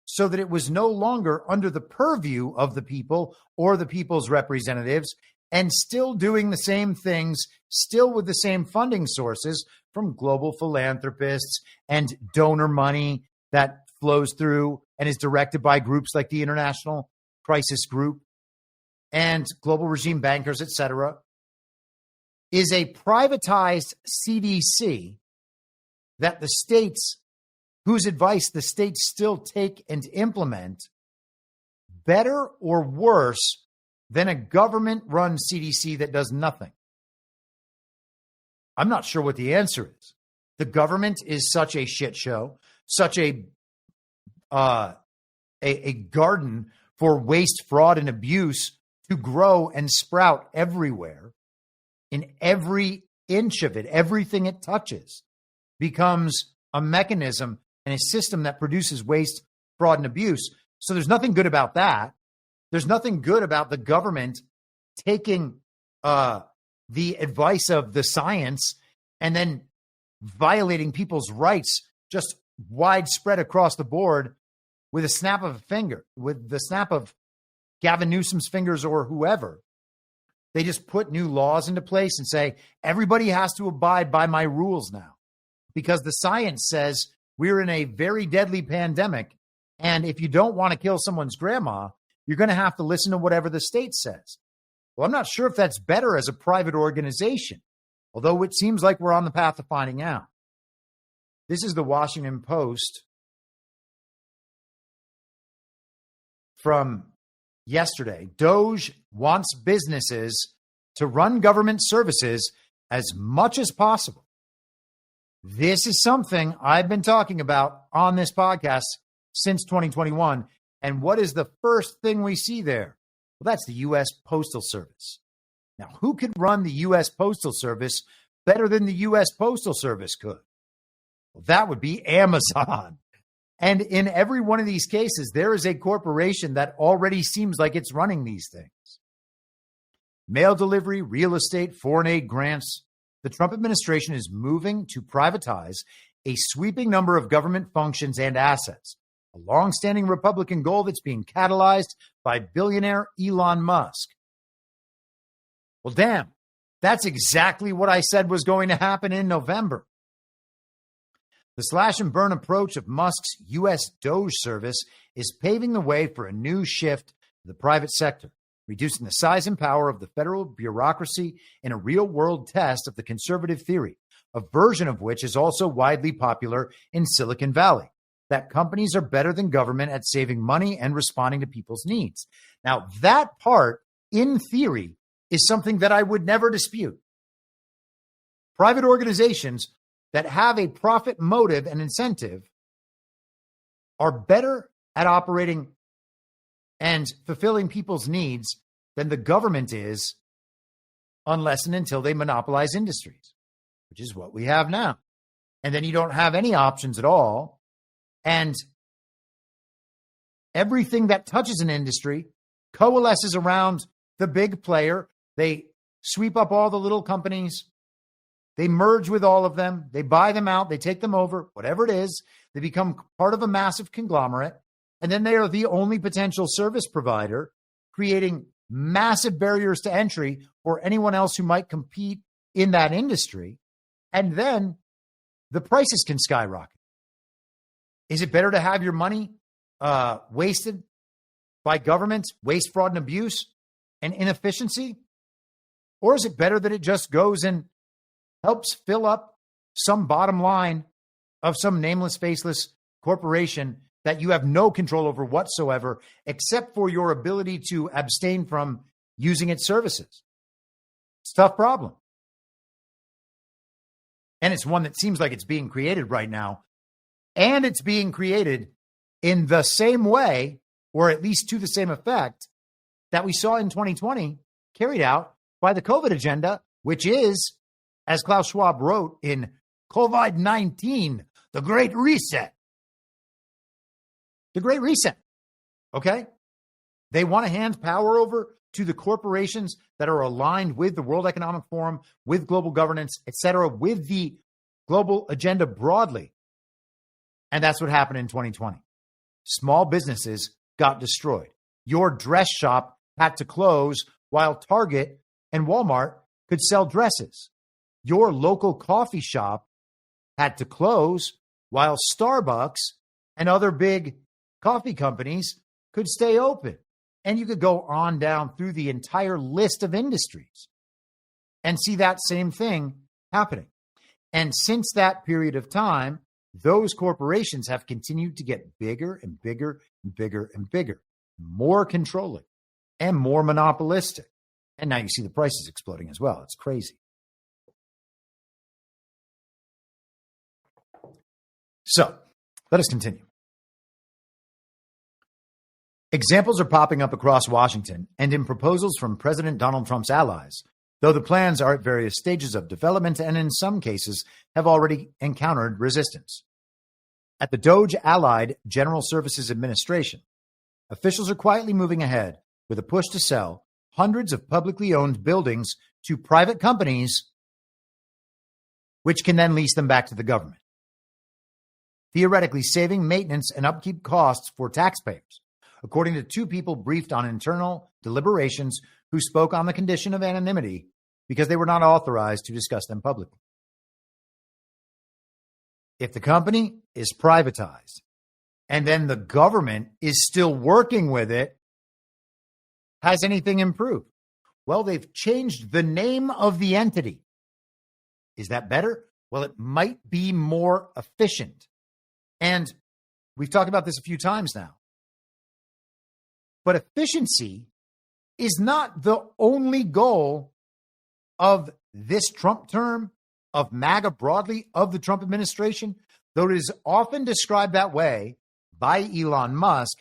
so that it was no longer under the purview of the people or the people's representatives, and still doing the same things, still with the same funding sources from global philanthropists and donor money that flows through and is directed by groups like the International Crisis Group and global regime bankers, etc., is a privatized CDC that the states, whose advice the states still take and implement, better or worse than a government-run CDC that does nothing? I'm not sure what the answer is. The government is such a shit show, such a garden for waste, fraud, and abuse to grow and sprout everywhere, in every inch of it, everything it touches becomes a mechanism and a system that produces waste, fraud, and abuse. So there's nothing good about that. There's nothing good about the government taking the advice of the science and then violating people's rights just widespread across the board with a snap of a finger, with the snap of Gavin Newsom's fingers or whoever. They just put new laws into place and say, everybody has to abide by my rules now, because the science says we're in a very deadly pandemic. And if you don't want to kill someone's grandma, you're going to have to listen to whatever the state says. Well, I'm not sure if that's better as a private organization, although it seems like we're on the path of finding out. This is the Washington Post from yesterday. DOGE wants businesses to run government services as much as possible. This is something I've been talking about on this podcast since 2021. And what is the first thing we see there? Well, that's the U.S. Postal Service. Now, who could run the U.S. Postal Service better than the U.S. Postal Service could? Well, that would be Amazon. And in every one of these cases, there is a corporation that already seems like it's running these things. Mail delivery, real estate, foreign aid grants. The Trump administration is moving to privatize a sweeping number of government functions and assets, a longstanding Republican goal that's being catalyzed by billionaire Elon Musk. Well, damn, that's exactly what I said was going to happen in November. The slash and burn approach of Musk's U.S. DOGE service is paving the way for a new shift to the private sector, reducing the size and power of the federal bureaucracy in a real-world test of the conservative theory, a version of which is also widely popular in Silicon Valley, that companies are better than government at saving money and responding to people's needs. Now, that part, in theory, is something that I would never dispute. Private organizations that have a profit motive and incentive are better at operating and fulfilling people's needs than the government is, unless and until they monopolize industries, which is what we have now. And then you don't have any options at all. And everything that touches an industry coalesces around the big player. They sweep up all the little companies. They merge with all of them. They buy them out. They take them over, whatever it is. They become part of a massive conglomerate. And then they are the only potential service provider, creating massive barriers to entry for anyone else who might compete in that industry. And then the prices can skyrocket. Is it better to have your money wasted by government, waste, fraud, and abuse and inefficiency? Or is it better that it just goes and helps fill up some bottom line of some nameless, faceless corporation that you have no control over whatsoever, except for your ability to abstain from using its services? It's a tough problem. And it's one that seems like it's being created right now. And it's being created in the same way, or at least to the same effect, that we saw in 2020 carried out by the COVID agenda, which is, as Klaus Schwab wrote in COVID-19, the Great Reset. The Great Reset. Okay? They want to hand power over to the corporations that are aligned with the World Economic Forum, with global governance, etc., with the global agenda broadly. And that's what happened in 2020. Small businesses got destroyed. Your dress shop had to close while Target and Walmart could sell dresses. Your local coffee shop had to close while Starbucks and other big coffee companies could stay open. And you could go on down through the entire list of industries and see that same thing happening. And since that period of time, those corporations have continued to get bigger and bigger and bigger and bigger, more controlling and more monopolistic. And now you see the prices exploding as well. It's crazy. So let us continue. Examples are popping up across Washington and in proposals from President Donald Trump's allies, though the plans are at various stages of development and in some cases have already encountered resistance. At the DOGE Allied General Services Administration, officials are quietly moving ahead with a push to sell hundreds of publicly owned buildings to private companies, which can then lease them back to the government, theoretically saving maintenance and upkeep costs for taxpayers, according to two people briefed on internal deliberations who spoke on the condition of anonymity because they were not authorized to discuss them publicly. If the company is privatized and then the government is still working with it, has anything improved? Well, they've changed the name of the entity. Is that better? Well, it might be more efficient. And we've talked about this a few times now. But efficiency is not the only goal of this Trump term, of MAGA broadly, of the Trump administration, though it is often described that way by Elon Musk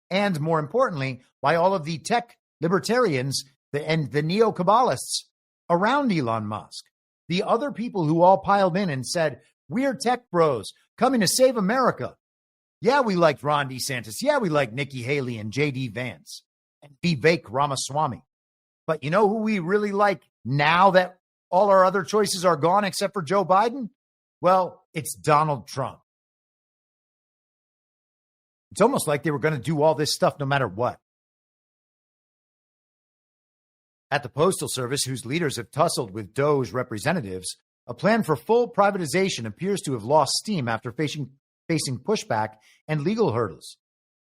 and, more importantly, by all of the tech libertarians and the neo-Kabbalists around Elon Musk. The other people who all piled in and said, we're tech bros coming to save America. Yeah, we liked Ron DeSantis. Yeah, we like Nikki Haley and J.D. Vance and Vivek Ramaswamy. But you know who we really like now that all our other choices are gone except for Joe Biden? Well, it's Donald Trump. It's almost like they were going to do all this stuff no matter what. At the Postal Service, whose leaders have tussled with DOGE representatives, a plan for full privatization appears to have lost steam after facing pushback and legal hurdles.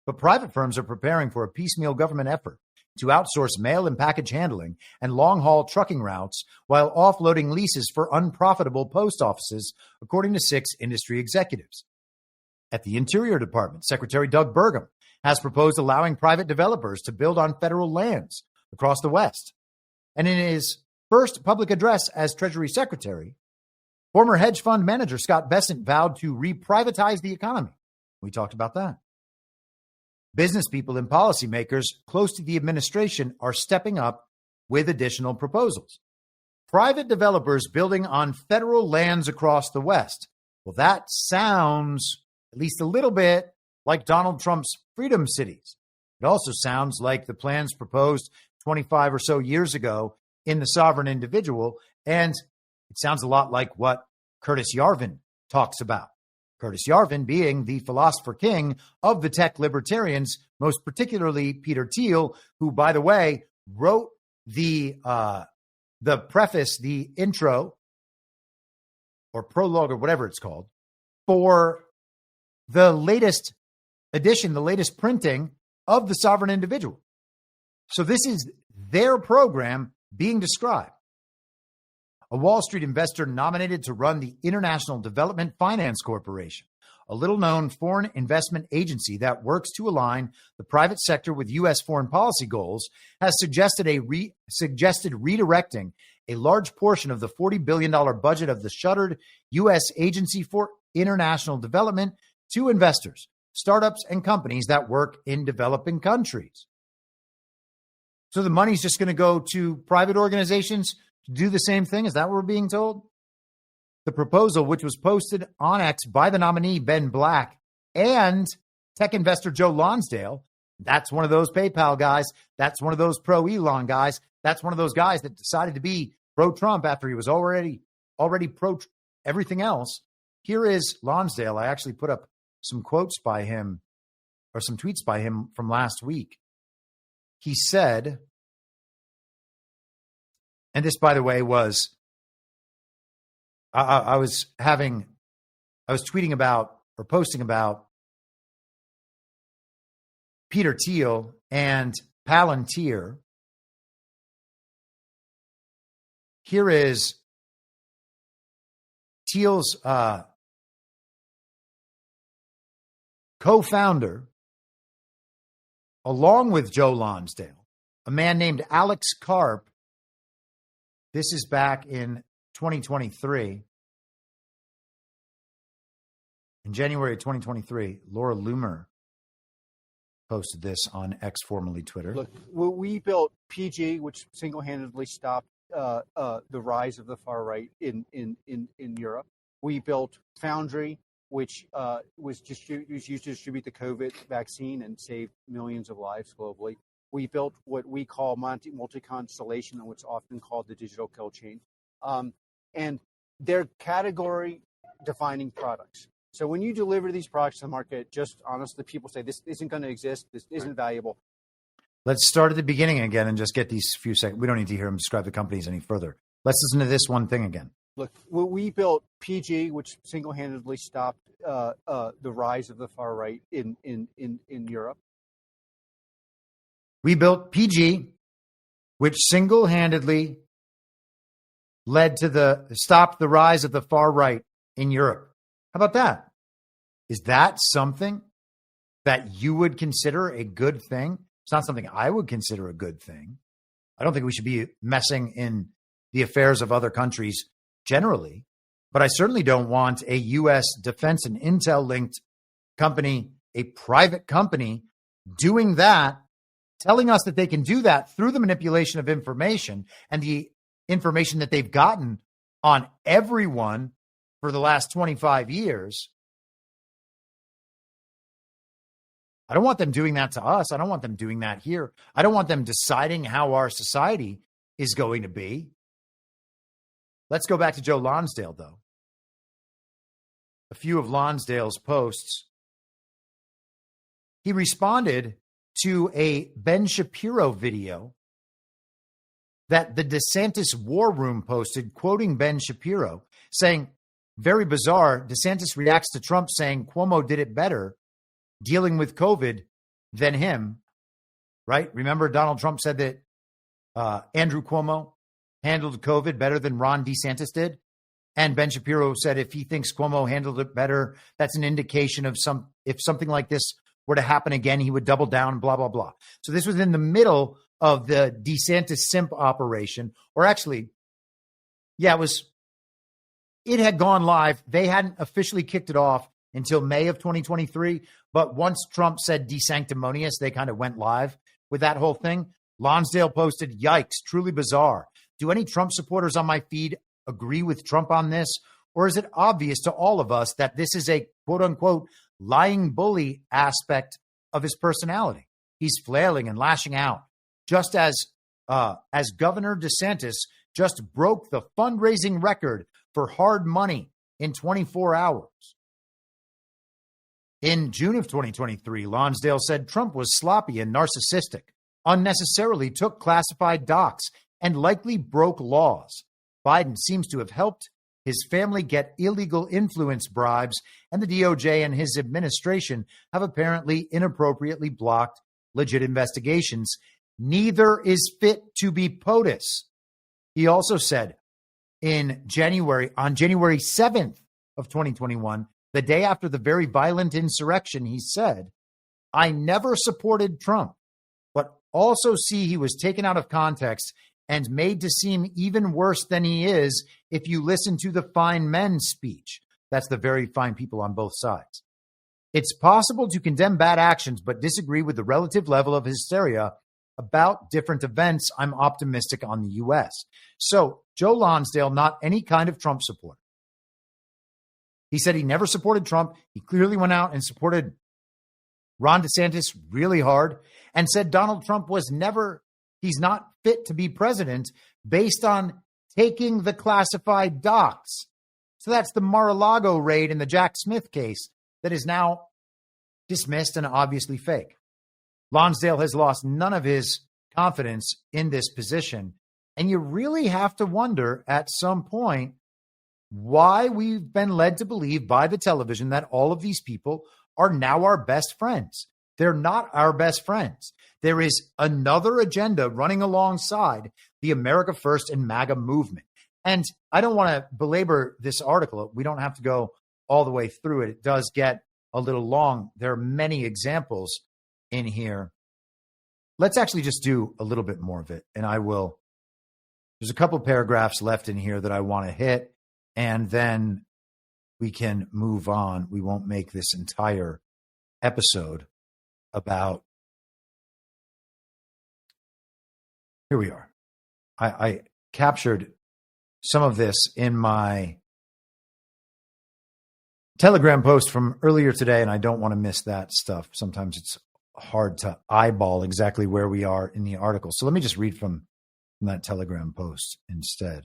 But private firms are preparing for a piecemeal government effort to outsource mail and package handling and long-haul trucking routes while offloading leases for unprofitable post offices, according to 6 industry executives. At the Interior Department, Secretary Doug Burgum has proposed allowing private developers to build on federal lands across the West. And in his first public address as Treasury Secretary, former hedge fund manager Scott Presler vowed to reprivatize the economy. We talked about that. Business people and policymakers close to the administration are stepping up with additional proposals. Private developers building on federal lands across the West. Well, that sounds at least a little bit like Donald Trump's Freedom Cities. It also sounds like the plans proposed 25 or so years ago in the Sovereign Individual, and it sounds a lot like what Curtis Yarvin talks about. Curtis Yarvin being the philosopher king of the tech libertarians, most particularly Peter Thiel, who, by the way, wrote the preface, the intro, or prologue, or whatever it's called, for the latest edition, the latest printing of the Sovereign Individual. So this is their program being described. A Wall Street investor nominated to run the International Development Finance Corporation, a little-known foreign investment agency that works to align the private sector with U.S. foreign policy goals, has suggested redirecting a large portion of the $40 billion budget of the shuttered U.S. Agency for International Development to investors, startups, and companies that work in developing countries. So the money's just going to go to private organizations to do the same thing? Is that what we're being told? The proposal, which was posted on X by the nominee, Ben Black, and tech investor Joe Lonsdale, that's one of those PayPal guys. That's one of those pro-Elon guys. That's one of those guys that decided to be pro-Trump after he was already pro everything else. Here is Lonsdale. I actually put up some quotes by him, or some tweets by him from last week. He said, and this, by the way, was, I was tweeting about, or posting about, Peter Thiel and Palantir. Here is Thiel's co-founder, along with Joe Lonsdale, a man named Alex Karp. This is back in 2023. In January of 2023, Laura Loomer posted this on X, formerly Twitter. Look, we built PG, which single-handedly stopped the rise of the far right in Europe. We built Foundry, which was used to distribute the COVID vaccine and save millions of lives globally. We built what we call multi-constellation, and what's often called the digital kill chain. And they're category-defining products. So when you deliver these products to the market, just honestly, people say this isn't going to exist, this isn't valuable. Let's start at the beginning again and just get these few seconds. We don't need to hear him describe the companies any further. Let's listen to this one thing again. Look, we built PG, which single-handedly stopped the rise of the far right in Europe. We built PG, which single-handedly stopped the rise of the far right in Europe. How about that? Is that something that you would consider a good thing? It's not something I would consider a good thing. I don't think we should be messing in the affairs of other countries generally, but I certainly don't want a U.S. defense and intel linked company, a private company, doing that, telling us that they can do that through the manipulation of information and the information that they've gotten on everyone for the last 25 years. I don't want them doing that to us. I don't want them doing that here. I don't want them deciding how our society is going to be. Let's go back to Joe Lonsdale, though. A few of Lonsdale's posts. He responded to a Ben Shapiro video that the DeSantis War Room posted, quoting Ben Shapiro, saying, very bizarre, DeSantis reacts to Trump saying Cuomo did it better dealing with COVID than him, right? Remember, Donald Trump said that Andrew Cuomo handled COVID better than Ron DeSantis did. And Ben Shapiro said if he thinks Cuomo handled it better, that's an indication of if something like this were to happen again, he would double down, blah, blah, blah. So this was in the middle of the DeSantis simp operation, or actually, yeah, it had gone live. They hadn't officially kicked it off until May of 2023. But once Trump said desanctimonious, they kind of went live with that whole thing. Lonsdale posted, yikes, truly bizarre. Do any Trump supporters on my feed agree with Trump on this? Or is it obvious to all of us that this is a quote unquote lying bully aspect of his personality? He's flailing and lashing out, just as Governor DeSantis just broke the fundraising record for hard money in 24 hours. In June of 2023, Lonsdale said Trump was sloppy and narcissistic, unnecessarily took classified docs, and likely broke laws. Biden seems to have helped his family get illegal influence bribes, and the DOJ and his administration have apparently inappropriately blocked legit investigations. Neither is fit to be POTUS. He also said on January 7th of 2021, the day after the very violent insurrection, he said, I never supported Trump, but also see he was taken out of context and made to seem even worse than he is if you listen to the fine men speech. That's the very fine people on both sides. It's possible to condemn bad actions, but disagree with the relative level of hysteria about different events. I'm optimistic on the U.S. So Joe Lonsdale, not any kind of Trump supporter. He said he never supported Trump. He clearly went out and supported Ron DeSantis really hard and said Donald Trump he's not fit to be president based on taking the classified docs. So that's the Mar-a-Lago raid in the Jack Smith case that is now dismissed and obviously fake. Lonsdale has lost none of his confidence in this position. And you really have to wonder at some point why we've been led to believe by the television that all of these people are now our best friends. They're not our best friends. There is another agenda running alongside the America First and MAGA movement. And I don't want to belabor this article. We don't have to go all the way through it. It does get a little long. There are many examples in here. Let's actually just do a little bit more of it. And I will. There's a couple paragraphs left in here that I want to hit, and then we can move on. We won't make this entire episode about Here we are. I captured some of this in my Telegram post from earlier today, and I don't want to miss that stuff. Sometimes it's hard to eyeball exactly where we are in the article. So let me just read from that Telegram post instead.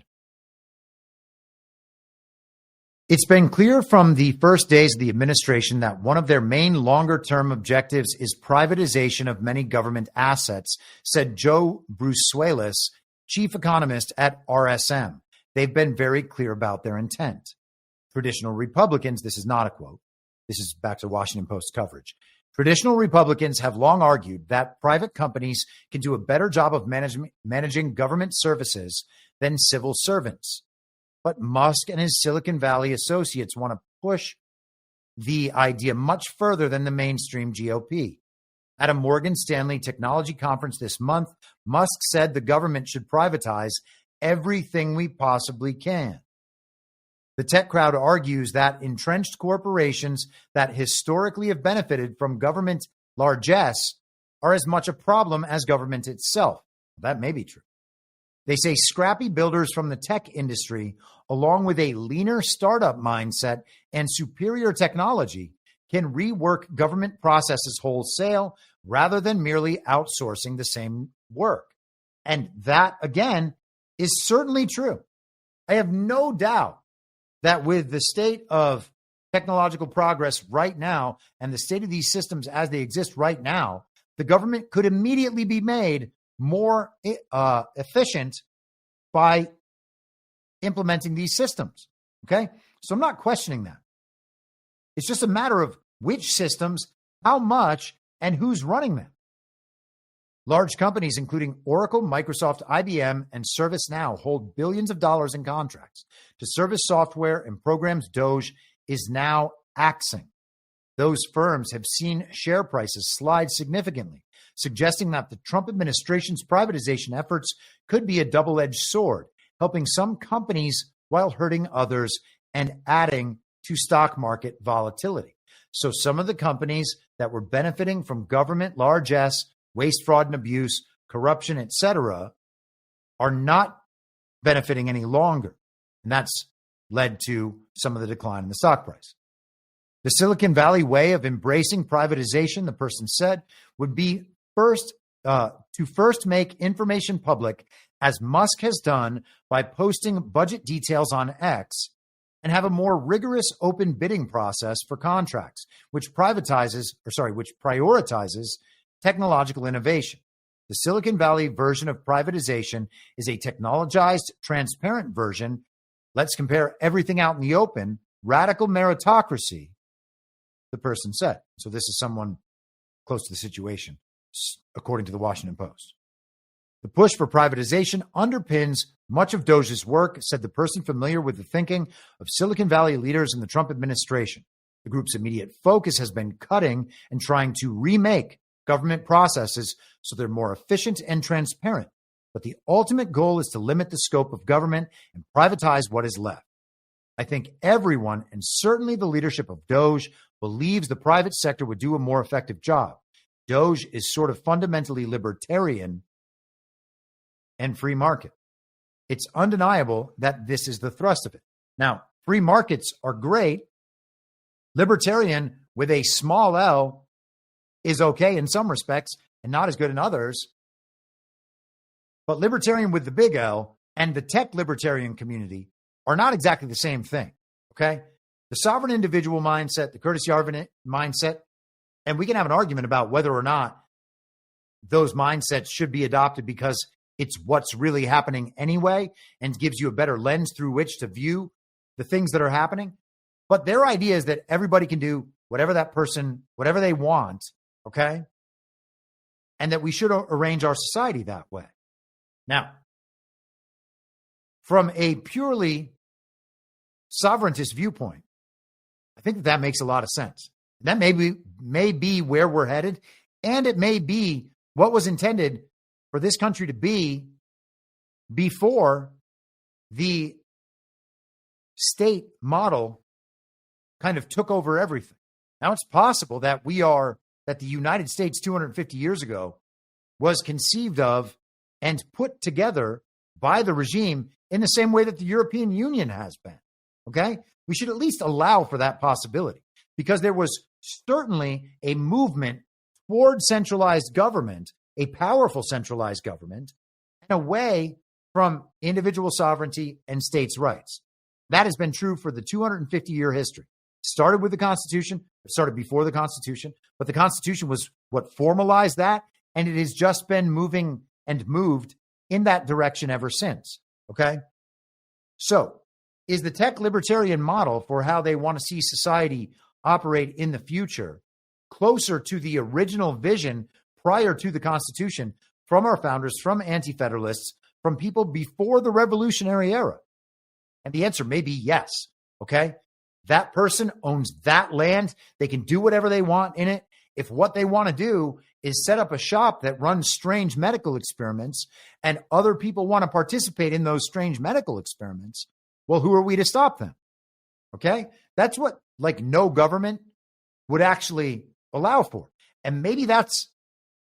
It's been clear from the first days of the administration that one of their main longer-term objectives is privatization of many government assets, said Joe Brusuelis, chief economist at RSM. They've been very clear about their intent. Traditional Republicans, this is not a quote, this is back to Washington Post coverage. Traditional Republicans have long argued that private companies can do a better job of managing government services than civil servants. But Musk and his Silicon Valley associates want to push the idea much further than the mainstream GOP. At a Morgan Stanley technology conference this month, Musk said the government should privatize everything we possibly can. The tech crowd argues that entrenched corporations that historically have benefited from government largesse are as much a problem as government itself. That may be true. They say scrappy builders from the tech industry, along with a leaner startup mindset and superior technology, can rework government processes wholesale rather than merely outsourcing the same work. And that, again, is certainly true. I have no doubt that with the state of technological progress right now and the state of these systems as they exist right now, the government could immediately be made more efficient by implementing these systems. Okay? So I'm not questioning that. It's just a matter of which systems, how much, and who's running them. Large companies, including Oracle, Microsoft, IBM, and ServiceNow, hold billions of dollars in contracts to service software and programs DOGE is now axing. Those firms have seen share prices slide significantly, suggesting that the Trump administration's privatization efforts could be a double-edged sword, helping some companies while hurting others and adding to stock market volatility. So some of the companies that were benefiting from government largesse, waste, fraud, and abuse, corruption, etc., are not benefiting any longer. And that's led to some of the decline in the stock price. The Silicon Valley way of embracing privatization, the person said, would be to first make information public, as Musk has done by posting budget details on X, and have a more rigorous open bidding process for contracts, which prioritizes technological innovation. The Silicon Valley version of privatization is a technologized, transparent version. Let's compare everything out in the open. Radical meritocracy, the person said. So this is someone close to the situation, according to the Washington Post. The push for privatization underpins much of DOGE's work, said the person familiar with the thinking of Silicon Valley leaders in the Trump administration. The group's immediate focus has been cutting and trying to remake government processes so they're more efficient and transparent. But the ultimate goal is to limit the scope of government and privatize what is left. I think everyone, and certainly the leadership of DOGE, believes the private sector would do a more effective job. DOGE is sort of fundamentally libertarian and free market. It's undeniable that this is the thrust of it. Now, free markets are great. Libertarian with a small L is okay in some respects and not as good in others. But libertarian with the big L and the tech libertarian community are not exactly the same thing, okay? The sovereign individual mindset, the Curtis Yarvin mindset, and we can have an argument about whether or not those mindsets should be adopted because it's what's really happening anyway and gives you a better lens through which to view the things that are happening. But their idea is that everybody can do whatever they want, okay? And that we should arrange our society that way. Now, from a purely sovereigntist viewpoint, I think that makes a lot of sense. That may be where we're headed, and it may be what was intended for this country to be before the state model kind of took over everything. Now, it's possible that the United States 250 years ago was conceived of and put together by the regime in the same way that the European Union has been. Okay? We should at least allow for that possibility, because there was certainly a movement toward centralized government, a powerful centralized government, and away from individual sovereignty and states' rights. That has been true for the 250-year history. It started with the Constitution. It started before the Constitution, but the Constitution was what formalized that, and it has just been moving and moved in that direction ever since. Okay? So, is the tech libertarian model for how they want to see society operate in the future closer to the original vision prior to the Constitution from our founders, from anti-federalists, from people before the Revolutionary Era? And the answer may be yes. Okay? That person owns that land. They can do whatever they want in it. If what they want to do is set up a shop that runs strange medical experiments and other people want to participate in those strange medical experiments, well, who are we to stop them? Okay? That's what no government would actually allow for. And maybe that's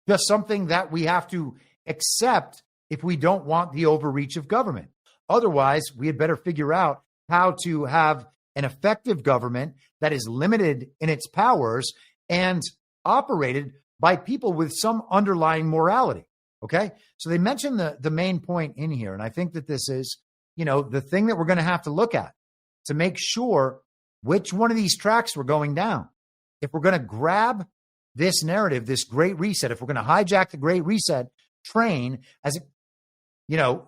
just something that we have to accept if we don't want the overreach of government. Otherwise, we had better figure out how to have an effective government that is limited in its powers and operated by people with some underlying morality. Okay? So they mentioned the main point in here. And I think that this is, the thing that we're going to have to look at to make sure which one of these tracks we're going down. If we're going to grab this narrative, this Great Reset, if we're going to hijack the Great Reset train as it,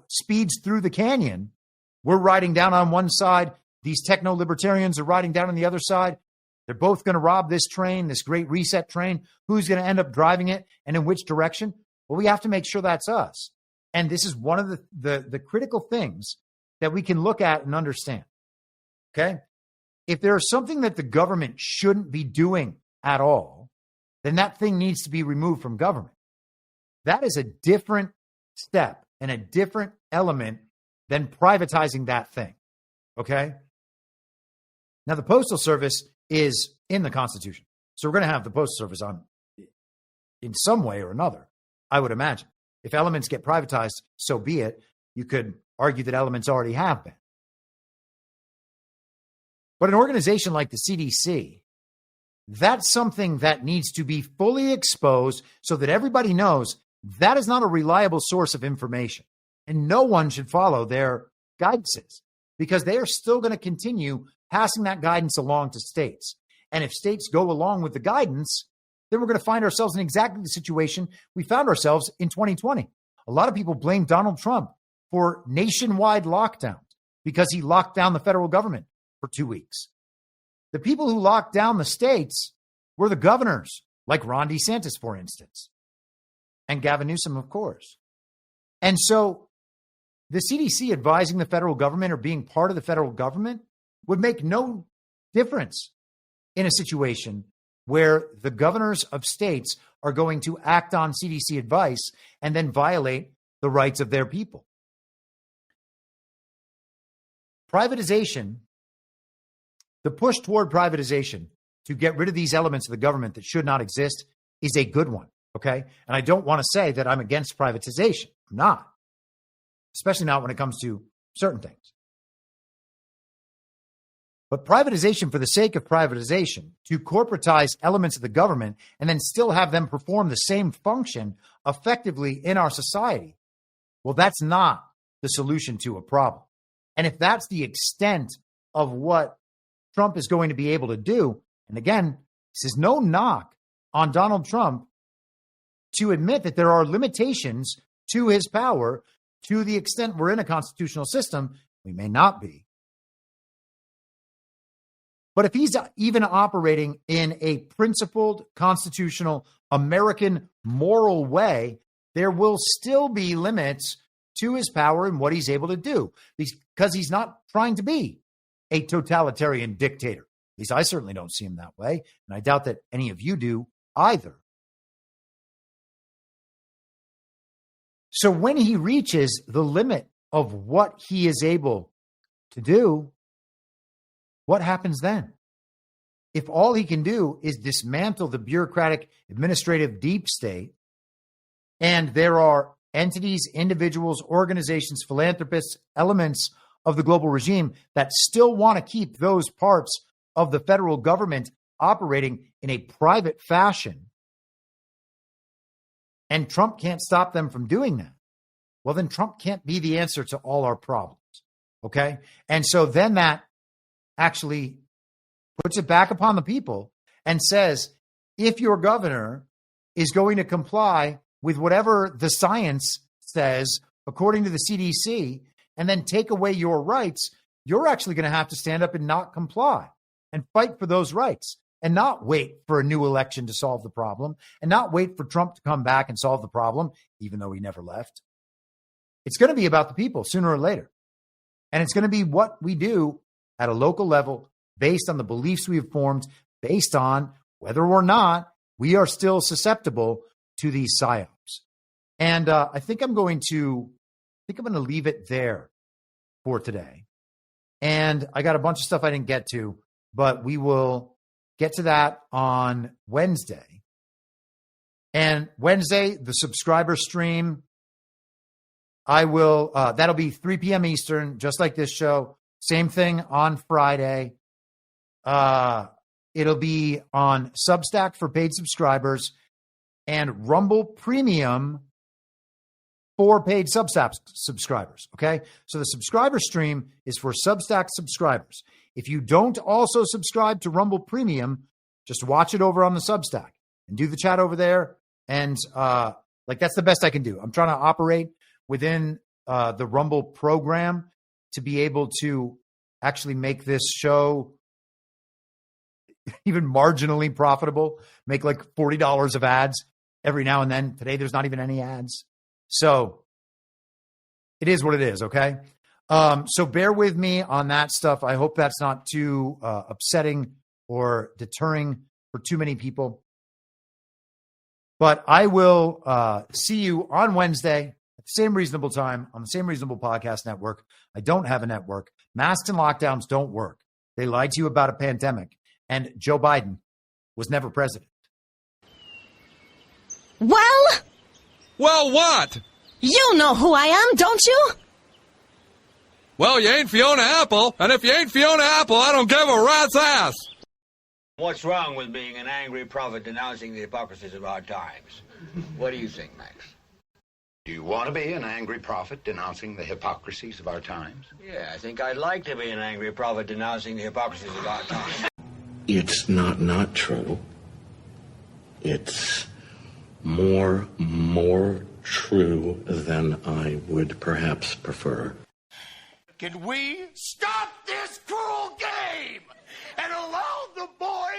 speeds through the canyon, we're riding down on one side. These techno-libertarians are riding down on the other side. They're both going to rob this train, this Great Reset train. Who's going to end up driving it and in which direction? Well, we have to make sure that's us. And this is one of the critical things that we can look at and understand. Okay? If there is something that the government shouldn't be doing at all, then that thing needs to be removed from government. That is a different step and a different element than privatizing that thing. Okay? Now, the Postal Service is in the Constitution. So we're going to have the Postal Service on in some way or another, I would imagine. If elements get privatized, so be it. You could argue that elements already have been. But an organization like the CDC, that's something that needs to be fully exposed so that everybody knows that is not a reliable source of information. And no one should follow their guidances because they are still going to continue passing that guidance along to states. And if states go along with the guidance, then we're going to find ourselves in exactly the situation we found ourselves in 2020. A lot of people blame Donald Trump for nationwide lockdowns because he locked down the federal government for 2 weeks. The people who locked down the states were the governors, like Ron DeSantis, for instance, and Gavin Newsom, of course. And so the CDC advising the federal government or being part of the federal government would make no difference in a situation where the governors of states are going to act on CDC advice and then violate the rights of their people. Privatization, the push toward privatization to get rid of these elements of the government that should not exist is a good one, okay? And I don't want to say that I'm against privatization. I'm not, especially not when it comes to certain things. But privatization for the sake of privatization, to corporatize elements of the government and then still have them perform the same function effectively in our society, well, that's not the solution to a problem. And if that's the extent of what Trump is going to be able to do, and again, this is no knock on Donald Trump to admit that there are limitations to his power to the extent we're in a constitutional system. We may not be. But if he's even operating in a principled, constitutional, American, moral way, there will still be limits to his power and what he's able to do because he's not trying to be a totalitarian dictator. At least I certainly don't see him that way, and I doubt that any of you do either. So when he reaches the limit of what he is able to do, what happens then? If all he can do is dismantle the bureaucratic, administrative deep state, and there are entities, individuals, organizations, philanthropists, elements of the global regime that still want to keep those parts of the federal government operating in a private fashion. And Trump can't stop them from doing that. Well, then Trump can't be the answer to all our problems. Okay? And so then that actually puts it back upon the people and says, if your governor is going to comply with whatever the science says, according to the CDC, and then take away your rights, you're actually going to have to stand up and not comply and fight for those rights and not wait for a new election to solve the problem and not wait for Trump to come back and solve the problem, even though he never left. It's going to be about the people sooner or later. And it's going to be what we do at a local level based on the beliefs we have formed, based on whether or not we are still susceptible to these psyops. And I think I'm going to leave it there for today. And I got a bunch of stuff I didn't get to, but we will get to that on Wednesday. And Wednesday, the subscriber stream, I will, that'll be 3 p.m. Eastern, just like this show. Same thing on Friday. It'll be on Substack for paid subscribers and Rumble Premium for paid Substack subscribers. Okay. So the subscriber stream is for Substack subscribers. If you don't also subscribe to Rumble Premium, just watch it over on the Substack and do the chat over there. And that's the best I can do. I'm trying to operate within the Rumble program to be able to actually make this show even marginally profitable, make like $40 of ads every now and then. Today, there's not even any ads. So it is what it is, okay? So bear with me on that stuff. I hope that's not too upsetting or deterring for too many people. But I will see you on Wednesday at the same reasonable time on the same reasonable podcast network. I don't have a network. Masks and lockdowns don't work. They lied to you about a pandemic. And Joe Biden was never president. Well, what? You know who I am, don't you? Well, you ain't Fiona Apple, and if you ain't Fiona Apple, I don't give a rat's ass. What's wrong with being an angry prophet denouncing the hypocrisies of our times? What do you think, Max? Do you want to be an angry prophet denouncing the hypocrisies of our times? Yeah, I think I'd like to be an angry prophet denouncing the hypocrisies of our times. It's not true. It's more true than I would perhaps prefer. Can we stop this cruel game and allow the boy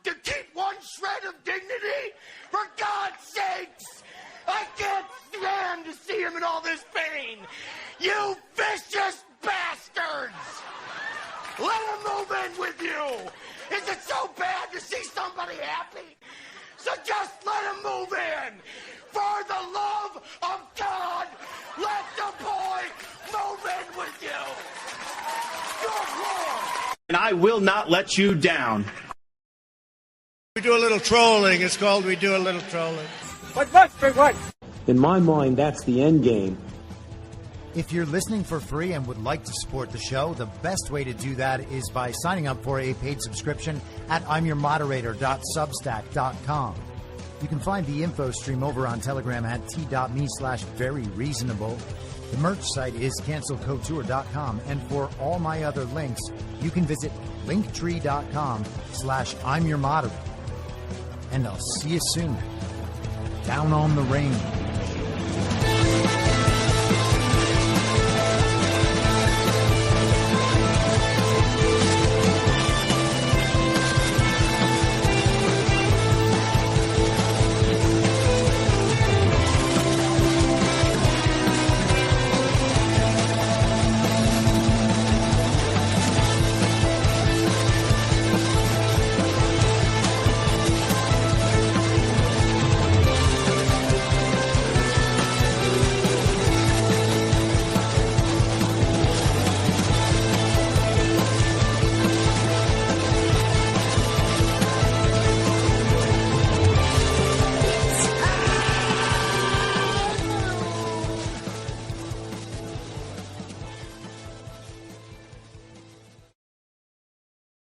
to keep one shred of dignity? For God's sakes, I can't stand to see him in all this pain. You vicious bastards! Let him move in with you. Is it so bad to see somebody happy? So just let him move in. For the love of God, let the boy move in with you. Good Lord. And I will not let you down. We do a little trolling. It's called We Do a Little Trolling. What? In my mind, that's the end game. If you're listening for free and would like to support the show, the best way to do that is by signing up for a paid subscription at imyourmoderator.substack.com. You can find the info stream over on Telegram at t.me/veryreasonable. The merch site is cancelcouture.com. And for all my other links, you can visit linktree.com/imyourmoderator. And I'll see you soon. Down on the range.